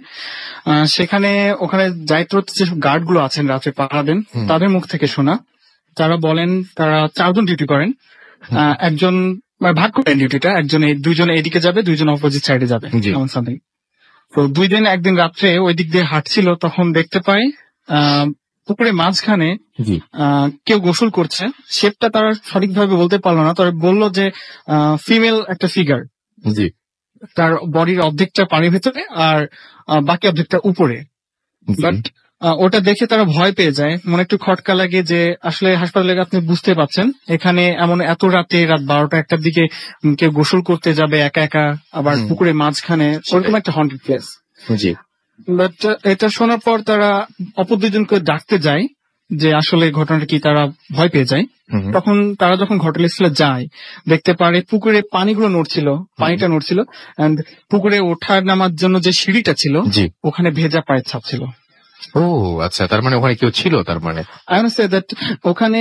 ওখানে দায়িত্ব যে গার্ড গুলো আছেন রাত্রে পাহারা দেন, তাদের মুখ থেকে শোনা, তারা বলেন তারা 4 জন ডিউটি করেন, একজন ভাগ করেন ডিউটিটা, দুইজন এদিকে যাবে, দুইজন অপোজিট সাইডে যাবে, এমন সামথিং। তো 2 দিন একদিন রাত্রে ওই দিক দিয়ে হাঁটছিল, তখন দেখতে পাই পুকুরের মাঝখানে কেউ গোসল করছে। শেপটা তারা সঠিকভাবে বলতে পারলো না, তবে বললো যে ফিমেল একটা ফিগার, তার বডির অর্ধেকটা পানির ভেতরে আর বাকি অর্ধেকটা উপরে। বাট ওটা দেখে তারা ভয় পেয়ে যায়, মনে একটু খটকা লাগে যে আসলে হাসপাতালে আপনি বুঝতে পারছেন এখানে এমন এত রাতে, রাত 12টা-1টার দিকে কেউ গোসল করতে যাবে একা একা, আবার পুকুরের মাঝখানে, ওরকম একটা হন্টেড প্লেস। বাট এটা শোনার পর তারা অপর 2জনকে ডাকতে যায়, যে আসলে ঘটনাটা কি, তারা ভয় পেয়ে যায়। হুম, তখন তারা যখন ঘটনাস্থলে যায়, দেখতে পারে পুকুরে পানিগুলো নড়ছিল, পানিটা নড়ছিল, এন্ড পুকুরে ওঠার নামার জন্য যে সিঁড়িটা ছিল জি। ওখানে ভেজা পায়ের ছাপ ছিল। ও আচ্ছা, তার মানে ওখানে কেউ ছিল তার মানে। আই ওয়ান্ট সে দ্যাট ওখানে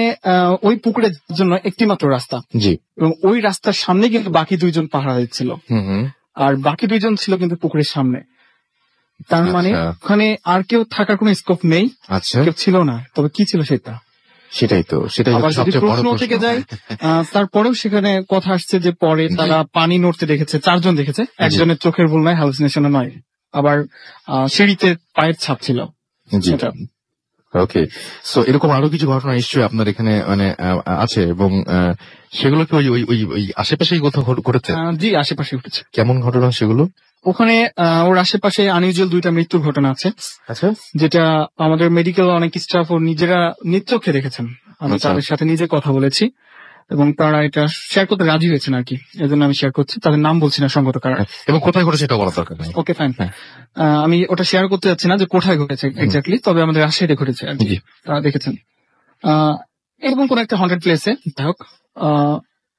ওই পুকুরের জন্য একটি মাত্র রাস্তা, জি। এবং ওই রাস্তার সামনে কিন্তু বাকি দুইজন পাহারা দিচ্ছিল, হুম হুম। আর বাকি দুইজন ছিল কিন্তু পুকুরের সামনে। তার মানে আচ্ছা। ওখানে আর কেউ থাকার কোনো স্কোপ নেই, আচ্ছা, কেউ ছিল না। তবে কি ছিল সেটা সেটাই আবার হচ্ছে যদি সবচেয়ে বড় প্রশ্ন প্রশ্ন। থেকে যায়, তারপরেও সেখানে কথা আসছে যে পরে তারা পানি নড়তে দেখেছে, 4 জন দেখেছে, একজনের চোখের ভুল নয়, হ্যালুসিনেশন নয়। আবার সিঁড়িতে পায়ের ছাপ ছিল। জি। এটা ওকে, সো এরকম আরো কিছু ঘটনা নিশ্চয়ই আপনার এখানে মানে আছে, এবং সেগুলো কি ওই ওই ওই ওই আশেপাশেই কোথাও ঘটেছে? জি, আশেপাশে উঠেছে। কেমন ঘটনা সেগুলো? ওখানে ওর আশেপাশে আনইউজুয়াল 2টা মৃত্যুর ঘটনা আছে, আচ্ছা। যেটা আমাদের মেডিকেল অনেক স্টাফ ও নিজেরা নিজ চোখে দেখেছেন। আমি আচ্ছা। তাদের সাথে নিজে কথা বলেছি এবং তারা এটা শেয়ার করতে রাজি হয়েছেন আর কি, এজন্য আমি শেয়ার করছি। তাদের নাম বলছি না সঙ্গত কারণে। এবং কোথায় ঘটেছে এটা বলা দরকার নেই। ওকে, ফাইন। হ্যাঁ। আমি ওটা শেয়ার করতে যাচ্ছি না যে কোথায় ঘটেছে এক্স্যাক্টলি, তবে আমাদের রাজশাহীতে ঘটেছে আর কি। জি। তারা দেখেছেন এরকম কোন একটা হন্টেড প্লেসে, যাই হোক,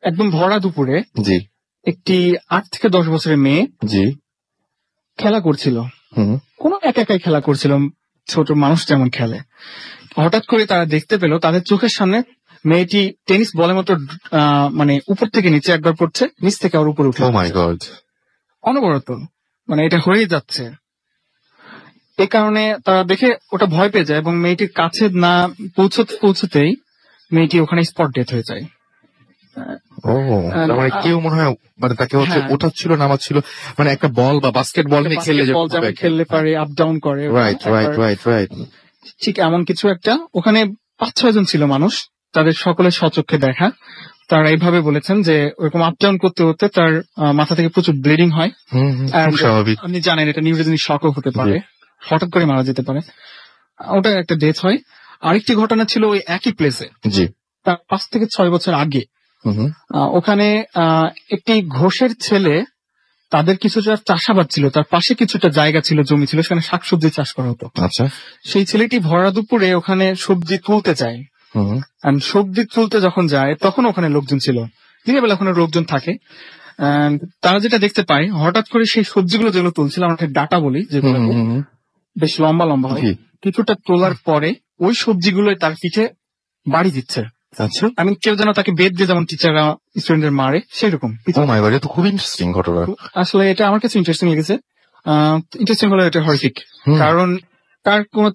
একদম ভরা দুপুরে জি একটি 8 থেকে 10 বছরের মেয়ে জি। খেলা করছিল, হুম। কোনো একাই খেলা করছিল, ছোট মানুষ যেমন খেলে। হঠাৎ করে তারা দেখতে পেল তাদের চোখের সামনে মেয়েটি টেনিস বলের মতো মানে উপর থেকে নিচে একবার পড়ছে, নিচ থেকে আর উপরে উঠে ও মাই গড। অনবরত, মানে এটা হয়েই যাচ্ছে। এই কারণে তারা দেখে ওটা ভয় পেয়ে যায় এবং মেয়েটির কাছে না পৌঁছতেই মেয়েটি ওখানে স্পট ডেথ হয়ে যায়। ও, তার মানে কেউ মনে হয় মানে তাকে হচ্ছে হ্যাঁ। ওঠাচ্ছিল নামাচ্ছিল, মানে একটা বল বা বাস্কেট বল নিয়ে খেললে বাস্কেটবল যেমন খেললে পারে, আপ ডাউন করে, রাইট রাইট রাইট রাইট। ঠিক এমন কিছু একটা। ওখানে 5-6 জন ছিল মানুষ, তাদের সকলের স্বচক্ষে দেখা। তারা এইভাবে বলেছেন যে ওরকম আপ ডাউন করতে করতে তার মাথা থেকে প্রচুর ব্লিডিং হয়। খুব স্বাভাবিক। আপনি জানেন এটা নিউরোজেনিক শকও হতে পারে, হঠাৎ করে মারা যেতে পারে। ওটা একটা ডেথ হয়। আরেকটি ঘটনা ছিল ওই একই প্লেসে, জি। তার 5 থেকে 6 বছর আগে। হুম। ওখানে একটি ঘোষের ছেলে, তাদের কিছুটা চাষাবাদ ছিল, তার পাশে কিছুটা জায়গা ছিল, জমি ছিল, সেখানে শাকসবজি চাষ করা হতো। আচ্ছা। সেই ছেলেটি ভরা দুপুরে ওখানে সবজি তুলতে যায়। হুম। And সবজি তুলতে যখন যায় তখন ওখানে লোকজন ছিল, দিনের বেলা ওখানে লোকজন থাকে। And তারা যেটা দেখতে পায়, হঠাৎ করে সেই সবজিগুলো যেগুলো তুলছিল, আমরা ডাটা বলি যেগুলো বেশ লম্বা লম্বা হয়, জি। কিছুটা তোলার পরে ওই সবজিগুলো তার পিঠে বাড়ি দিচ্ছে। আচ্ছা। আমি কেউ যেন তাকে বেদ দিয়ে যেমন টিচাররা স্টুডেন্টদের মারে সেরকম। ও মাই গড, এটা তো খুব ইন্টারেস্টিং ঘটনা। আসলে এটা আমার কাছে ইন্টারেস্টিং লেগেছে। ইন্টারেস্টিং হলো এটা হরফিক, হুম। কারণ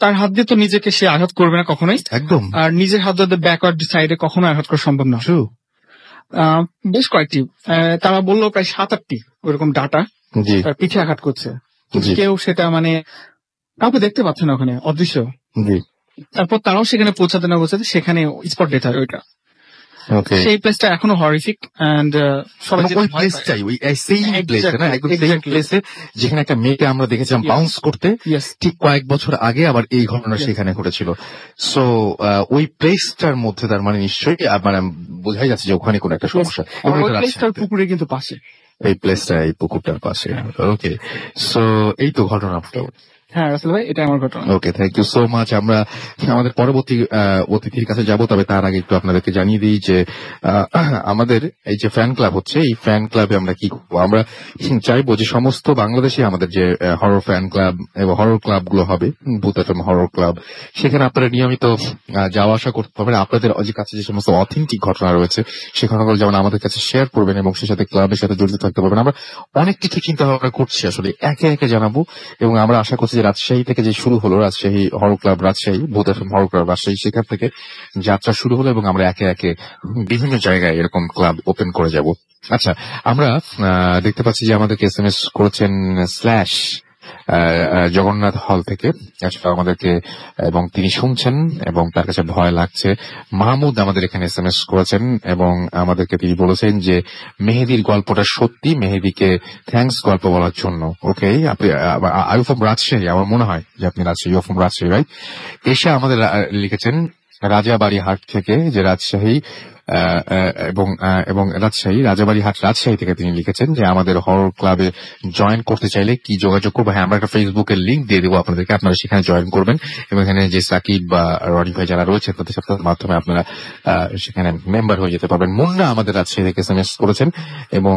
তার হাত দিয়ে তো নিজেকে সে আঘাত করবে না কখনোই, একদম। আর নিজের হাত দিয়ে ব্যাকওয়ার্ড সাইডে কখনো আঘাত করা সম্ভব না। ট্রু। বেশ কয়েকটি, তারা বললো প্রায় 7-8টি ওইরকম ডাটা জি তার পিঠে আঘাত করছে। জি কেউ সেটা মানে কাউকে দেখতে পাচ্ছে না, ওখানে অদৃশ্য। জি। তারপর তারাও সেখানে পৌঁছাতে না পৌঁছাতে সেখানে স্পট ডেথ হয় ওইটা। ওকে। সেই প্লেসটা এখনো হরিফিক, এন্ড সবাই যেতে ওই ভয় পায়। প্লেসটাই, ওই সেম প্লেসে না, একদম সেম Exactly. প্লেসে যেখানে একটা মেয়েকে আমরা দেখেছিলাম Yes. বাউন্স করতে, Yes. ঠিক কয়েক বছর আগে আবার এই ঘটনা Yes. সেখানে ঘটেছিল। সো ওই প্লেসটার মধ্যে তার মানে নিশ্চয়ই মানে বোঝাই যাচ্ছে যে ওখানে কোনো একটা সমস্যা। আর এবং ওই এটা প্লেসটার রাজশাহীতে। পুকুরে কিন্তু পাশে। এই প্লেসটা এই পুকুরটার পাশে। ওকে, সো এই তো ঘটনা। হ্যাঁ রাসেল ভাই, এটা আমার ঘটনা। ওকে, থ্যাংক ইউ সো মাচ। আমরা আমাদের পরবর্তী অতিথির কাছে যাব, তবে তার আগে একটু আপনাদেরকে জানিয়ে দিই যে আমাদের এই যে ফ্যান ক্লাব হচ্ছে, এই ফ্যান ক্লাবে আমরা কি করবো, আমরা চাইবো যে সমস্ত বাংলাদেশে আমাদের যে হরর ফ্যান ক্লাব এবং হরর ক্লাব গুলো হবে, ভূত এফএম হরর ক্লাব, সেখানে আপনারা নিয়মিত যাওয়া আসা করতে পারবেন। আপনাদের কাছে যে সমস্ত অথেন্টিক ঘটনা রয়েছে সেই ঘটনাগুলো যেমন আমাদের কাছে শেয়ার করবেন এবং সেই সাথে ক্লাবের সাথে জড়িত থাকতে পারবেন। আমরা অনেক কিছু চিন্তা ভাবনা করছি, আসলে একে একে জানাবো, এবং আমরা আশা করছি যে রাজশাহী থেকে যে শুরু হলো, রাজশাহী হরর ক্লাব রাজশাহী, ভূত এফএম হরর ক্লাব রাজশাহী, সেখান থেকে যাত্রা শুরু হলো এবং আমরা একে একে বিভিন্ন জায়গায় এরকম ক্লাব ওপেন করে যাব। আচ্ছা, আমরা দেখতে পাচ্ছি যে আমাদেরকে এসএমএস করেছেন স্ল্যাশ জগন্নাথ হল থেকে, আসলে আমাদেরকে, এবং তিনি শুনছেন এবং তার কাছে ভয় লাগছে। মাহমুদ আমাদের এখানে এসএমএস করেছেন এবং আমাদেরকে তিনি বলেছেন যে মেহেদির গল্পটা সত্যি, মেহেদিকে থ্যাঙ্কস গল্প বলার জন্য। ওকে, আপনি আই ফ্রম রাজশাহী, আমার মনে হয় যে আপনি Rajshahi, you from Rajshahi right. এসে আমাদের লিখেছেন রাজাবাড়ি হাট থেকে, যে রাজশাহী এবং রাজশাহী রাজাবাড়ি হাট রাজশাহী থেকে তিনি লিখেছেন যে আমাদের হরর ক্লাবে জয়েন করতে চাইলে কি যোগাযোগ করবো। হ্যাঁ, আমরা একটা ফেসবুকের লিঙ্ক দিয়ে দেবো আপনাদেরকে, আপনারা সেখানে জয়েন করবেন এবং এখানে যে সাকিব বা রনি ভাই যারা রয়েছে তাদের মাধ্যমে আপনারা সেখানে মেম্বার হয়ে যেতে পারবেন। মুন্না আমাদের রাজশাহী থেকে SMS করেছেন এবং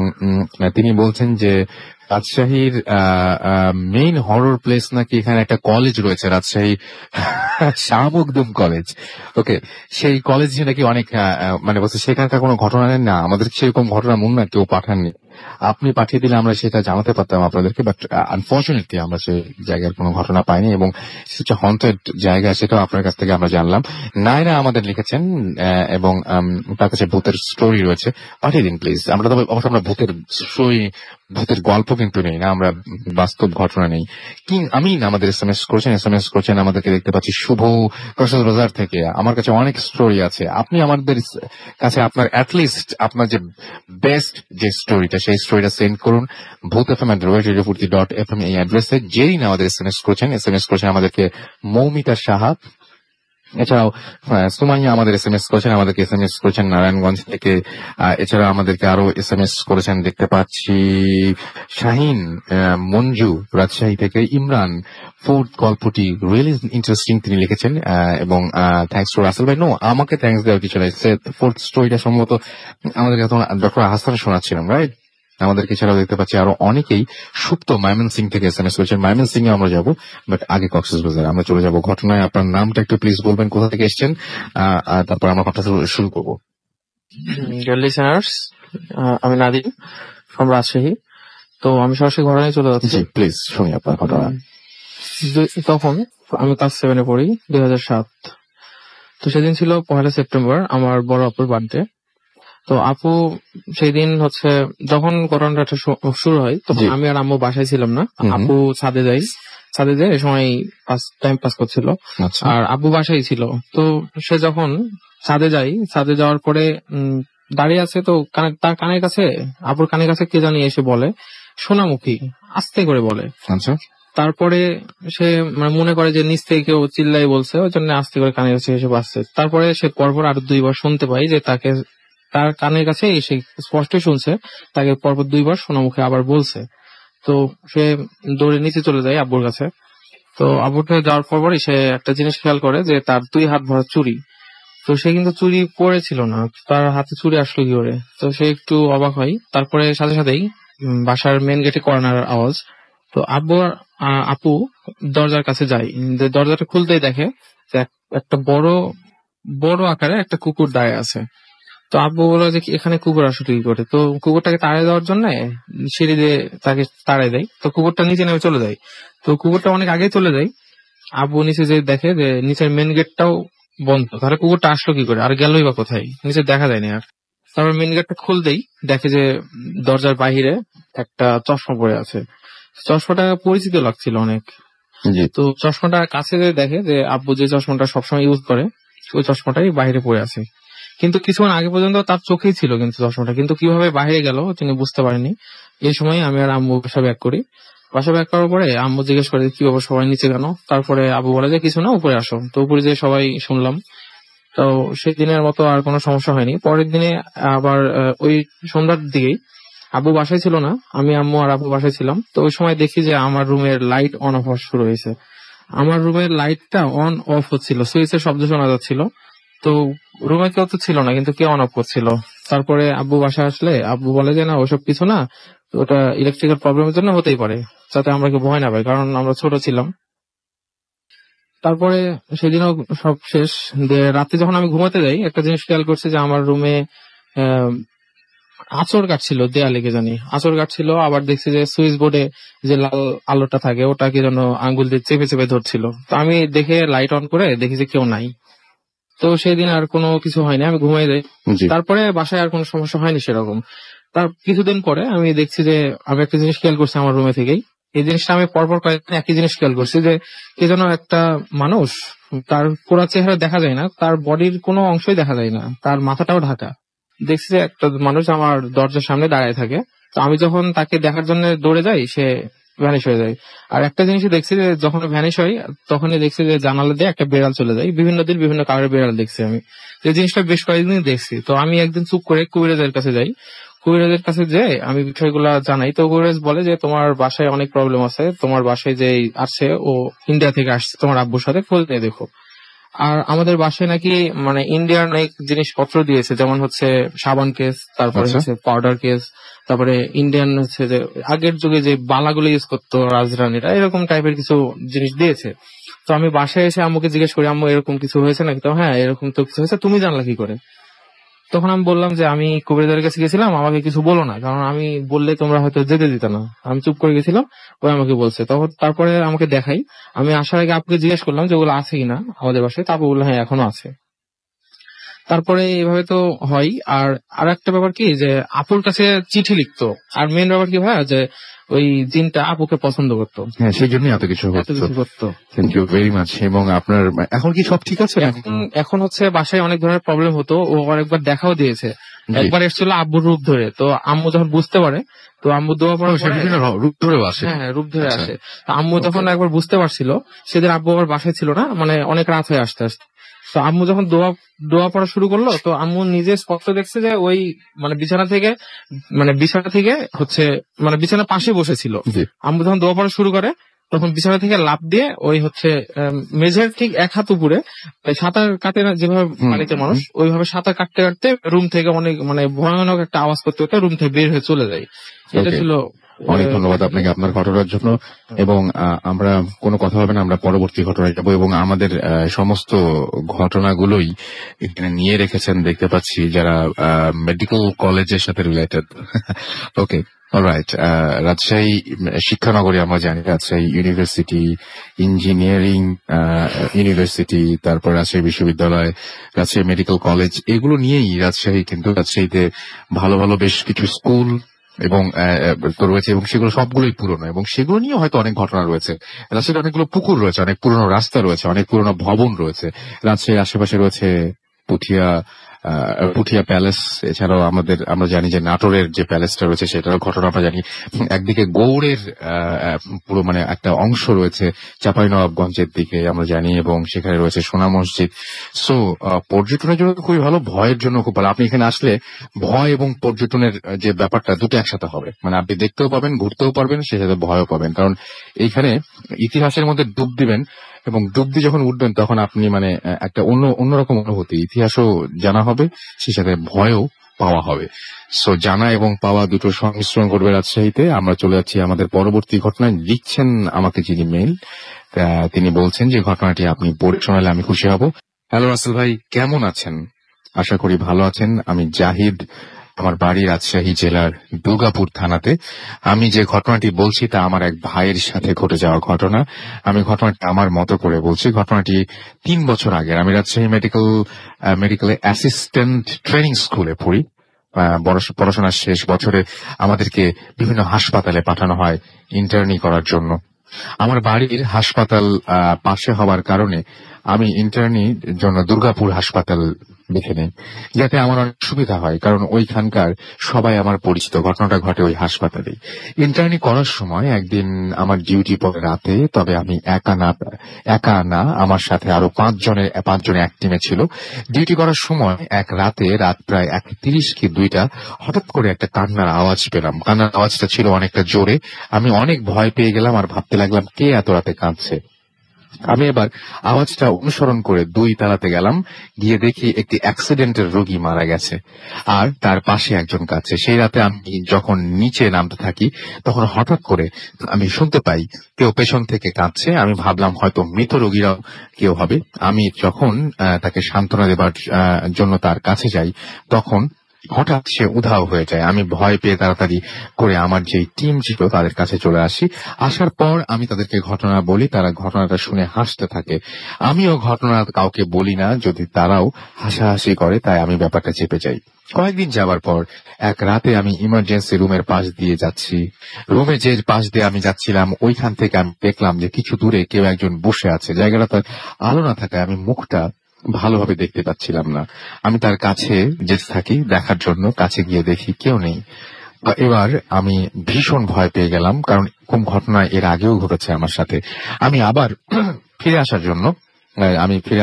তিনি বলছেন যে রাজশাহীর মেইন হরর প্লেস নাকি এখানে একটা কলেজ রয়েছে, রাজশাহী শাহ মখদুম কলেজ। ওকে, সেই কলেজে নাকি অনেক মানে বলছে সেখানকার কোনো ঘটনা নেই না, আমাদের সেরকম ঘটনা মুন্না কেউ পাঠাননি, আপনি পাঠিয়ে দিলে আমরা সেটা জানাতে পারতাম আপনাদেরকে, বাট আনফর্চুনেটলি আমরা সেই জায়গার কোনো ঘটনা পাইনি এবং সেটা হন্টেড জায়গা সেটাও আপনার কাছ থেকে আমরা জানলাম। নায়রা আমাদের লিখেছেন এবং তার কাছে ভূতের স্টোরি রয়েছে, পাঠিয়ে দিন প্লিজ। আমরা তবে অবশ্য আমরা ভূতের স্টোরি ভূতের গল্প কিন্তু নেই না, আমরা বাস্তব ঘটনা নেই। আমিন আমাদের SMS করেছেন আমাদেরকে দেখতে পাচ্ছি শুভ কক্সবাজার থেকে। আমার কাছে অনেক স্টোরি আছে, আপনি আমাদের কাছে আপনার অ্যাটলিস্ট আপনার যে বেস্ট যে স্টোরিটা সেই স্টোরিটা সেন্ড করুন bhutfm@radio40.fm এই অ্যাড্রেসে। যেই না আমাদের SMS করেছেন আমাদেরকে মৌমিতা সাহা, এছাড়াও সুমাইয়া আমাদের আমাদেরকে SMS করেছেন নারায়ণগঞ্জ থেকে। এছাড়া আমাদেরকে আরো SMS করেছেন দেখতে পাচ্ছি শাহিন, মঞ্জু রাজশাহী থেকে, ইমরান ফোর্থ গল্পটি রিয়েলি ইন্টারেস্টিং তিনি লিখেছেন এবং থ্যাঙ্কস টু রাসেল ভাই। নো, আমাকে থ্যাঙ্কস দেওয়ার কিছু নাই, ফোর্থ স্টোরিটা সম্ভবত আমাদেরকে ডক্টর হাসান শোনাচ্ছিলাম, রাইট? আমাদেরকে এছাড়াও দেখতে পাচ্ছি আরো অনেকেই। সুপ্ত ময়মনসিং থেকে SMS করেছেন, ময়মনসিং এ আমরা যাবো, বাট আগে কক্সবাজার আমরা চলে যাবো ঘটনায়। আপনার নামটা একটু প্লিজ বলবেন, কোথা থেকে এসেছেন, তারপর আমরা কথা শুরু করবো। লিসেনার্স, আমি নাদিম ফ্রম রাজশাহী। তো আমি সরাসরি ঘটনায় চলে যাচ্ছি, প্লিজ শুনি আপনার ঘটনা। তখন আমি ক্লাস 7-এ পড়ি, 2007। তো সেদিন ছিল 1 সেপ্টেম্বর, আমার বড় আপুর বার্থডে। তো আপু সেই দিন হচ্ছে যখন ঘটনাটা শুরু হয় তখন আমি আর আম্মু বাসায় ছিলাম না, আপু ছাদে যাই এই সময় টাইম পাস করছিল আর আব্বু বাসায় ছিল। তো সে যখন ছাদে যাওয়ার পরে দাঁড়িয়ে আছে, তো তার কানের কাছে, আপুর কানের কাছে কে জানি এসে বলে, সোনামুখী, আস্তে করে বলে। আচ্ছা, তারপরে সে মানে মনে করে যে নিচ থেকে কেউ চিল্লাই বলছে, ওই জন্য আস্তে করে কানের কাছে এসে বাজছে। তারপরে সে পরপর আরো 2 বার শুনতে পাই যে তার কানের কাছে এসে স্পষ্ট শুনছে তাকে পরপর 2 বার সোনামুখী আবার বলছে। তো সে দৌড়ে নিচে চলে যায় আব্বুর কাছে। তো আব্বুকে যাওয়ার পরপরই সে একটা জিনিস খেয়াল করে যে তার 2 হাত ভরা চুড়ি। তো সে কিন্তু চুড়ি পরেছিল না, তার হাতে চুড়ি আসলো কি করে। তো সে একটু অবাক হয়। তারপরে সাথে সাথেই বাসার মেন গেটে কর্নার আওয়াজ। তো আব্বু আর আপু দরজার কাছে যায়, দরজাটা খুলতেই দেখে যে একটা বড় আকারে একটা কুকুর দাঁড়িয়ে আছে। তো আব্বু বললো যে এখানে কুকুর আসলে কি করে। তো কুকুরটাকে তাড়িয়ে দেওয়ার জন্য সিঁড়ি দিয়ে তাকে তাড়িয়ে দেয়। তো কুকুরটা নিচে নেমে চলে যায়। তো কুকুরটা অনেক আগে চলে যায়। আব্বু নিচে যে দেখে যে নিচের মেন গেটটাও বন্ধ, তাহলে কুকুরটা আসলো কি করে আর গেলই বা কোথায়, নিচে দেখা যায়নি আর। তারপর মেন গেটটা খুলতেই দেখে যে দরজার বাহিরে একটা চশমা পড়ে আছে। চশমাটা পরিচিত লাগছিল অনেক। তো চশমাটা কাছে দেখে যে আব্বু যে চশমাটা সবসময় ইউজ করে ওই চশমাটাই বাইরে পড়ে আছে। কিন্তু কিছুক্ষণ আগে পর্যন্ত তার চোখেই ছিল কিন্তু চশমাটা, কিন্তু কিভাবে বাইরে গেল তিনি বুঝতে পারেনি। এই সময় আমি আর আম্মু বাসা ব্যাক করি। বাসা ব্যাক করার পরে আম্মু জিজ্ঞেস করে কি ব্যাপার সবাই নিচে কেন। তারপরে আব্বু বলে যে কিছু না, উপরে আসো। তো উপরে যে সবাই শুনলাম। তো সেই দিনের মতো আর কোনো সমস্যা হয়নি। পরের দিনে আবার ওই সন্ধ্যার দিকেই আব্বু বাসায় ছিল না, আমি আম্মু আর আব্বু বাসায় ছিলাম। তো ওই সময় দেখি যে আমার রুমের লাইট অন অফ হওয়া শুরু হয়েছে। আমার রুমের লাইটটা অন অফ হচ্ছিল, সুইচের শব্দ শোনা যাচ্ছিল। তো রুমে কেউ তো ছিল না, কিন্তু কে অন অফ করছিল। তারপরে আব্বু বাসায় আসলে আব্বু বলে যে না ওসব কিছু না, ওটা ইলেকট্রিক্যাল প্রবলেমের জন্য হতেই পারে, যাতে আমরা কেউ ভয় না পাই, কারণ আমরা ছোট ছিলাম। তারপরে সেদিনও সব শেষ। রাতে যখন আমি ঘুমাতে যাই একটা জিনিস খেয়াল করছি যে আমার রুমে আঁচড় কাটছিল, দেয়ালে কে জানি আঁচড় কাটছিল। আবার দেখছি যে সুইচ বোর্ডে যে লাল আলোটা থাকে ওটাকে যেন আঙ্গুল দিয়ে চেপে চেপে ধরছিল। তো আমি দেখে লাইট অন করে দেখি যে কেউ নাই। তো সেই দিন আর কোনো কিছু হয়নি, আমি ঘুমাই যাই। তারপরে বাসায় আর কোনো সমস্যা হয়নি সেরকম। তার কিছুদিন পরে আমি দেখছি যে আমি একটা জিনিস খেয়াল করছি আমার রুমে থেকেই। এই জিনিসটা আমি পরপর কয়েকদিন একই জিনিস খেয়াল করছি যে কে যেন একটা মানুষ, তার পুরো চেহারা দেখা যায় না, তার বডির কোনো অংশই দেখা যায় না, তার মাথাটাও ঢাকা। দেখছি যে একটা মানুষ আমার দরজার সামনে দাঁড়ায় থাকে। তো আমি যখন তাকে দেখার জন্য দৌড়ে যাই, সে ভ্যানিশ হয়ে যায়। আর একটা জিনিসই দেখছি যে যখন ভ্যানিশ হয় তখনই দেখছি যে জানালা দিয়ে একটা বেড়াল চলে যায়। বিভিন্ন দিন বিভিন্ন কালারের বেড়াল দেখছি আমি, যে জিনিসটা বেশ কয়েকদিন দেখছি। তো আমি একদিন চুপ করে কবিরাজের কাছে যাই, কবিরাজের কাছে যে আমি বিষয়গুলো জানাই, তো কবিরাজ বলে যে তোমার বাসায় অনেক প্রবলেম আছে, তোমার বাসায় যে আসছে ও ইন্ডিয়া থেকে আসছে, তোমার আব্বুর সাথে খোঁজ নিয়ে দেখো। আর আমাদের বাসায় নাকি মানে ইন্ডিয়ান অনেক জিনিসপত্র দিয়েছে, যেমন হচ্ছে সাবান কেস, তারপরে আচ্ছা। হচ্ছে পাউডার কেস, তারপরে ইন্ডিয়ান হচ্ছে যে আগের যুগে যে বালাগুলো ইউজ করতো রাজরানীরা, এরকম টাইপের কিছু জিনিস দিয়েছে। তো আমি বাসায় এসে আম্মুকে জিজ্ঞেস করি, আম্মু এরকম কিছু হয়েছে নাকি? তো হ্যাঁ এরকম তো কিছু হয়েছে, তুমি জানলা কি করে? তখন আমি বললাম যে আমি কবিরাজের কাছে গেছিলাম, আমাকে কিছু বলো না, কারণ আমি বললে তোমরা হয়তো যেতে দিতে না। আমি চুপ করে গেছিলাম, ওই আমাকে বলছে। তখন তারপরে আমাকে দেখাই, আমি আসার আগে আপুকে জিজ্ঞেস করলাম যে ওগুলো আছে কিনা আমাদের বাসায়, তারপর বললো হ্যাঁ এখনো আছে। তারপরে এইভাবে তো হয়। আর একটা ব্যাপার কি যে আপুর কাছে চিঠি লিখতো, আর মেন ব্যাপার কি ভাই যে ওই জিনটা আপুকে পছন্দ করতো, হ্যাঁ, সেই জন্যই এত কিছু এত হচ্ছে। কিছু করতো। Thank you very much. এবং আপনার এখন কি সব ঠিক আছে নাকি? এখন হচ্ছে বাসায় অনেক ধরনের প্রবলেম হতো, ও অনেকবার দেখাও দিয়েছে। জি। একবার এসেছিল আব্বুর রূপ ধরে, তো আম্মু যখন বুঝতে পারে, তো আম্মু দোয়া পড়ার সে পরে বিভিন্ন রূপ ধরেও আসে। হ্যাঁ রূপ ধরে আচ্ছা। আসে। তো আম্মু যখন একবার বুঝতে পারছিল, সেদিন আব্বু আবার বাসায় ছিল না, মানে অনেক রাত হয়ে আসতে আসতে। তো আম্মু যখন দোয়া পড়া শুরু করলো, তো আম্মু নিজে স্পষ্ট দেখছে যে ওই মানে বিছানা থেকে হচ্ছে মানে বিছানার পাশে বসেছিল। জি। আম্মু যখন দোয়া পড়া শুরু করে, তখন বিছানা থেকে লাফ দিয়ে ওই হচ্ছে মেঝের ঠিক এক হাত উপরে সাঁতার কাটে না যেভাবে পানিতে মানুষ, ওইভাবে সাঁতার কাটতে কাটতে রুম থেকে অনেক মানে ভয়ানক একটা আওয়াজ করতে করতে রুম থেকে বের হয়ে চলে যায়। এটা Okay. ছিল। অনেক ধন্যবাদ আপনাকে আপনার ঘটনার জন্য। এবং আমরা কোনো কথা হবে না, আমরা পরবর্তী ঘটনায় যাবো। এবং আমাদের সমস্ত ঘটনাগুলোই এখানে নিয়ে রেখেছেন দেখতে পাচ্ছি, যারা মেডিকেল কলেজের সাথে রিলেটেড। ওকে, অলরাইট। রাজশাহী শিক্ষানগরী আমরা জানি, রাজশাহী ইউনিভার্সিটি, ইঞ্জিনিয়ারিং ইউনিভার্সিটি, তারপর রাজশাহী বিশ্ববিদ্যালয়, রাজশাহী মেডিকেল কলেজ, এগুলো নিয়েই রাজশাহী, কিন্তু রাজশাহীতে ভালো ভালো বেশ কিছু স্কুল এবং তো রয়েছে, এবং সেগুলো সবগুলোই পুরনো, এবং সেগুলো নিয়ে হয়তো অনেক ঘটনা রয়েছে। রাজশাহীতে অনেকগুলো পুকুর রয়েছে, অনেক পুরনো রাস্তা রয়েছে, অনেক পুরনো ভবন রয়েছে। রাজশাহীর আশেপাশে রয়েছে পুঠিয়া প্যালেস। এছাড়াও আমরা জানি যে নাটোরের যে প্যালেসটা রয়েছে সেটারও ঘটনা আমরা জানি। একদিকে গৌড়ের পুরো মানে একটা অংশ রয়েছে চাঁপাইনবাবগঞ্জের দিকে আমরা জানি, এবং সেখানে রয়েছে সোনা মসজিদ। সো পর্যটনের জন্য তো খুবই ভালো, ভয়ের জন্য খুব ভালো। আপনি এখানে আসলে ভয় এবং পর্যটনের যে ব্যাপারটা দুটো একসাথে হবে, মানে আপনি দেখতেও পাবেন, ঘুরতেও পারবেন, সে সাথে ভয়ও পাবেন। কারণ এইখানে ইতিহাসের মধ্যে ডুব দিবেন, এবং ডুব দিয়ে যখন উঠবেন তখন আপনি মানে একটা অন্যরকম অনুভূতি, ইতিহাসও জানা হবে, সে সাথে ভয়ও পাওয়া হবে। সো জানা এবং পাওয়া দুটো সংমিশ্রণ করবে রাজশাহীতে। আমরা চলে যাচ্ছি আমাদের পরবর্তী ঘটনায়। লিখছেন আমাকে যিনি মেইল, তিনি বলছেন যে ঘটনাটি আপনি পড়ে শোনালে আমি খুশি হব। হ্যালো রাসেল ভাই, কেমন আছেন? আশা করি ভালো আছেন। আমি জাহিদ, আমার বাড়ি রাজশাহী জেলার দুর্গাপুর থানাতে। আমি যে ঘটনাটি বলছি তা আমার এক ভাইয়ের সাথে ঘটে যাওয়া ঘটনা। আমি ঘটনাটি আমার মতো করে বলছি। ঘটনাটি 3 বছর আগের। আমি রাজশাহী মেডিকেল অ্যাসিস্ট্যান্ট ট্রেনিং স্কুলে পড়ি। পড়াশোনার শেষ বছরে আমাদেরকে বিভিন্ন হাসপাতালে পাঠানো হয় ইন্টার্নি করার জন্য। আমার বাড়ির হাসপাতাল পাশে হওয়ার কারণে আমি ইন্টার্নির জন্য দুর্গাপুর হাসপাতাল বেছে নেই, যাতে আমার অনেক সুবিধা হয়, কারণ ওইখানকার সবাই আমার পরিচিত। ঘটনাটা ঘটে ওই হাসপাতালেই। ইন্টার্নি করার সময় একদিন আমার ডিউটি পড়ে রাতে, তবে আমি একা না, আমার সাথে আরো 5 জনে এক টিমে ছিল। ডিউটি করার সময় রাত প্রায় 1:30 কি 2টা হঠাৎ করে একটা কান্নার আওয়াজ পেলাম। কান্নার আওয়াজটা ছিল অনেকটা জোরে। আমি অনেক ভয় পেয়ে গেলাম আর ভাবতে লাগলাম কে এত রাতে কাঁদছে। আমি এবার আওয়াজটা অনুসরণ করে 2 তালাতে গেলাম, গিয়ে দেখি একটি অ্যাক্সিডেন্টের রোগী মারা গেছে আর তার পাশে একজন কাঁদছে। সেই রাতে আমি যখন নিচে নামতে থাকি তখন হঠাৎ করে আমি শুনতে পাই কেউ পেছন থেকে কাঁদছে। আমি ভাবলাম হয়তো মৃত রোগীরাও কেউ হবে। আমি যখন তাকে সান্ত্বনা দেবার জন্য তার কাছে যাই, তখন হঠাৎ সে উধাও হয়ে যায়। আমি ভয় পেয়ে তাড়াতাড়ি করে আমার যে টিম ছিল তাদের কাছে চলে আসি। আসার পর আমি তাদেরকে ঘটনা বলি, তারা ঘটনাটা শুনে হাসতে থাকে। আমিও ঘটনা কাউকে বলি না, যদি তারাও হাসাহাসি করে, তাই আমি ব্যাপারটা চেপে যাই। কয়েকদিন যাবার পর এক রাতে আমি ইমার্জেন্সি রুমের পাশ দিয়ে যাচ্ছি। রুমে যে পাশ দিয়ে আমি যাচ্ছিলাম, ওইখান থেকে আমি দেখলাম যে কিছু দূরে কেউ একজন বসে আছে। জায়গাটা তার আলো না থাকায় আমি মুখটা ভালোভাবে দেখতে পাচ্ছিলাম না। আমি তার কাছে যেতে থাকি দেখার জন্য। কাছে গিয়ে দেখি কেউ নেই। এবার আমি ভীষণ ভয় পেয়ে গেলাম, কারণ এরকম ঘটনা এর আগেও ঘটেছে আমার সাথে। আমি আবার ফিরে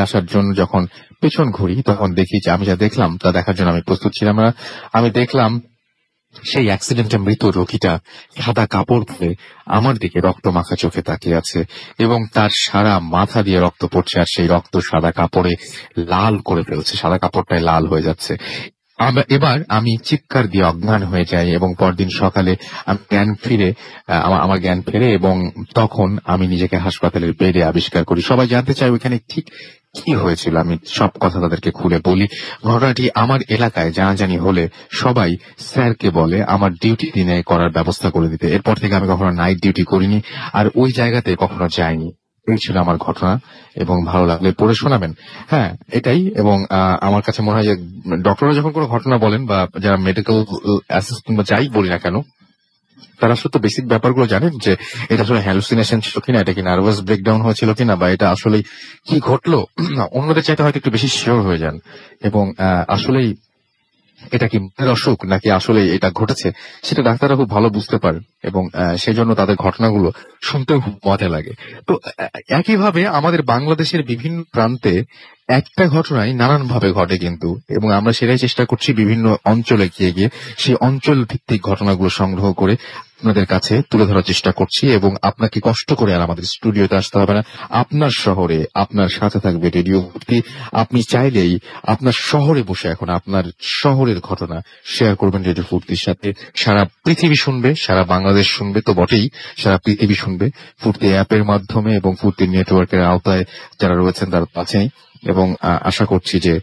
আসার জন্য যখন পেছন ঘুরি, তখন দেখি যে আমি যা দেখলাম তা দেখার জন্য আমি প্রস্তুত ছিলাম না। আমি দেখলাম সেই অ্যাক্সিডেন্টে মৃত রোগীটা সাদা কাপড় পরে আমার দিকে রক্ত মাখা চোখে তাকিয়ে আছে, এবং তার সারা মাথা দিয়ে রক্ত পড়ছে, আর সেই রক্ত সাদা কাপড়ে লাল করে ফেলছে, সাদা কাপড়টায় লাল হয়ে যাচ্ছে। এবার আমি চিৎকার দিয়ে অজ্ঞান হয়ে যাই, এবং পরদিন সকালে আমি আমার জ্ঞান ফেরে, এবং তখন আমি নিজেকে হাসপাতালের বেডে আবিষ্কার করি। সবাই জানতে চায় ওইখানে ঠিক কি হয়েছিল। আমি সব কথা তাদেরকে খুলে বলি। ঘটনাটি আমার এলাকায় জানাজানি হলে সবাই স্যারকে বলে আমার ডিউটি দিনে করার ব্যবস্থা করে দিতে। এরপর থেকে আমি কখনো নাইট ডিউটি করিনি, আর ওই জায়গাতে কখনো যাইনি। এই ছিল আমার ঘটনা, এবং ভালো লাগলে পড়ে শোনাবেন। হ্যাঁ, এটাই। এবং আমার কাছে মনে হয় যে ডক্টররা যখন কোনো ঘটনা বলেন, বা যারা মেডিকেল অ্যাসিস্ট্যান্ট বা যাই বলি না কেন, তারা আসলে তো বেসিক ব্যাপারগুলো জানেন, যে এটা আসলে হ্যালুসিনেশন ছিল কিনা, এটা কি নার্ভাস ব্রেকডাউন হয়েছিল কিনা, বা এটা আসলে কি ঘটলো। অন্যদের চাইতে হয়তো একটু বেশি শিওর হয়ে যান, এবং আসলেই এটা কি মনের অসুখ নাকি আসলে এটা ঘটেছে সেটা ডাক্তাররা খুব ভালো বুঝতে পারেন, এবং সেই জন্য তাদের ঘটনাগুলো শুনতেও খুব মজা লাগে। তো একইভাবে আমাদের বাংলাদেশের বিভিন্ন প্রান্তে একটা ঘটনাই নানান ভাবে ঘটে কিন্তু, এবং আমরা সেটাই চেষ্টা করছি বিভিন্ন অঞ্চলে গিয়ে সেই অঞ্চল ভিত্তিক ঘটনাগুলো সংগ্রহ করে আপনাদের কাছে তুলে ধরার চেষ্টা করছি। এবং আপনাকে কষ্ট করে আর আমাদের স্টুডিওতে আসতে হবে না, আপনার শহরে আপনার সাথে থাকবে রেডিও ফুর্তি। আপনি চাইলেই আপনার শহরে বসে এখন আপনার শহরের ঘটনা শেয়ার করবেন রেডিও ফুর্তির সাথে। সারা পৃথিবী শুনবে, সারা বাংলাদেশ শুনবে, তো বটেই, সারা পৃথিবী শুনবে ফুর্তি অ্যাপের মাধ্যমে, এবং ফুর্তির নেটওয়ার্কের আওতায় যারা রয়েছেন তার কাছেই। এবং আশা করছি যে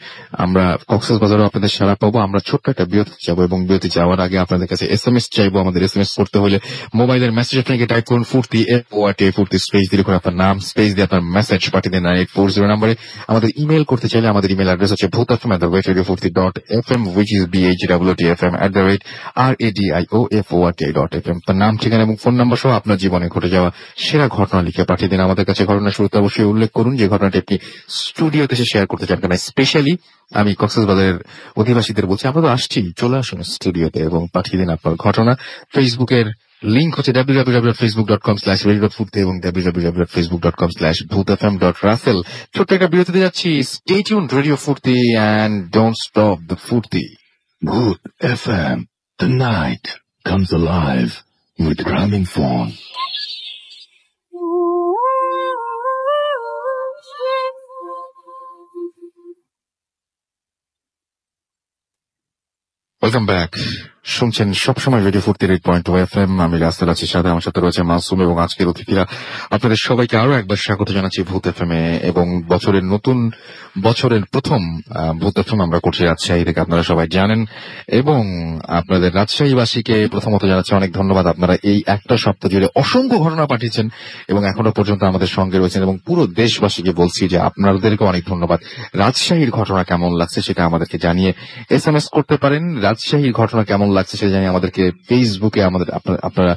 আমরা কক্সবাজারও আপনাদের সারা পাবো। আমরা ছোট্ট একটা বিরতি যাবো, এবং বিরতি যাওয়ার আগে আপনাদের কাছে SMS চাইবো। আমাদের SMS করতে হলে মোবাইলের মেসেজ আপনাকে টাইপ করুন ফুর্তি FORT, ফুর্তি স্পেস দিয়ে লিখুন আপনার নাম, স্পেস দিয়ে আপনার মেসেজ পাঠিয়ে দেন 9840 নাম্বারে। আমাদের ইমেল করতে চাইলে আমাদের ইমেল অ্যাড্রেস হচ্ছে bhutfm@radiofurti.fm, which is bhwtfm@radiofort.fm। তার নাম, ঠিকানা এবং ফোন নাম্বার সহ আপনার জীবনে ঘটে যাওয়া সেরা ঘটনা লিখে পাঠিয়ে দিন আমাদের কাছে। ঘটনা শুরুতে অবশ্যই উল্লেখ করুন যে ঘটনাটি আপনি স্টুডিওতে এসে শেয়ার করতে চান। কারণ স্পেশালি আমি কক্সবাজারের অধিবাসীদের বলছি, আমরা তো আসছি, চলে আসুন স্টুডিওতে এবং পাঠিয়ে দিন আপনার ঘটনা। ফেসবুকের লিঙ্ক হচ্ছে www.facebook.com/radio.furti এবং www.facebook.com/bhutfm.russell। ছোট্ট একটা বিরতিতে যাচ্ছি। স্টে টিউনড, রেডিও ফুর্তি, and don't stop the ফুর্তি। Bhoot FM, the night comes alive with Gramophone. Welcome back. শুনছেন সবসময় রেডিও ফুর্তির 8.2 FM। আমি রাসেল আছি সাথে, আমার সাথে রয়েছে মাসুম, এবং আজকের অতিথিরা। আপনাদের সবাইকে আরো একবার স্বাগত জানাচ্ছি ভূত FM এ, এবং বছরের প্রথম ভূত FM আমরা করছি রাজশাহী থেকে, আপনারা সবাই জানেন। এবং আপনাদের রাজশাহীবাসীকে প্রথমত জানাচ্ছি অনেক ধন্যবাদ। আপনারা এই একটা সপ্তাহ জুড়ে অসংখ্য ঘটনা পাঠিয়েছেন এবং এখনো পর্যন্ত আমাদের সঙ্গে রয়েছেন, এবং পুরো দেশবাসীকে বলছি যে আপনাদেরকে অনেক ধন্যবাদ। রাজশাহীর ঘটনা কেমন লাগছে সেটা আমাদেরকে জানিয়ে SMS করতে পারেন। রাজশাহীর ঘটনা কেমন লাগছে সেটা জানিয়ে আমাদেরকে ফেসবুকে আপনারা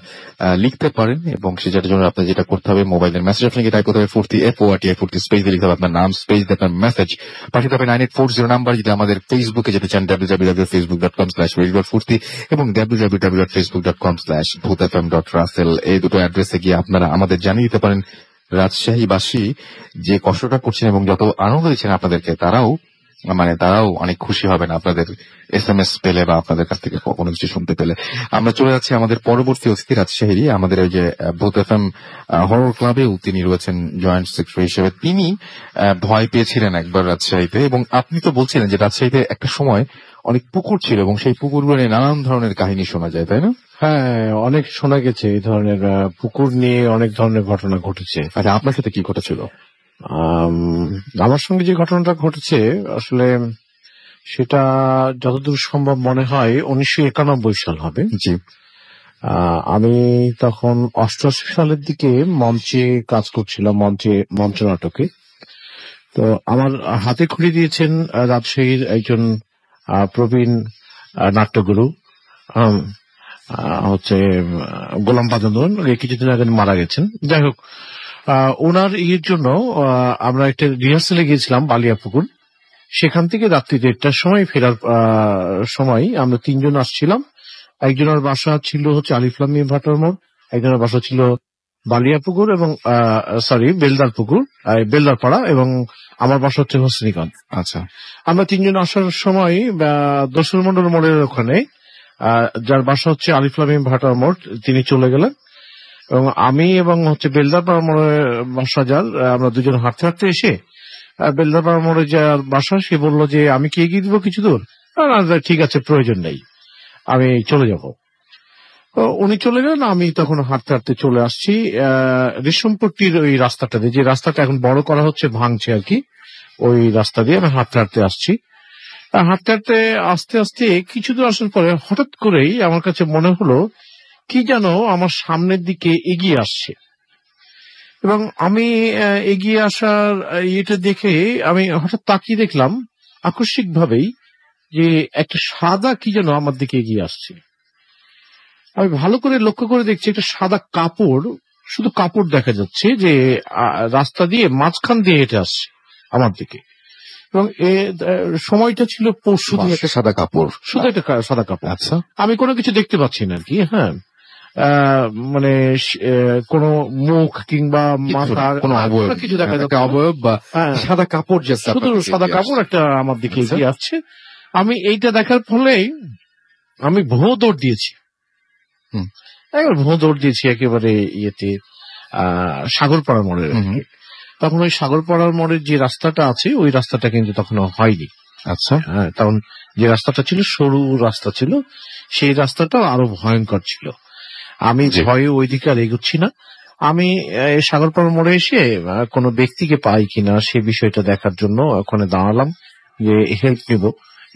লিখতে পারেন, এবং সেটার জন্য আপনার যেটা করতে হবে, মোবাইলের মেসেজ আপনাকে টাইপ করতে হবে ফুর্তি FORT, ফুর্তি স্পেস দিয়ে লিখতে হবে আপনার নাম, স্পেস দিয়ে আপনার মেসেজ পাঠিয়ে হবে 9840 নাম্বার। যদি আমাদের ফেসবুকে যেতে চান www.facebook.com/radio.furti এবং www.facebook.com/bhutfm.russell, এই দুটো অ্যাড্রেসে গিয়ে আপনারা আমাদের জানিয়ে দিতে পারেন রাজশাহীবাসী যে কষ্টটা করছেন এবং যত আনন্দ দিচ্ছেন আপনাদেরকে, তারাও অনেক খুশি হবেন আপনাদের SMS পেলে বা আপনাদের কাছ থেকে কোনো কিছু শুনতে পেলে। আমরা চলে যাচ্ছি আমাদের পরবর্তী অতিথি রাজশাহীরই, আমাদের ওই যে ভূত FM হরর ক্লাবেও তিনি রয়েছেন জয়েন্ট সেক্রেটারি হিসেবে। তিনি ভয় পেয়েছিলেন একবার রাজশাহীতে, এবং আপনি তো বলছিলেন যে রাজশাহীতে একটা সময় অনেক পুকুর ছিল এবং সেই পুকুরগুলো নিয়ে নানান ধরনের কাহিনী শোনা যায়, তাই না? হ্যাঁ, অনেক শোনা গেছে এই ধরনের পুকুর নিয়ে অনেক ধরনের ঘটনা ঘটেছে। আচ্ছা, আপনার সাথে কি ঘটেছিল? আমার সঙ্গে যে ঘটনাটা ঘটেছে আসলে সেটা যতদূর সম্ভব মনে হয় 1991 সাল হবে। জি। আমি তখন 88 সালের দিকে মঞ্চে কাজ করছিলাম, মঞ্চ নাটকে। তো আমার হাতে খড়ি দিয়েছেন রাজশাহীর একজন প্রবীণ নাট্যগুরু, হচ্ছে গোলাম বাদন, কিছুদিন আগে মারা গেছেন। যাই হোক, ওনার ইয়ের জন্য আমরা একটা রিহার্সালে গিয়েছিলাম বালিয়াপুকুর। সেখান থেকে রাত্রি 1টার সময় ফেরার সময় আমরা 3জন আসছিলাম, একজনের বাসা ছিল হচ্ছে আলিফলামি ভাটার মোড়, একজনের বাসা ছিল বালিয়াপুকুর এবং বেলদার পুকুর, বেলদার পাড়া, এবং আমার বাসা হচ্ছে হোসেনিগঞ্জ। আচ্ছা, আমরা তিনজন আসার সময় দর্শন মন্ডল মোড়ের ওখানে যার বাসা হচ্ছে আলিফলামি ভাটার মোড়, তিনি চলে গেলেন, এবং আমি এবং হচ্ছে বেলদার পাড়া মোড়ের বাসা যার, আমরা দুজন হাঁটতে হাঁটতে এসে বেলদার পাড়া মোড়ে যার বাসা, সে বললো যে আমি কি এগিয়ে দিব কিছু দূর? ঠিক আছে, প্রয়োজন নেই, আমি চলে যাব। উনি চলে গেলেন, আমি তখন হাঁটতে হাঁটতে চলে আসছি রেশমপট্টির ওই রাস্তাটা দিয়ে, যে রাস্তাটা এখন বড় করা হচ্ছে, ভাঙছে আর কি, ওই রাস্তা দিয়ে আমি হাঁটতে হাঁটতে আসছি। হাঁটতে হাঁটতে আস্তে আস্তে কিছু দূর আসার পরে হঠাৎ করেই আমার কাছে মনে হলো কি যেন আমার সামনের দিকে এগিয়ে আসছে, এবং আমি এগিয়ে আসার এটা দেখে আমি হঠাৎ তাকিয়ে দেখলাম আকস্মিক ভাবেই যে একটা সাদা কি যেন আমার দিকে এগিয়ে আসছে। আমি ভালো করে লক্ষ্য করে দেখছি একটা সাদা কাপড়, শুধু কাপড় দেখা যাচ্ছে, যে রাস্তা দিয়ে মাঝখান দিয়ে হেঁটে আসছে আমার দিকে, এবং সময়টা ছিল পরশুদিন। সাদা কাপড়, শুধু একটা সাদা কাপড়। আচ্ছা, আমি কোনো কিছু দেখতে পাচ্ছি না আর কি। হ্যাঁ, মানে কোনো মুখ কিংবা মাথা কোনো কিছু দেখা যাচ্ছে, অবয়ব বা সাদা কাপড়, শুধু সাদা কাপড় একটা আমার দিকে এগিয়ে আসছে। আমি এইটা দেখার ফলে আমি ভোঁ দৌড় দিয়েছি, একেবারে ইয়েতে সাগরপাড়ার মোড়ের। তখন ওই সাগরপাড়ার মোড়ের যে রাস্তাটা আছে, ওই রাস্তাটা কিন্তু তখন হয়নি। আচ্ছা, হ্যাঁ, তখন যে রাস্তাটা ছিল সরু রাস্তা ছিল, সেই রাস্তাটা আরো ভয়ঙ্কর ছিল। আমি ভয়ে ওই দিকে আর এগোচ্ছি না। আমি সাগরপাড়ার মোড়ে এসে কোনো ব্যক্তিকে পাই কিনা সে বিষয়টা দেখার জন্য ওখানে দাঁড়ালাম, যে হেল্প নেব,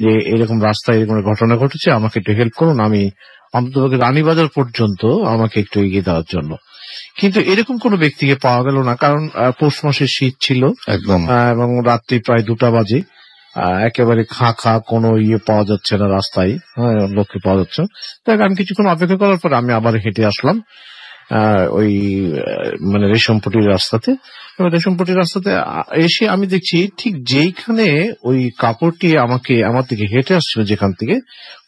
যে এরকম রাস্তায় এরকম ঘটনা ঘটেছে, আমাকে একটু হেল্প করুন, আমি অন্তত রানীবাজার পর্যন্ত আমাকে একটু এগিয়ে দেওয়ার জন্য। কিন্তু এরকম কোনো ব্যক্তিকে পাওয়া গেল না, কারণ পৌষ মাসের শীত ছিল একদম, এবং রাত্রি প্রায় 2টা বাজে, একেবারে খা কোনো পাওয়া যাচ্ছে না রাস্তায়, লোককে পাওয়া যাচ্ছে না। তাই আমি কিছুক্ষণ অপেক্ষা করার পর আমি আবার হেঁটে আসলাম ওই মানে রেশমপট্টির রাস্তাতে। রেশমপট্টির রাস্তাতে এসে আমি দেখছি ঠিক যেইখানে ওই কাপড়টি আমার দিকে হেঁটে আসছিল, যেখান থেকে,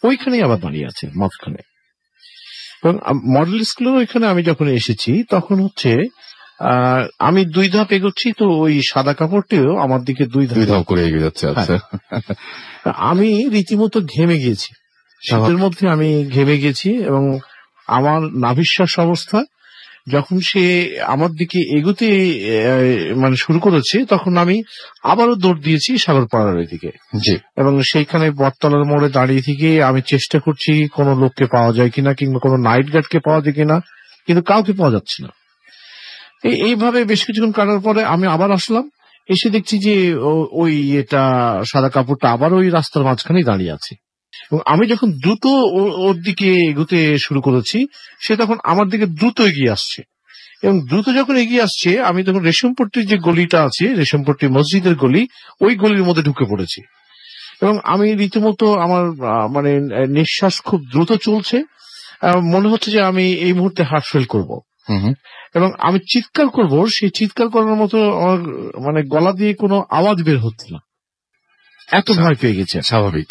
ওইখানেই আবার দাঁড়িয়ে আছে মাঝখানে। এবং মডেল স্কুলের ওইখানে আমি যখন এসেছি তখন হচ্ছে আমি 2 ধাপ এগোচ্ছি, তো ওই সাদা কাপড়টিও আমার দিকে 2 ধাপ করে এগিয়ে যাচ্ছে। আচ্ছা, আমি রীতিমতো ঘেমে গিয়েছি, শীতের মধ্যে আমি ঘেমে গেছি, এবং আমার নাভিশ্বাস অবস্থা। যখন সে আমার দিকে এগোতে মানে শুরু করেছে, তখন আমি আবারও দৌড় দিয়েছি সাগরপাড়ার দিকে, এবং সেইখানে বটতলার মোড়ে দাঁড়িয়ে থেকে আমি চেষ্টা করছি কোনো লোককে পাওয়া যায় কিনা, কিংবা কোনো নাইট গার্ডকে পাওয়া যায় কিনা, কিন্তু কাউকে পাওয়া যাচ্ছে না। এইভাবে বেশ কিছুক্ষণ কাটার পরে আমি আবার আসলাম, এসে দেখছি যে ওই সাদা কাপড়টা আবার ওই রাস্তার মাঝখানেই দাঁড়িয়ে আছে, এবং আমি যখন দ্রুত ওর দিকে এগোতে শুরু করেছি, সে তখন আমার দিকে দ্রুত এগিয়ে আসছে, এবং দ্রুত যখন এগিয়ে আসছে আমি তখন রেশমপট্টির যে গলিটা আছে, রেশমপট্টি মসজিদের গলি, ওই গলির মধ্যে ঢুকে পড়েছি, এবং আমি রীতিমতো আমার মানে নিঃশ্বাস খুব দ্রুত চলছে, মনে হচ্ছে যে আমি এই মুহূর্তে হার্ট ফেল করবো, এবং আমি চিৎকার করব, সেই চিৎকার করার মতো আমার মানে গলা দিয়ে কোনো আওয়াজ বের হচ্ছে না, এত ভয় পেয়ে গেছে। স্বাভাবিক।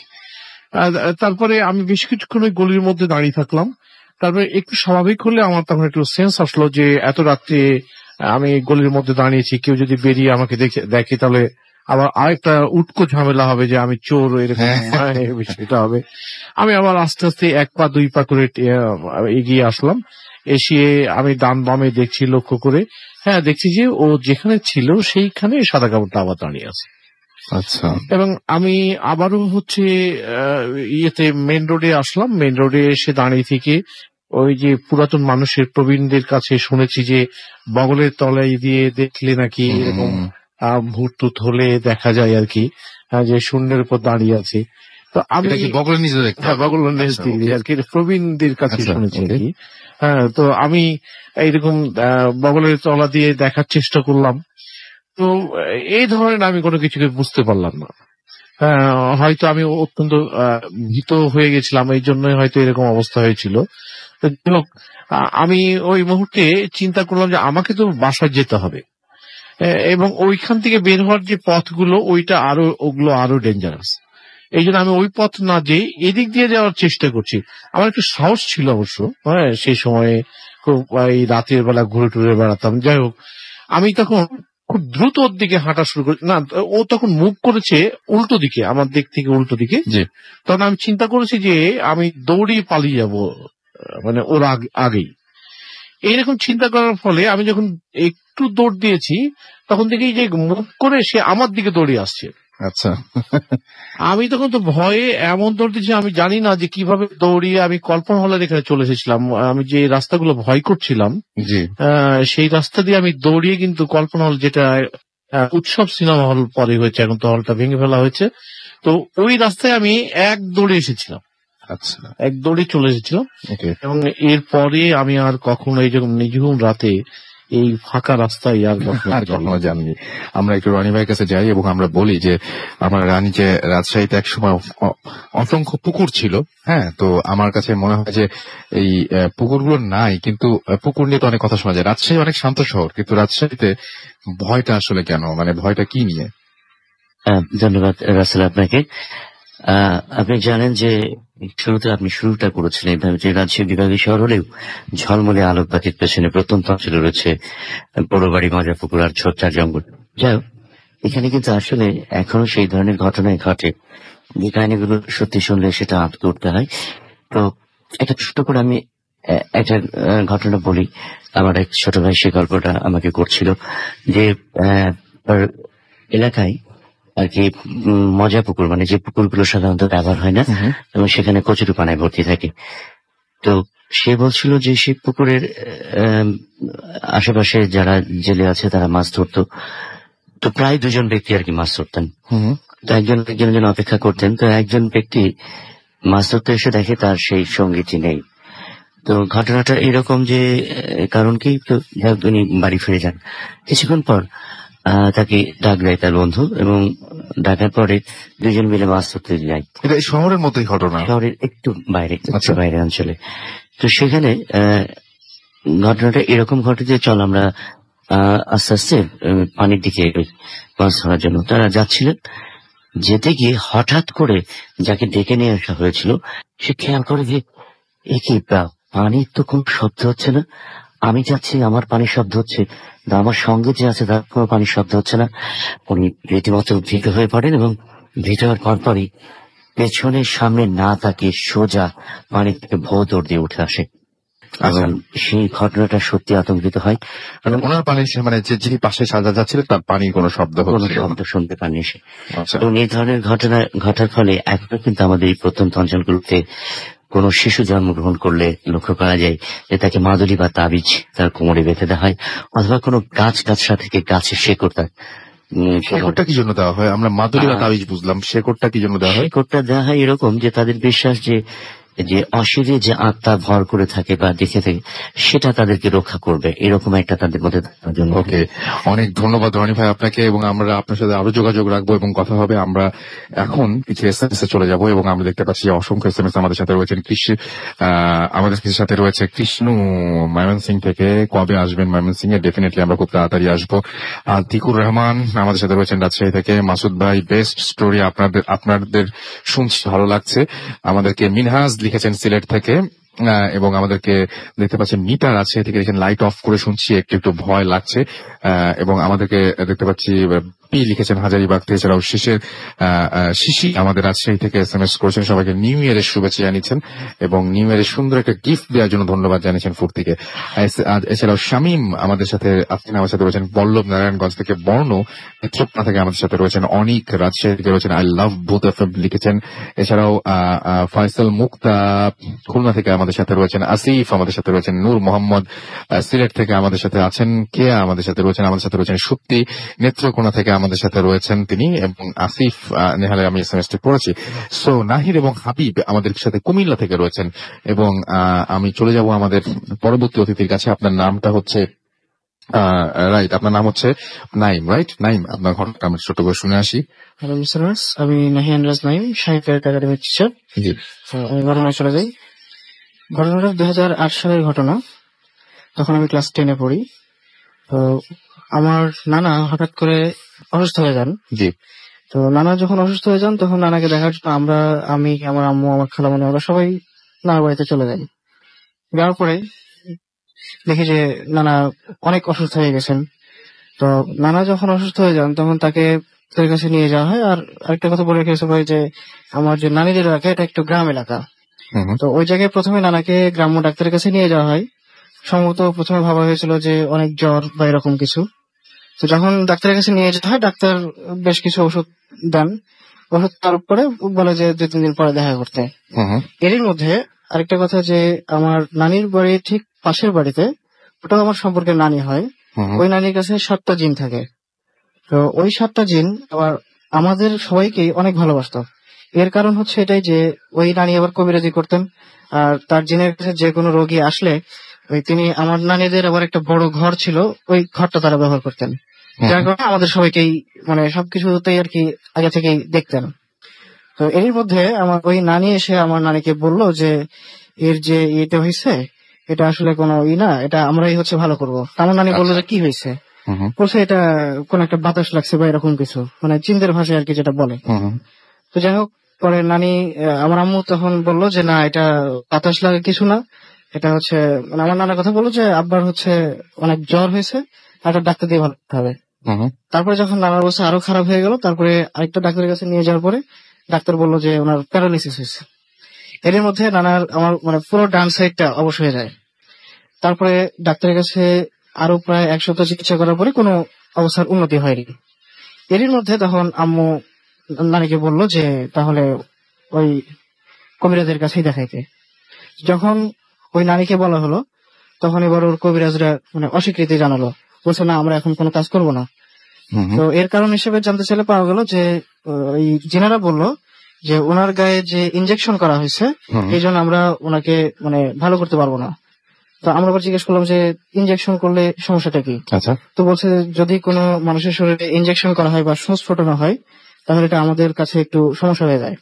তারপরে আমি বেশ কিছুক্ষণ ওই গলির মধ্যে দাঁড়িয়ে থাকলাম, তারপরে একটু স্বাভাবিক হলে আমার তখন একটু সেন্স আসলো যে এত রাত্রে আমি গলির মধ্যে দাঁড়িয়েছি, কেউ যদি বেরিয়ে আমাকে দেখে তাহলে আবার আরেকটা উটকো ঝামেলা হবে যে আমি চোর, এরকম বিষয়টা হবে। আমি আবার আস্তে আস্তে 1 পা 2 পা করে এগিয়ে আসলাম, এসে আমি ডান বামে দেখছি, লক্ষ্য করে, হ্যাঁ দেখছি যে ও যেখানে ছিল সেইখানে সাদা কাপড়টা আবার দাঁড়িয়ে আছে। আচ্ছা, এবং আমি আবারও হচ্ছে মেন রোডে আসলাম, মেন রোডে এসে দাঁড়িয়ে থেকে ওই যে পুরাতন মানুষের প্রবীণদের কাছে শুনেছি যে বগলের তলায় দিয়ে দেখলে নাকি এরকম ভূত টুত হলে দেখা যায় আর কি, যে শূন্যের উপর দাঁড়িয়ে আছে। তো আমি বগলের নিচে দেখতে, বগলের নিচ দিয়ে আর কি প্রবীণদের কাছে শুনেছি আর কি। হ্যাঁ, তো আমি এইরকম বগলের তলা দিয়ে দেখার চেষ্টা করলাম, তো এই ধরনের আমি কোনো কিছুকে বুঝতে পারলাম না। হয়তো আমি অত্যন্ত ভীত হয়ে গেছিলাম, এই জন্যই হয়তো এরকম অবস্থা হয়েছিল। আমি ওই মুহূর্তে চিন্তা করলাম যে আমাকে তো বাসায় যেতে হবে, এবং ওইখান থেকে বের হওয়ার যে পথগুলো ওগুলো আরো ডেঞ্জারাস, এই জন্য আমি ওই পথ না যেয়ে এদিক দিয়ে যাওয়ার চেষ্টা করছি। আমার একটু সাহস ছিল অবশ্য, হ্যাঁ, সেই সময়ে খুব এই রাতের বেলা ঘুরে টুরে বেড়াতাম। যাই হোক, আমি তখন খুব দ্রুত ওর দিকে হাঁটা শুরু করি। না, ও তখন মুভ করেছে উল্টো দিকে, আমার দিক থেকে উল্টো দিকে। জি। তখন আমি চিন্তা করেছি যে আমি দৌড়িয়ে পালিয়ে যাব, মানে ওর আগেই। এইরকম চিন্তা করার ফলে আমি যখন একটু দৌড় দিয়েছি, তখন দেখি যে মুভ করে সে আমার দিকে দৌড়িয়ে আসছে। আচ্ছা। আমি তখন তো ভয়ে এমন দৌড় দিচ্ছি, আমি জানি না যে কিভাবে দৌড়িয়ে আমি কল্পনা হলের এখানে চলে এসেছিলাম। আমি যে রাস্তাগুলো ভয় করছিলাম, জি। সেই রাস্তা দিয়ে আমি দৌড়িয়ে কিন্তু কল্পনা হল, যেটা উৎসব সিনেমা হল পরে হয়েছে, এখন তো হলটা ভেঙে ফেলা হয়েছে, তো ওই রাস্তায় আমি এক দৌড়ে এসেছিলাম। আচ্ছা। এক দৌড়ে চলে এসেছিলাম। ওকে। এবং এরপরে আমি আর কখনো এই যখন নিঝুম রাতে এই ফাঁকা রাস্তায় আর কখনো জাননি। আমরা একটু রনি ভাইয়ের কাছে যাই এবং আমরা বলি যে আমার রানী যে রাজশাহীতে একসময় অসংখ্য পুকুর ছিল, হ্যাঁ, তো আমার কাছে মনে হয় যে এই পুকুরগুলো নাই, কিন্তু পুকুর নিয়ে তো অনেক কথা শোনা যায়। রাজশাহী অনেক শান্ত শহর, কিন্তু রাজশাহীতে ভয়টা আসলে কেন, মানে ভয়টা কি নিয়ে? ধন্যবাদ রাসেল আপনাকে। আপনি জানেন যে শুরুতে আপনি শুরুটা করেছেন এইভাবে যে রাজশাহী বিভাগীয় শহর হলেও ঝলমলে আলোকবাতির পেছনে প্রত্যন্ত অঞ্চলে রয়েছে বড়বাড়ি, মজাপুকুর আর ছোট্টা জঙ্গল। যাই হোক, এখানে কিন্তু আসলে এখনো সেই ধরনের ঘটনাই ঘটে, যে কাহিনীগুলো সত্যি শুনলে সেটা আঁতকে উঠতে হয়। তো একটা ছোট করে আমি একটা ঘটনা বলি। আমার এক ছোট ভাই সে গল্পটা আমাকে করছিল যে এলাকায় আর কি মজা পুকুর, মানে যে পুকুরগুলো সাধারণত ব্যবহার হয় না, এবং সেখানে কচুরিপানায় ভর্তি থাকে। তো সে বলছিল যে সেই পুকুরের আশেপাশে যারা জেলে আছে তারা মাছ ধরতো, তো প্রায় 2 জন ব্যক্তি আর কি মাছ ধরতেন। তো একজন অপেক্ষা করতেন। তো একজন ব্যক্তি মাছ ধরতে এসে দেখে তার সেই সঙ্গীটি নেই। তো ঘটনাটা এরকম যে কারণ কি, তো উনি বাড়ি ফিরে যান। কিছুক্ষণ পর তাকে ডাক দেয় তার বন্ধু, এবং ডাকার পরে 2 জন মিলে মাছ ধরতে যায়। এটা শহরের মতোই ঘটনা, শহরের একটু বাইরে, বাইরে অঞ্চলে। তো সেখানে ঘটনাটা এরকম ঘটে যে চল আমরা আস্তে আস্তে পানির দিকে এগোই মাছ ধরার জন্য। তারা যাচ্ছিলেন, যেতে গিয়ে হঠাৎ করে যাকে ডেকে নিয়ে আসা হয়েছিল সে খেয়াল করে যে এ কি, পানির তো কোনো শব্দ হচ্ছে না, আমি যাচ্ছি আমার পানির শব্দ হচ্ছে, আমার সঙ্গে যে আছে তার কোনো পানির শব্দ হচ্ছে না। উনি রীতিমতো ভীত হয়ে পড়েন, এবং ভীত হওয়ার পরপরই পেছনের সামনে না তাকিয়ে সোজা পানির থেকে ভৌ দৌড় দিয়ে উঠে আসে। এবং সেই ঘটনাটা সত্যি আতঙ্কিত হয়। ওনার পানি, মানে যিনি পাশে সাজা যাচ্ছিলেন তার পানির কোনো শব্দ শুনতে পাননি সে। এবং এই ধরনের ঘটনা ঘটার ফলে এখনো কিন্তু আমাদের এই প্রত্যন্ত অঞ্চলগুলোতে কোন শিশু জন্মগ্রহণ করলে লক্ষ্য করা যায় যে তাকে মাদুলি বা তাবিজ তার কোমরে বেঁধে দেওয়া হয়, অথবা কোনো গাছগাছড়া থেকে গাছের শেকড়টা কি জন্য দেওয়া হয়? আমরা মাদুলি বা তাবিজ বুঝলাম, শেকড়টা কি জন্য দেওয়া হয়? শেকড়টা দেওয়া হয় এরকম যে তাদের বিশ্বাস যে অশিরে যে আত্মা ভর করে থাকে বা দেখে থাকে সেটা তাদেরকে রক্ষা করবে, এরকম একটা তাদের মধ্যে। ওকে, অনেক ধন্যবাদ রনি ভাই আপনাকে, এবং আমরা আপনার সাথে আরো যোগাযোগ রাখবো এবং কথা হবে। আমরা এখন কিছু এসএমএস এ চলে যাব, এবং আমরা দেখতে পাচ্ছি অসংখ্য এসএমএস আমাদের সাথে রয়েছেন। আমাদের সাথে রয়েছে কৃষ্ণ ময়মনসিং থেকে। কবে আসবেন ময়মনসিং এ? ডেফিনেটলি আমরা খুব তাড়াতাড়ি আসবো। তিকুর রহমান আমাদের সাথে রয়েছেন রাজশাহী থেকে। মাসুদ ভাই, বেস্ট স্টোরি, আপনাদের শুনছি, ভালো লাগছে। আমাদেরকে মিনহাজ লিখেছেন সিলেট থেকে, এবং আমাদেরকে দেখতে পাচ্ছেন মিতা রাজশাহী থেকে লিখেছেন লাইট অফ করে শুনছি, একটু ভয় লাগছে। এবং আমাদেরকে দেখতে পাচ্ছি পি লিখেছেন হাজারীবাগ থেকে। এছাড়াও শিশি আমাদের রাজশাহী থেকে এসএমএস করেছেন, সবাইকে নিউ ইয়ারের শুভেচ্ছা জানিয়েছেন এবং নিউ ইয়ারের সুন্দর একটা গিফট দেওয়ার জন্য ধন্যবাদ জানিয়েছেন ফুড থেকে। এছাড়াও শামীম আমাদের সাথে আজকে আমার সাথে রয়েছেন। বল্লভ নারায়ণগঞ্জ থেকে, বর্ণ নেত্রকোনা থেকে আমাদের সাথে রয়েছেন। অনিক রাজশাহী থেকে রয়েছেন আই লাভ বুথ এফএম লিখেছেন। এছাড়াও ফয়সাল মুক্তা খুলনা থেকে আমাদের সাথে রয়েছেন। আসিফ আমাদের সাথে রয়েছেন। নূর মোহাম্মদ সিলেট থেকে আমাদের সাথে আছেন। কেয়া আমাদের সাথে রয়েছেন। আমাদের সাথে রয়েছেন সত্যি নেত্রকোনা থেকে আমাদের সাথে রয়েছেন তিনি, এবং আসিফ নেহালে আমি এসএমএসটি পড়েছি। সো নাহির এবং হাবিব আমাদের সাথে কুমিল্লা থেকে রয়েছেন। এবং আমি চলে যাব আমাদের পরবর্তী অতিথির কাছে। আপনার নামটা হচ্ছে রাইট, আপনার নাম হচ্ছে নাইম, রাইট? নাইম, আপনার ঘটনাটা আমরা ছোট করে শুনে আসি। হ্যালো লিসনার্স, আমি নাহিয়ান রাজ নাইম, সাহিত্য একাডেমির টিচার। আমি ঘটনায় চলে যাই। ঘটনাটা 2008 সালের ঘটনা। তখন আমি ক্লাস 10-এ পড়ি। তো আমার নানা হঠাৎ করে অসুস্থ হয়ে যান। তো নানা যখন অসুস্থ হয়ে যান তখন নানাকে দেখার জন্য আমি, আমার আম্মু, আমার খালামণি, আমরা সবাই নানার বাড়িতে চলে যাই। যাওয়ার পরে দেখি যে নানা অনেক অসুস্থ হয়ে গেছেন। তো নানা যখন অসুস্থ হয়ে যান তখন তাকে তার কাছে নিয়ে যাওয়া হয়। আর আরেকটা কথা বলে রেখেছে ভাই যে আমার যে নানিদের এলাকা এটা একটু গ্রাম এলাকা। তো ওই জায়গায় প্রথমে নানাকে গ্রাম্য ডাক্তারের কাছে নিয়ে যাওয়া হয়। সম্ভবত প্রথমে ভাবা হয়েছিল যে অনেক জ্বর বা এরকম কিছু। তো যখন ডাক্তারের কাছে নিয়ে যেতে হয়, ডাক্তার বেশ কিছু ওষুধ দেন। ওষুধ তার উপরে বলে যে 2-3 দিন পরে দেখা করতে। এরই মধ্যে আরেকটা কথা যে আমার নানির বাড়ি ঠিক পাশের বাড়িতে, ওটাও আমার সম্পর্কে নানি হয়। ওই নানির কাছে 7টা জিন থাকে। তো ওই 7টা জিন আবার আমাদের সবাইকে অনেক ভালোবাসতো। এর কারণ হচ্ছে এটাই যে ওই নানি আবার কবিরাজি করতেন। আর তার জিনের কাছে যে কোনো রোগী আসলে তিনি আমার নানিদের আবার একটা বড় ঘর ছিল, ওই ঘরটা তারা ব্যবহার করতেন। যার কারণে আমাদের সবাইকেই মানে সবকিছুতেই আর কি আগে থেকেই দেখতেন। তো এর মধ্যে আমার ওই নানি এসে আমার নানিকে বললো যে এর যে এটা হয়েছে এটা আসলে কোনো না, এটা আমরাই হচ্ছে ভালো করবো। আমার নানি বললো যে কি হয়েছে, বলছে এটা কোন একটা বাতাস লাগছে বা এরকম কিছু, মানে চিন্তার ভাষায় আর কি যেটা বলে। তো যাই হোক, পরে নানি আমার আম্মু তখন বললো যে না, এটা বাতাস লাগা কিছু না, এটা হচ্ছে মানে আমার নানার কথা বললো যে আব্বার হচ্ছে অনেক জ্বর হয়েছে, একটা ডাক্তার দিয়ে ভালো করতে হবে। তারপরে যখন নানার অবস্থা আরো খারাপ হয়ে গেল, তারপরে আরেকটা ডাক্তারের কাছে নিয়ে যাওয়ার পরে ডাক্তার বললো যে ওনার প্যারালিসিস হয়েছে। এর মধ্যে নানার আমার মানে পুরো ডান সাইডটা অবশ হয়ে যায়। তারপরে ডাক্তারের কাছে আরো প্রায় 1 সপ্তাহ চিকিৎসা করার পরে কোনো অবস্থার উন্নতি হয়নি। এরই মধ্যে তখন আম্মু নানিকে বললো যে তাহলে ওই কবিরাজের কাছেই দেখাইতে। যখন ওই নানিকে বলা হলো তখন এবার ওর কবিরাজরা মানে অস্বীকৃতি জানালো, বলছে না আমরা এখন কোনো কাজ করব না। তো এর কারণ হিসেবে জানতে চাইলে পাওয়া গেল যে ওই জিনারা বললো যে ওনার গায়ে যে ইনজেকশন করা হয়েছে এই জন্য আমরা ওনাকে মানে ভালো করতে পারবো না। তো আমরা আবার জিজ্ঞেস করলাম যে ইনজেকশন করলে সমস্যাটা কি। তো বলছে যদি কোনো মানুষের শরীরে ইনজেকশন করা হয় বা সূচ ফোটানো হয় তাহলে এটা আমাদের কাছে একটু সমস্যা হয়ে যায়।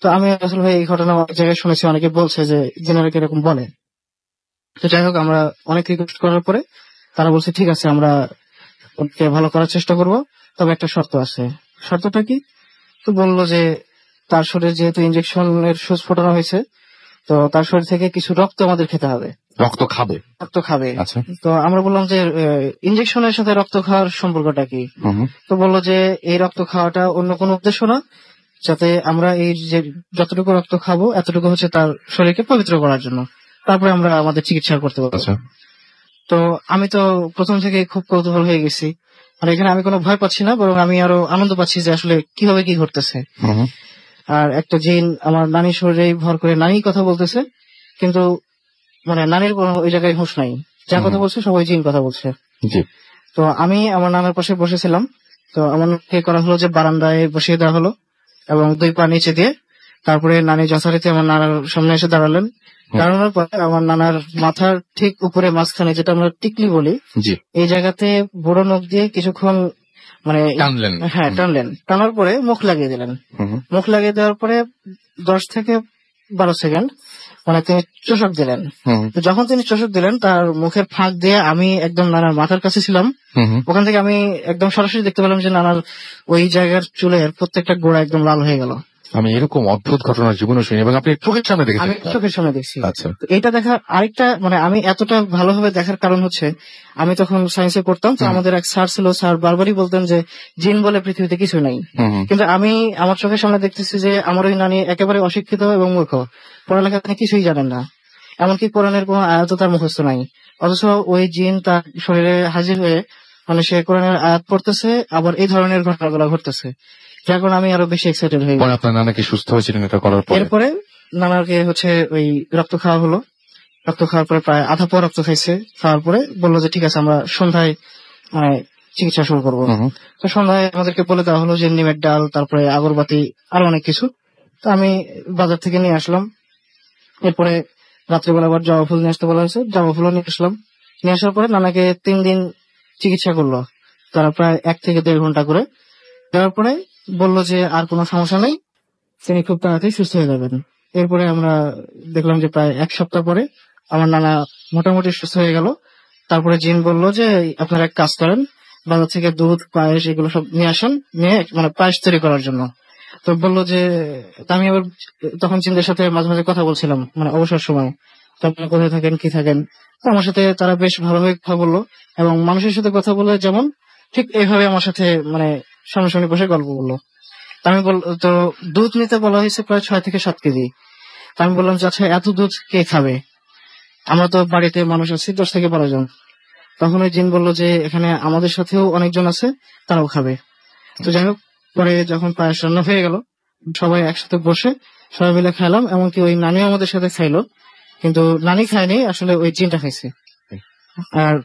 তো আমি আসলে ভাই এই ঘটনা অনেক জায়গায় শুনেছি, অনেকে বলছে যে জেনারেল এরকম বলে। তো যাই হোক, আমরা অনেক রিকোয়েস্ট করার পরে তারা বলছে ঠিক আছে আমরা ওকে ভালো করার চেষ্টা করব, তবে একটা শর্ত আছে। শর্তটা কি? তো বললো যে তার শরীরে যেহেতু ইনজেকশনের সূচ ফোটানো হয়েছে, তো তার শরীর থেকে কিছু রক্ত আমাদের খেতে হবে। রক্ত খাবে? রক্ত খাবে। আচ্ছা। তো আমরা বললাম যে ইনজেকশনের সাথে রক্ত খাওয়ার সম্পর্কটা কি? তো বললো যে এই রক্ত খাওয়াটা অন্য কোনো উদ্দেশ্য না, যাতে আমরা এই যে যতটুকু রক্ত খাবো এতটুকু হচ্ছে তার শরীরকে পবিত্র করার জন্য, তারপরে আমরা আমাদের চিকিৎসা করতে পারবো। তো আমি তো প্রথম থেকে খুব কৌতূহল হয়ে গেছি, আর এখানে আমি কোনো ভয় পাচ্ছি না, বরং আমি আরো আনন্দ পাচ্ছি যে আসলে কিভাবে কি ঘটতেছে। আর একটা জিন আমার নানির শরীরে ভর করে নানি কথা বলতেছে, কিন্তু মানে নানির কোনো ওই জায়গায় হুঁশ নাই, যা কথা বলছে সবাই জিন কথা বলছে। তো আমি আমার নানার পাশে বসেছিলাম। তো আমাকে করা হলো যে বারান্দায় বসিয়ে দেওয়া হলো এবং 2 পা নিচে দিয়ে, তারপরে নানি যথারীতি আমার নানার সামনে এসে দাঁড়ালেন। দাঁড়ানোর পরে আমার নানার মাথার ঠিক উপরে মাঝখানে, যেটা আমরা টিকলি বলি, এই জায়গাতে বড় নখ দিয়ে কিছুক্ষণ মানে টানলেন। হ্যাঁ টানলেন, টানার পরে মুখ লাগিয়ে দিলেন। মুখ লাগিয়ে দেওয়ার পরে 10 থেকে 12 সেকেন্ড মানে তিনি চোষক দিলেন। তো যখন তিনি চোষক দিলেন তার মুখের ফাঁক দিয়ে আমি একদম নানার মাথার কাছে ছিলাম, ওখান থেকে আমি একদম সরাসরি দেখতে পেলাম যে নানার ওই জায়গার চুলের প্রত্যেকটা গোড়া একদম লাল হয়ে গেল। আমি এরকম অদ্ভুত ঘটনা জীবনে শুনি এবং আপনি চোখের সামনে দেখেছেন? আমি চোখের সামনে দেখছি। আচ্ছা। এটা দেখার আরেকটা মানে আমি এতটা ভালোভাবে দেখার কারণ হচ্ছে আমি তখন সায়েন্সে পড়তাম, তো আমাদের এক স্যার ছিল, স্যার বারবারই বলতেন যে জিন বলে পৃথিবীতে কিছু নাই। কিন্তু আমি আমার চোখের সামনে দেখতেছি যে আমার ওই নানি একেবারে অশিক্ষিত এবং মূর্খ, পড়ালেখা তিনি কিছুই জানেন না, এমনকি কোরআনের কোনো আয়াত তার মুখস্থ নাই, অথচ ওই জিন তার শরীরে হাজির হয়ে মানে সে কোরআনের আয়াত পড়তেছে, আবার এই ধরনের ঘটনাগুলো ঘটতেছে, যার কারণে আমি আরো বেশি এক্সাইটেড হয়ে গেলাম। আপনার নানা কি সুস্থ হয়েছিলেন এটা করার পরে? এরপরে নানাকে হচ্ছে ওই রক্ত খাওয়া হলো, রক্ত খাওয়ার পরে প্রায় আধা পর রক্ত খাইছে, খাওয়ার পরে বললো যে ঠিক আছে আমরা সন্ধ্যায় মানে চিকিৎসা শুরু করবো। তো সন্ধ্যায় আমাদেরকে বলে দেওয়া হলো যে নিমের ডাল, তারপরে আগরবাতি, আরো অনেক কিছু। তো আমি বাজার থেকে নিয়ে আসলাম। এরপরে রাত্রিবেলা আবার জবা ফুল নিয়ে আসতে বলা হয়েছে, জবা ফুলও নিয়ে আসলাম। নিয়ে আসার পরে নানাকে 3 দিন চিকিৎসা করলো, তারা প্রায় 1 থেকে 1.5 ঘন্টা করে। দেওয়ার পরে বললো যে আর কোনো সমস্যা নেই, তিনি খুব তাড়াতাড়ি সুস্থ হয়ে যাবেন। এরপরে আমরা দেখলাম যে প্রায় 1 সপ্তাহ পরে আমার নানা মোটামুটি সুস্থ হয়ে গেল। তারপরে জিন বললো যে আপনারা এক কাজ করেন, বাজার থেকে দুধ পায়েস এগুলো সব নিয়ে আসেন, নিয়ে মানে পায়েস তৈরি করার জন্য। তো বললো যে, তা আমি আবার তখন চিন্তার সাথে মাঝে মাঝে কথা বলছিলাম, মানে অবসর সময়, তো আপনারা কোথায় থাকেন কি থাকেন। তো আমার সাথে তারা বেশ ভালোভাবে কথা বললো, এবং মানুষের সাথে কথা বলে যেমন ঠিক এইভাবে আমার সাথে মানে সামনাসামনি বসে গল্প বললো। তা আমি তো দুধ নিতে বলা হয়েছে প্রায় 6 থেকে 7 কেজি। তা আমি বললাম যে, আচ্ছা এত দুধ কে খাবে, আমরা তো বাড়িতে মানুষ আছি 10 থেকে 12 জন। তখন ওই জিন বললো যে এখানে আমাদের সাথেও অনেকজন আছে, তারাও খাবে। তো যাই হোক, পরে যখন পায়েস রান্না হয়ে গেল, সবাই একসাথে বসে সবাই মিলে খাইলাম, এমনকি ওই নানি আমাদের সাথে খাইলো, কিন্তু নানি খায়নি, আসলে ওই জিনটা খাইছে। আর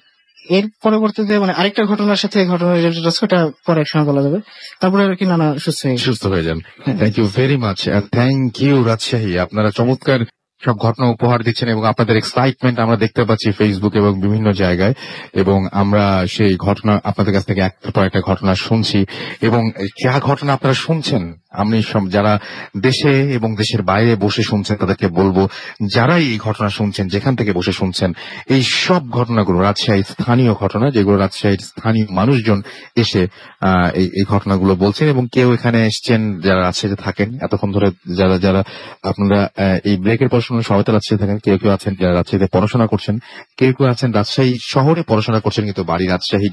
এর পরবর্তীতে মানে আরেকটা ঘটনার সাথে ঘটনা রিলেটেড আছে, ওটা পরে এক সময় বলা যাবে। তারপরে আর কি নানা সুস্থ হয়ে যান। Thank you very much, thank you Rajshahi. আপনারা চমৎকার সব ঘটনা উপহার দিচ্ছেন এবং আপনাদের এক্সাইটমেন্ট আমরা দেখতে পাচ্ছি ফেসবুক এবং বিভিন্ন জায়গায়, এবং আমরা সেই ঘটনা আপনাদের কাছ থেকে একটার পর একটা ঘটনা শুনছি, এবং যা ঘটনা আপনারা শুনছেন আমি যারা দেশে এবং দেশের বাইরে বসে শুনছেন তাদেরকে বলবো, যারাই এই ঘটনা শুনছেন যেখান থেকে বসে শুনছেন, এই সব ঘটনাগুলো রাজশাহীর স্থানীয় ঘটনা, যেগুলো রাজশাহীর স্থানীয় মানুষজন এসে এই ঘটনাগুলো বলছেন। এবং কেউ এখানে এসছেন যারা রাজশাহীতে থাকেন এতক্ষণ ধরে, যারা যারা আপনারা এই ব্রেকের পর সবাই তো রাজশাহী থাকেন, কেউ কেউ আছেন যারা রাজশাহীতে পড়াশোনা করছেন, কেউ কেউ আছেন রাজশাহী শহরে পড়াশোনা করছেন কিন্তু বাড়ি রাজশাহী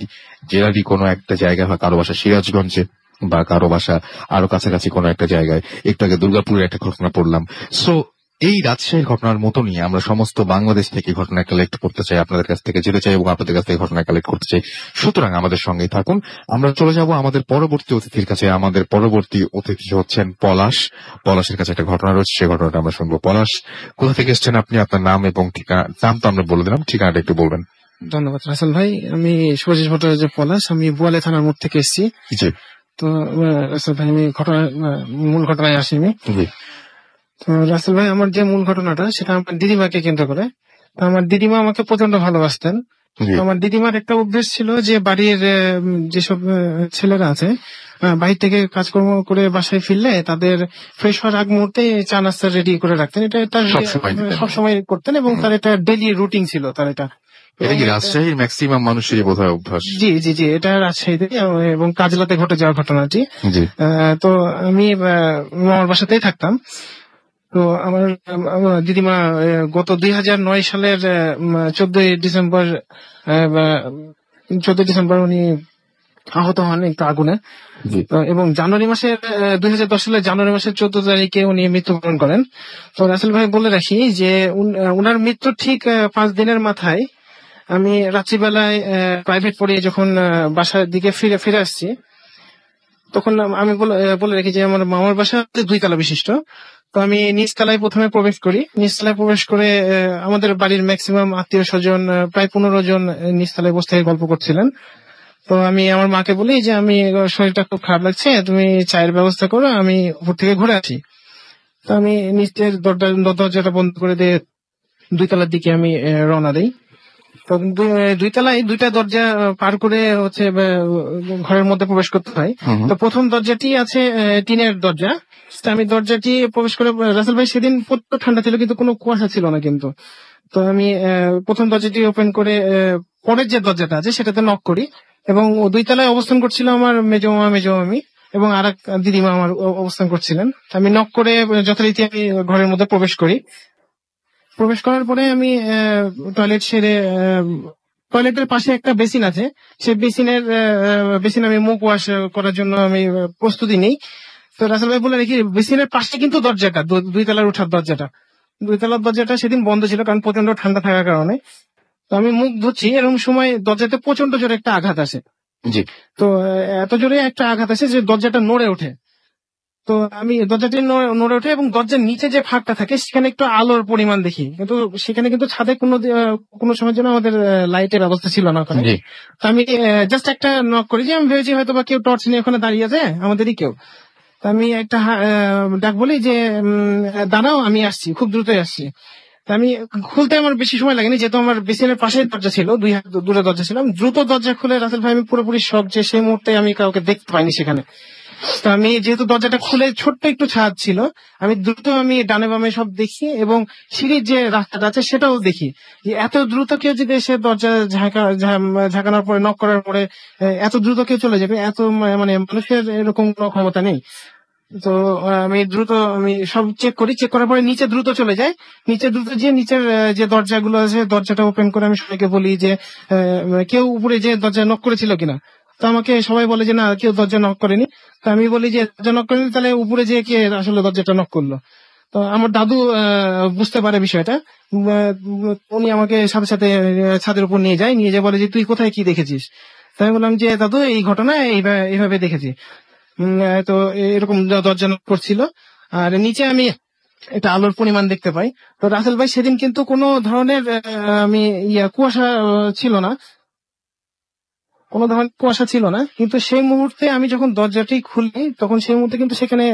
জেলারই কোনো একটা জায়গায়, হয় কারো বাসা সিরাজগঞ্জে বা কারো বাসা আরো কাছাকাছি কোনো একটা জায়গায়। একটু আগে দুর্গাপুরের একটা ঘটনা পড়লাম। সো এই রাজশাহীর ঘটনার মতো নিয়ে আমরা সমস্ত বাংলাদেশ থেকে ঘটনা কালেক্ট করতে চাই, আপনাদের কাছ থেকে যেতে চাই এবং আপনাদের কাছ থেকে ঘটনা কালেক্ট করতে চাই। সুতরাং আমাদের সঙ্গেই থাকুন। আমরা চলে যাব আমাদের পরবর্তী অতিথির কাছে। আমাদের পরবর্তী অতিথি হচ্ছেন পলাশ। পলাশের কাছে একটা ঘটনা রয়েছে, সেই ঘটনাটা আমরা শুনবো। পলাশ, কোথা থেকে এসছেন আপনি? আপনার নাম এবং ঠিকানা। নাম তো আমরা বলে দিলাম, ঠিকানাটা একটু বলবেন। ধন্যবাদ রাসেল ভাই। আমি শুভজিৎ ভট্টাচার্য পলাশ, আমি বোয়ালে থানার মোড় থেকে এসেছি। জি। তো রাসেল ভাই, আমি মূল ঘটনায় আসিনি। তো রাসেল ভাই, আমার যে মূল ঘটনাটা সেটা আমার দিদিমাকে কেন্দ্র করে। তো আমার দিদিমা আমাকে প্রচন্ড ভালোবাসতেন। আমার দিদিমার একটা অভ্যেস ছিল যে বাড়ির যেসব ছেলেরা আছে বাহির থেকে কাজকর্ম করে বাসায় ফিরলে তাদের ফ্রেশ হওয়ার আগ মুহূর্তে চা নাস্তা রেডি করে রাখতেন। এটা তার সবসময় করতেন এবং তার এটা ডেইলি রুটিন ছিল তার। এটা রাজশাহীর ম্যাক্সিমাম মানুষেরই বোধহয় অভ্যাস। জি জি জি, এটা রাজশাহীতে এবং কাজলাতে ঘটে যাওয়া ঘটনাটি। তো আমি মামার বাসাতেই থাকতাম। তো আমার দিদিমা গত 2009 সালের 14 ডিসেম্বর উনি আহত হন একটু আগুনে। এবং জানুয়ারি মাসের 2010 সালের জানুয়ারি মাসের 14 তারিখে উনি মৃত্যুবরণ করেন। তো রাসেল ভাই বলে রাখি যে উনার মৃত্যুর ঠিক 5 দিনের মাথায় আমি রাত্রিবেলায় প্রাইভেট পড়িয়ে যখন বাসার দিকে ফিরে আসছি, তখন আমি বলে রাখি যে আমার মামার বাসা 2 তলা বিশিষ্ট। তো আমি নিচতলায় প্রথমে প্রবেশ করি। নিচতলায় প্রবেশ করে আমাদের বাড়ির ম্যাক্সিমাম আত্মীয় স্বজন প্রায় 15 জন নিচতলায় বসে থেকে গল্প করছিলেন। তো আমি আমার মাকে বলি যে আমি শরীরটা খুব খারাপ লাগছে, তুমি চায়ের ব্যবস্থা করো, আমি উপর থেকে ঘুরে আসি। তো আমি নিচের দরজাটা বন্ধ করে দিয়ে 2 তলার দিকে আমি রওনা দিই। তো 2 তলায় 2টা দরজা পার করে হচ্ছে ঘরের মধ্যে প্রবেশ করতে হয়। তো প্রথম দরজাটি আছে টিনের দরজা। আমি দরজাটি প্রবেশ করে, রাসেল ভাই সেদিন প্রচন্ড ঠান্ডা ছিল কিন্তু কোনো কুয়াশা ছিল না কিন্তু। তো আমি প্রথম দরজাটি ওপেন করে পরের যে দরজাটা আছে সেটাতে নক করি, এবং 2 তলায় অবস্থান করছিল আমার মেজো মামি এবং আর এক দিদিমা আমার অবস্থান করছিলেন। আমি নক করে যথারীতি আমি ঘরের মধ্যে প্রবেশ করি। প্রবেশ করার পরে আমি টয়লেট সেরে, টয়লেটের পাশে একটা বেসিন আছে, সেই বেসিন আমি মুখ ওয়াশ করার জন্য আমি প্রস্তুতি নেই। তো রাসেল ভাই বলে রেখি বেসিনের পাশে কিন্তু দরজাটা 2 তলার ওঠার দরজাটা, 2 তলার দরজাটা সেদিন বন্ধ ছিল কারণ প্রচন্ড ঠান্ডা থাকার কারণে। তো আমি মুখ ধুচ্ছি, এরকম সময় দরজাতে প্রচন্ড জোরে একটা আঘাত আসে। তো এত জোরে একটা আঘাত আসে যে দরজাটা নড়ে ওঠে। তো আমি দরজাটি নড়ে ওঠে এবং দরজার নিচে যে ফাঁকটা থাকে সেখানে একটু আলোর পরিমাণ দেখি, কিন্তু সেখানে কিন্তু ছাদে কোনো সময়ের জন্য আমাদের লাইটের ব্যবস্থা ছিল না ওখানে। তো আমি জাস্ট একটা নক করি, যে আমি ভেবেছি হয়তো বা কেউ টর্চ নিয়ে ওখানে দাঁড়িয়ে আছে, আমাদেরই কেউ। তো আমি একটা ডাক বলি যে দাঁড়াও, আমি আসছি, খুব দ্রুতই আসছি। তা আমি খুলতে আমার বেশি সময় লাগেনি, যেহেতু আমার বেসিনের পাশে দরজা ছিল, 2 দরজা ছিল। দ্রুত দরজা খুলে রাসেল ভাই আমি পুরোপুরি শক যে সেই মুহূর্তে আমি কাউকে দেখতে পাইনি সেখানে। তো আমি যেহেতু দরজাটা খুলে ছোট্ট একটু ছাদ ছিল, আমি দ্রুত আমি ডানে বামে সব দেখি এবং সিঁড়ির যে রাস্তাটা আছে সেটাও দেখি। যে এত দ্রুত কেউ যদি এসে দরজা ঝাঁকানোর পরে, নক করার পরে এত দ্রুত কেউ চলে যাবে, এত মানে মানুষের এরকম কোনো ক্ষমতা নেই। তো আমি সব চেক করি, চেক করার পরে নিচে দ্রুত চলে যাই। নিচে দ্রুত গিয়ে নিচের যে দরজাগুলো আছে দরজাটা ওপেন করে আমি সবাইকে বলি যে কেউ উপরে যে দরজা নক করেছিল কিনা। তো আমাকে সবাই বলে যে না, কেউ দরজা নক করেনি। তো আমি বলি যে দরজা নক করেনি, তাহলে উপরে যে কে আসলে দরজাটা নক করলো। তো আমার দাদু বুঝতে পারে বিষয়টা। উনি আমাকে সাথে সাথে ছাদের উপর নিয়ে যায় বলে যে তুই কোথায় কি দেখেছিস। তাই আমি বললাম যে দাদু এই ঘটনা এইভাবে দেখেছি। তো এরকম দরজা নক করছিল। আর নিচে আমি একটা আলোর পরিমাণ দেখতে পাই। তো রাসেল ভাই, সেদিন কিন্তু কোনো ধরনের কুয়াশা ছিল না, কোনো ধরনের কুয়াশা ছিল না। কিন্তু সেই মুহূর্তে আমি যখন দরজাটি খুলি, তখন সেই মুহূর্তে কিন্তু সেখানে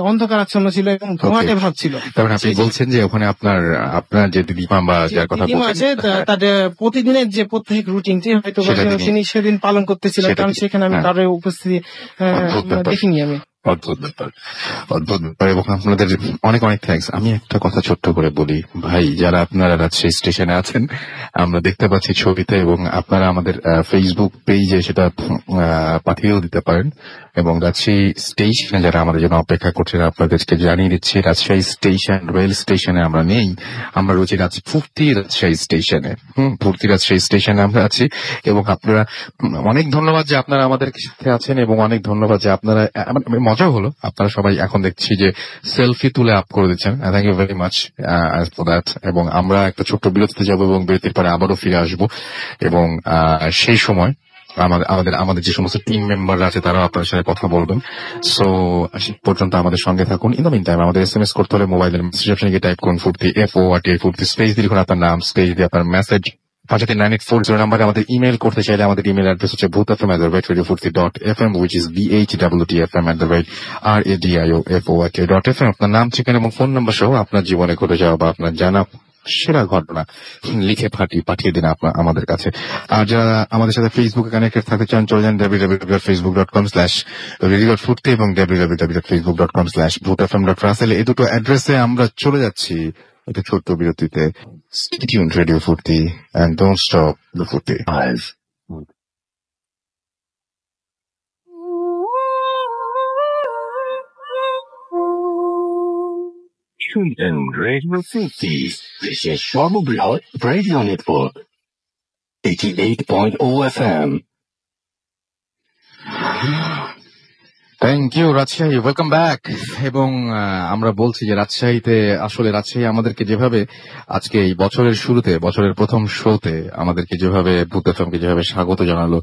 অন্ধকার আচ্ছন্ন ছিল এবং ধোঁয়াটে ভাব ছিল। তারপরে আপনি বলছেন যে ওখানে আপনার যে দিদিমা বা যার কথা দিদিমা আছে, তাদের প্রতিদিনের যে প্রত্যেক রুটিনটি হয়তো তিনি সেদিন পালন করতেছিলেন, কারণ সেখানে আমি তার উপস্থিতি দেখিনি আমি। অদ্ভুত ব্যাপার। এবং আপনাদের অনেক অনেক থ্যাঙ্কস। আমি একটা কথা ছোট্ট করে বলি ভাই, যারা আপনারা রাজশাহী স্টেশনে আছেন, আমরা দেখতে পাচ্ছি ছবিতে, এবং আপনারা আমাদের ফেসবুক পেজে সেটা পাঠিয়েও দিতে পারেন। এবং রাজশাহী স্টেশনে যারা আমাদের জন্য অপেক্ষা করছেন, আপনাদেরকে জানিয়ে দিচ্ছি রাজশাহী স্টেশন রেল স্টেশনে আমরা নেই, আমরা রয়েছি ফুর্তি রাজশাহী স্টেশনে। ফুর্তি রাজশাহী স্টেশনে আমরা আছি। এবং আপনারা অনেক ধন্যবাদ যে আপনারা আমাদের সাথে আছেন, এবং অনেক ধন্যবাদ যে আপনারা, মজা হলো আপনারা সবাই এখন দেখছি যে সেলফি তুলে আপ করে দিচ্ছেন। Thank you very much for that. এবং আমরা একটা ছোট্ট বিরতিতে যাব এবং বিরতির পরে আবারও ফিরে আসবো। এবং সেই সময় আমাদের যে সমস্ত টিম মেম্বাররা আছে তারাও আপনার সাথে কথা বলবেন। সো পর্যন্ত আমাদের সঙ্গে থাকুন। ইন দ্য মিন টাইম আমাদের SMS করতে হলে মোবাইলের মেসেজ অপশনে গিয়ে টাইপ করুন ফুর্তি, FORT, ফুর্তি স্পেস দিয়ে লিখুন আপনার নাম, স্পেস দিয়ে আপনার মেসেজ 53980 নাম্বারে আমাদের ইমেল করতে চাইলে আমাদের ইমেল অ্যাড্রেস হচ্ছে bhutfm@radiofurti.fm, which is BHWTFM@radiofurti.fm। আপনার নাম, ঠিকানা এবং ফোন নাম্বার সহ আপনার জীবনে ঘটে যাওয়া বা আপনার জানা সেরা ঘটনা লিখে পাঠিয়ে দিন আমাদের কাছে। আর যারা আমাদের সাথে ফেসবুকে কানেক্টেড থাকতে চান, চলে যান www.facebook.com/radio.furti এবং www.facebook.com/bhutfm.russell। এই দুটো অ্যাড্রেসে আমরা চলে যাচ্ছি একটা ছোট্ট বিরতিতে। Stay tuned, Radio Furti, and don't stop the Furti. Live. Tune in Radio Furti. This is Sharmubrihad Radio Network. 88.0 FM. Thank you Rajshahi, welcome back. এবং আমরা বলছি যে রাজশাহী আমাদেরকে যেভাবে আজকে এই বছরের শুরুতে, বছরের প্রথম শোতে আমাদেরকে যেভাবে ভূত এফএমকে যেভাবে স্বাগত জানালো,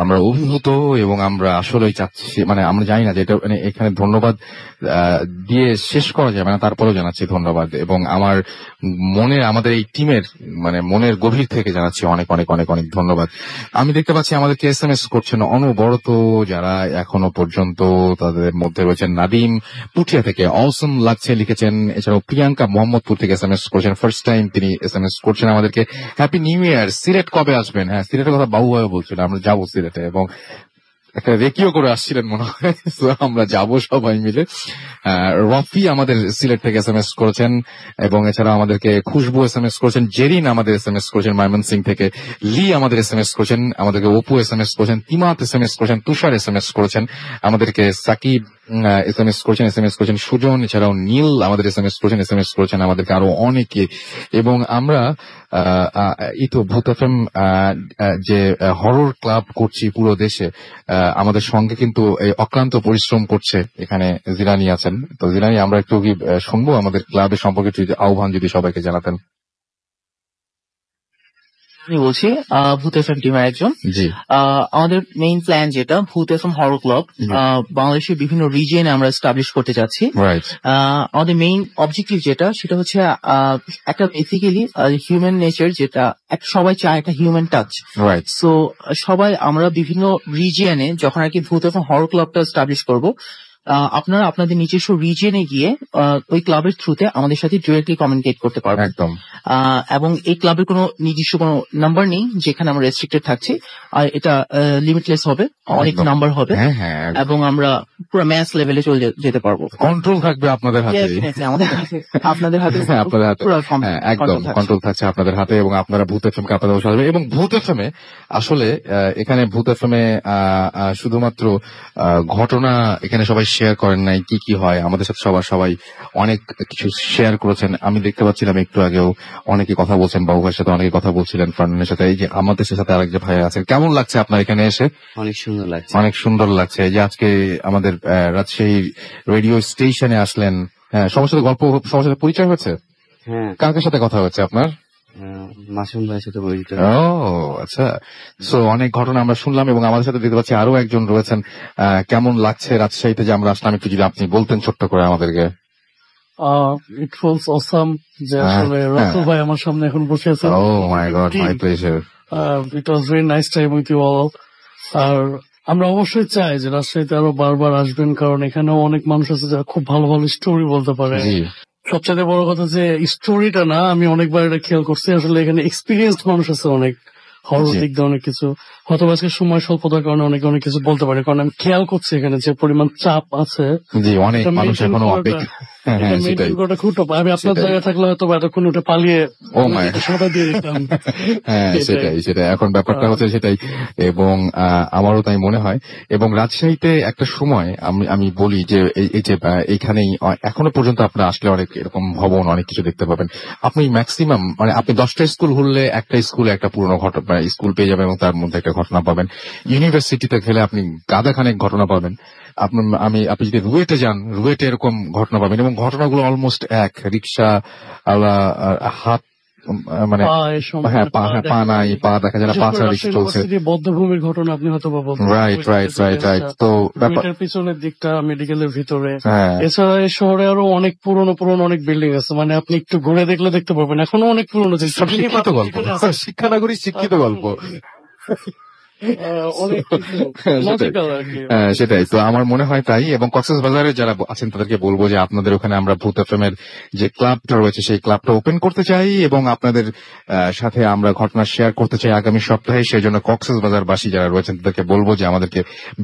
আমরা অভিভূত। এবং আমরা আসলেই চাচ্ছি, মানে আমরা জানি না যে এটা মানে এখানে ধন্যবাদ দিয়ে শেষ করা যায়, মানে তারপরেও জানাচ্ছি ধন্যবাদ। এবং আমাদের এই টিমের মনের গভীর থেকে জানাচ্ছি অনেক অনেক অনেক অনেক ধন্যবাদ। আমি দেখতে পাচ্ছি আমাদেরকে SMS করছেন অনবরত যারা এখনো পর্যন্ত। তাদের মধ্যে রয়েছেন নাদিম পুঠিয়া থেকে, অসম লাগছে লিখেছেন। এছাড়াও প্রিয়াঙ্কা মোহাম্মদপুর থেকে SMS করেছেন, ফার্স্ট টাইম তিনি SMS করছেন আমাদেরকে। হ্যাপি নিউ ইয়ার। সিলেট কবে আসবেন? হ্যাঁ, সিলেটের কথা বাবু ভাই বলছিল, আমরা যাবো সিলেটে, এবং একটা রেকিও করে আসছিলেন মনে হয়। আমরা যাবো সবাই মিলে। রফি আমাদের সিলেট থেকে SMS করেছেন, এবং এছাড়া আমাদেরকে খুশবু SMS করেছেন, জেরিন আমাদের SMS করেছেন ময়মনসিং থেকে, লি আমাদের SMS করেছেন, আমাদেরকে অপু SMS করেছেন, তিমাত SMS করেছেন, তুষার SMS করেছেন, আমাদেরকে সাকিব SMS করেছেন সুজন, এছাড়াও নীল আমাদের SMS করেছেন আমাদেরকে আরো অনেকে। এবং আমরা এই তো ভূত এফএম যে হরর ক্লাব করছি পুরো দেশে, আমাদের সঙ্গে কিন্তু এই অক্লান্ত পরিশ্রম করছে এখানে জিলানি আছেন। তো জিলানি, আমরা একটু কি শুনবো আমাদের ক্লাবের সম্পর্কে আহ্বান যদি সবাইকে জানাতেন। আমি বলছি ভূত এফএম টিমের একজন। জি, আমাদের মেইন প্ল্যান যেটা ভূত এফএম হরর ক্লাব বাংলাদেশের বিভিন্ন রিজিয়নে আমরা এস্টাবলিশ করতে যাচ্ছি। আমাদের মেইন অবজেক্টিভ সেটা হচ্ছে একটা বেসিক্যালি হিউম্যান নেচার, যেটা সবাই চায় একটা হিউম্যান টাচ। সো সবাই আমরা বিভিন্ন রিজিয়নে যখন আর কি ভূত এফএম হরর ক্লাবটা এস্টাবলিশ করবো, আপনারা আপনাদের নিজস্ব রিজিয়নে গিয়ে ওই ক্লাবের থ্রুতে আমাদের সাথে ডিরেক্টলি কমিউনিকেট করতে পারবেন। একদম। এবং এই ক্লাবের কোনো নিজস্ব কোনো নাম্বার নেই যেখানে আমরা রেস্ট্রিক্টেড থাকছি, আর এটা লিমিটলেস হবে, অনেক একদম। নাম্বার হবে, হ্যাঁ হ্যাঁ, এবং আমরা পুরো ম্যাচ লেভেলে চলে যেতে পারবো। কন্ট্রোল থাকবে আপনাদের হাতে। Definitely, আমাদের হাতে, আপনাদের হাতে, হ্যাঁ, আপনাদের হাতে। পুরো হ্যাঁ, একদম control থাকছে। কন্ট্রোল থাকছে আপনাদের হাতে, এবং আপনারা ভূত এফএম কে আপনাদের সাথে, এবং ভূত এফএম এ আসলে এখানে ভূত এফএম এ শুধুমাত্র ঘটনা এখানে সবাই শেয়ার করেন নাই, কি কি হয় আমাদের সাথে সবাই অনেক কিছু শেয়ার করেছেন। আমি দেখতে পাচ্ছিলাম একটু আগেও অনেকে কথা বলছেন, বাবু ভাইয়ের সাথে অনেকে কথা বলছিলেন, ফারনানের সাথে, এই যে আমাদের সাথে আরেক যে ভাই আছেন। কেমন লাগছে আপনার এখানে এসে? অনেক সুন্দর লাগছে। অনেক সুন্দর লাগছে। এই যে আজকে আমাদের রাজশাহী রেডিও স্টেশনে আসলেন, হ্যাঁ, সবার সাথে গল্প, সবার সাথে পরিচয় হয়েছে? হ্যাঁ, কার সাথে কথা হচ্ছে আপনার? মাসুম ভাইয়ের সাথে পরিচিত। ও আচ্ছা, সো অনেক ঘটনা আমরা শুনলাম, এবং আমাদের সাথে দেখতে পাচ্ছি আরো একজন রয়েছেন। কেমন লাগছে রাজশাহীতে যে আমরা আসলাম, একটু যদি আপনি বলতেন ছোট্ট করে আমাদেরকে। ইট ফিলস অসাম যে আসলে রাসেল ভাই আমার সামনে এখন বসে আছেন। Oh my god, my pleasure. It was very nice time with you all. আর আমরা অবশ্যই চাই যে রাজশাহীতে আরো বারবার আসবেন, কারণ এখানেও অনেক মানুষ আছে যারা খুব ভালো ভালো স্টোরি বলতে পারে। সবচেয়ে বড় কথা যে স্টোরিটা না, আমি অনেকবার এটা খেয়াল করছি, আসলে এখানে এক্সপিরিয়েন্সড মানুষ আছে অনেক, হরর দিক দিয়ে অনেক কিছু, হয়তো আজকে সময় স্বল্পতার কারণে অনেক কিছু বলতে পারে, কারণ আমি খেয়াল করছি এখানে যে পরিমাণ চাপ আছে। জি, অনেক মানুষ এখনো খুব tough। আমি আপনার জায়গায় থাকলে হয়তো এতক্ষণ ওটা পালিয়ে সাদা দিয়ে দিতাম। হ্যাঁ, সেটাই এখন ব্যাপারটা হচ্ছে সেটাই, এবং আমারও তাই মনে হয়। এবং রাজশাহীতে একটা সময় আমি বলি যে এই যে এইখানেই এখনো পর্যন্ত আপনারা আসলে অনেক এরকম ভবন, অনেক কিছু দেখতে পাবেন। আপনি ম্যাক্সিমাম মানে আপনি 10টা স্কুল ঘুরলে একটা স্কুলে একটা পুরনো ঘটনা স্কুল পেয়ে যাবেন, এবং তার মধ্যে একটা ঘটনা পাবেন। ইউনিভার্সিটিতে গেলে আপনি গাদাখানেক ঘটনা পাবেন। আপনি যদি রুয়েটে যান, রুয়েটে এরকম ঘটনা পাবেন, এবং ঘটনাগুলো অলমোস্ট এক। রিক্সা হাত মানে হ্যাঁ পা নাই, পা দেখা যায় না, পা ছাড়া রিক্সা চলছে। বদ্ধভূমির ঘটনা আপনি হয়তো রাইট। তো পিছনের দিকটা মেডিকেলের ভিতরে, এছাড়া এই শহরে আরো অনেক পুরনো অনেক বিল্ডিং আছে, মানে আপনি একটু ঘুরে দেখলে দেখতে পাবেন এখনো অনেক পুরনো। শিক্ষিত গল্প, শিক্ষানগরী শিক্ষিত গল্প। সেটাই তো আমার মনে হয় তাই। এবং কক্সবাজারে যারা আছেন তাদেরকে বলবো যে আপনাদের ওখানে আমরা ভূত এফএম এর যে ক্লাবটা রয়েছে সেই ক্লাবটা ওপেন করতে চাই, এবং আপনাদের সাথে আমরা ঘটনা শেয়ার করতে চাই আগামী সপ্তাহে। সেই জন্য কক্সবাজারবাসী যারা রয়েছেন তাদেরকে বলবো যে আমাদেরকে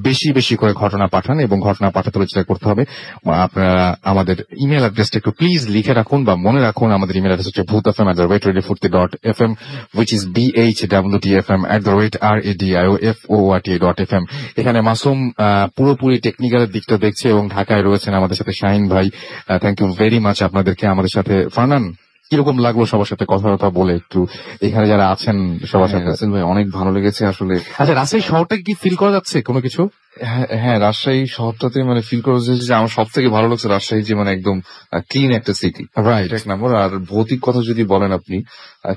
বেশি বেশি করে ঘটনা পাঠান, এবং ঘটনা পাঠাতে হলে যেটা করতে হবে, আপনারা আমাদের ইমেল অ্যাড্রেসটা একটু প্লিজ লিখে রাখুন বা মনে রাখুন। আমাদের ইমেল অ্যাড্রেস হচ্ছে bhutfm@radiofurti.fm, which is bhwtfm@radiofurti.fm। এখানে মাসুম পুরোপুরি টেকনিক্যালের দিকটা দেখছে, এবং ঢাকায় রয়েছেন আমাদের সাথে শাহিন ভাই। থ্যাংক ইউ ভেরি মাচ আপনাদেরকে আমাদের সাথে। ফারনান, কিরকম লাগলো সবার সাথে কথা বলে? একটু এখানে যারা আছেন সবার সাথে। ভাই অনেক ভালো লেগেছে আসলে। আচ্ছা, রাজশাহী শহরটাকে কি ফিল করা যাচ্ছে কোনো কিছু? হ্যাঁ, রাজশাহী শহরটাতে মানে ফিল করা যাচ্ছে যে আমার সব থেকে ভালো লাগছে রাজশাহী যে মানে একদম ক্লিন একটা সিটি, রাইট, এক নম্বর। আর ভৌতিক কথা যদি বলেন আপনি,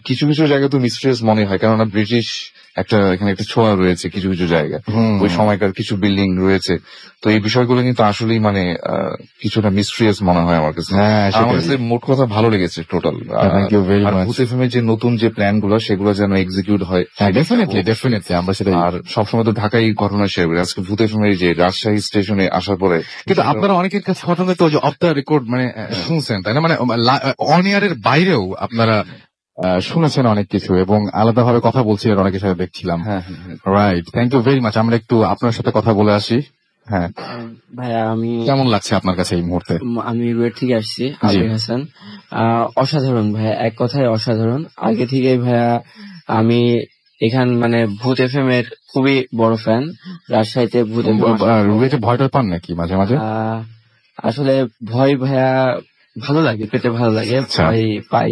কিছু কিছু জায়গায় তো মিস্ট্রিয়াস মনে হয়, কেননা ব্রিটিশ এখানে একটা ছোঁয়া রয়েছে কিছু কিছু জায়গায়, ওই সময়কার কিছু বিল্ডিং রয়েছে। তো এই বিষয়গুলো কিন্তু আসলেই মানে কিছুটা মিস্ট্রিয়াস মনে হয় আমার কাছে। আমার কাছে মোট কথা ভালো লেগেছে টোটাল। ভূত এফএম এর যে নতুন যে প্ল্যান গুলো সেগুলো যেন এক্সিকিউট হয়, ডেফিনেটলি আমরা সেটা। আর সবসময় তো ঢাকায় ঘটনা শেয়ার করি, আজকে ভূত এফএম এর যে রাজশাহী স্টেশনে আসার পরে। কিন্তু আপনারা অনেকের কাছে ঘটনা তো অফ দ্য রেকর্ড মানে শুনছেন, তাই না? মানে অন এয়ারের বাইরেও আপনারা শুনেছেন অনেক কিছু, এবং আলাদাভাবে কথা বলছিলেন অনেকের সাথে দেখছিলাম। Right, thank you very much. আমরা একটু আপনার সাথে কথা বলে আসি। হ্যাঁ ভাইয়া, আমি কেমন লাগছে আপনার কাছে এই মুহূর্তে? আমি রুয়েট থেকে আসছি, আবির হাসান। অসাধারণ ভাইয়া, এক কথায় অসাধারণ। আগে থেকেই ভাইয়া আমি এখান মানে ভূত এফএম এর খুবই বড় ফ্যান। রাজশাহীতে ভূত রুয়েটে ভয়টা পান নাকি মাঝে মাঝে? আসলে ভয় ভাইয়া ভালো লাগে, পেটে ভালো লাগে, ভয় পাই,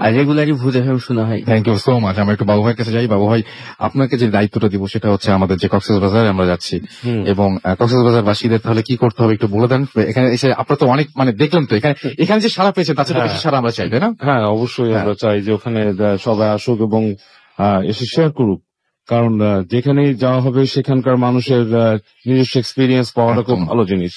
আর রেগুলারই ভূত এফএম শোনা হয়। Thank you so much. আমরা একটু বাবু ভাইয়ের কাছে যাই। বাবু ভাই, আপনাকে যে দায়িত্বটা দিব সেটা হচ্ছে আমাদের যে কক্সবাজারে আমরা যাচ্ছি, এবং কক্সবাজার বাসীদের তাহলে কি করতে হবে একটু বলে দেন। এখানে এসে আপনারা তো অনেক মানে দেখলেন তো এখানে যে সারা পেয়েছেন তার সাথে বেশি সারা আমরা চাই, তাই না? হ্যাঁ, অবশ্যই আমরা চাই যে ওখানে সবাই আসুক এবং এসে শেয়ার করুক, কারণ যেখানেই যাওয়া হবে সেখানকার মানুষের নিজস্ব এক্সপিরিয়েন্স পাওয়াটা খুব ভালো জিনিস।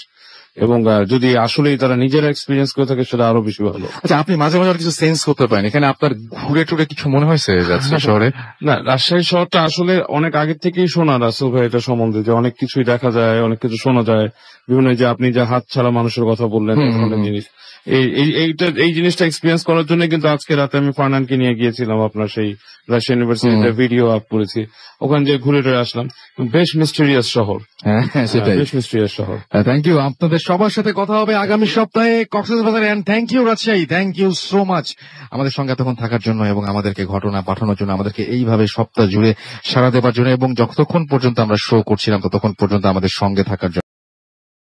এবং যদি আসলেই তারা নিজেরা এক্সপিরিয়েন্স করে থাকে সেটা আরো বেশি ভালো। আচ্ছা, আপনি মাঝে মাঝে কিছু সেন্স করতে পারেন, এখানে আপনার ঘুরে টুরে কিছু মনে হয়েছে রাজশাহী শহরে? না, রাজশাহী শহরটা আসলে অনেক আগে থেকেই শোনা রাসেল ভাই এটা সম্বন্ধে, যে অনেক কিছুই দেখা যায়, অনেক কিছু শোনা যায়, বিভিন্ন যে আপনি যে হাত ছাড়া মানুষের কথা বললেন, এই ধরনের জিনিস, এই জিনিসটা এক্সপিরিয়েন্স করার জন্য কিন্তু আজকে রাতে আমি ফারনানকে নিয়ে গিয়েছিলাম আপনার সেই রাজশাহী ইউনিভার্সিটিতে, ভিডিও আপ করেছি, ওখানে যে ঘুরে টুরে আসলাম। বেশ মিস্টেরিয়াস শহর, সেটাই, বেশ মিস্টেরিয়াস শহর। Thank you. আপনাদের সবার সাথে কথা হবে আগামী সপ্তাহে কক্সবাজারে। And thank you Rajshahi, thank you so much আমাদের সঙ্গে এতক্ষণ থাকার জন্য এবং আমাদেরকে ঘটনা পাঠানোর জন্য, আমাদেরকে এইভাবে সপ্তাহ জুড়ে সাড়া দেবার জন্য, এবং যতক্ষণ পর্যন্ত আমরা শো করছিলাম ততক্ষণ পর্যন্ত আমাদের সঙ্গে থাকার জন্য।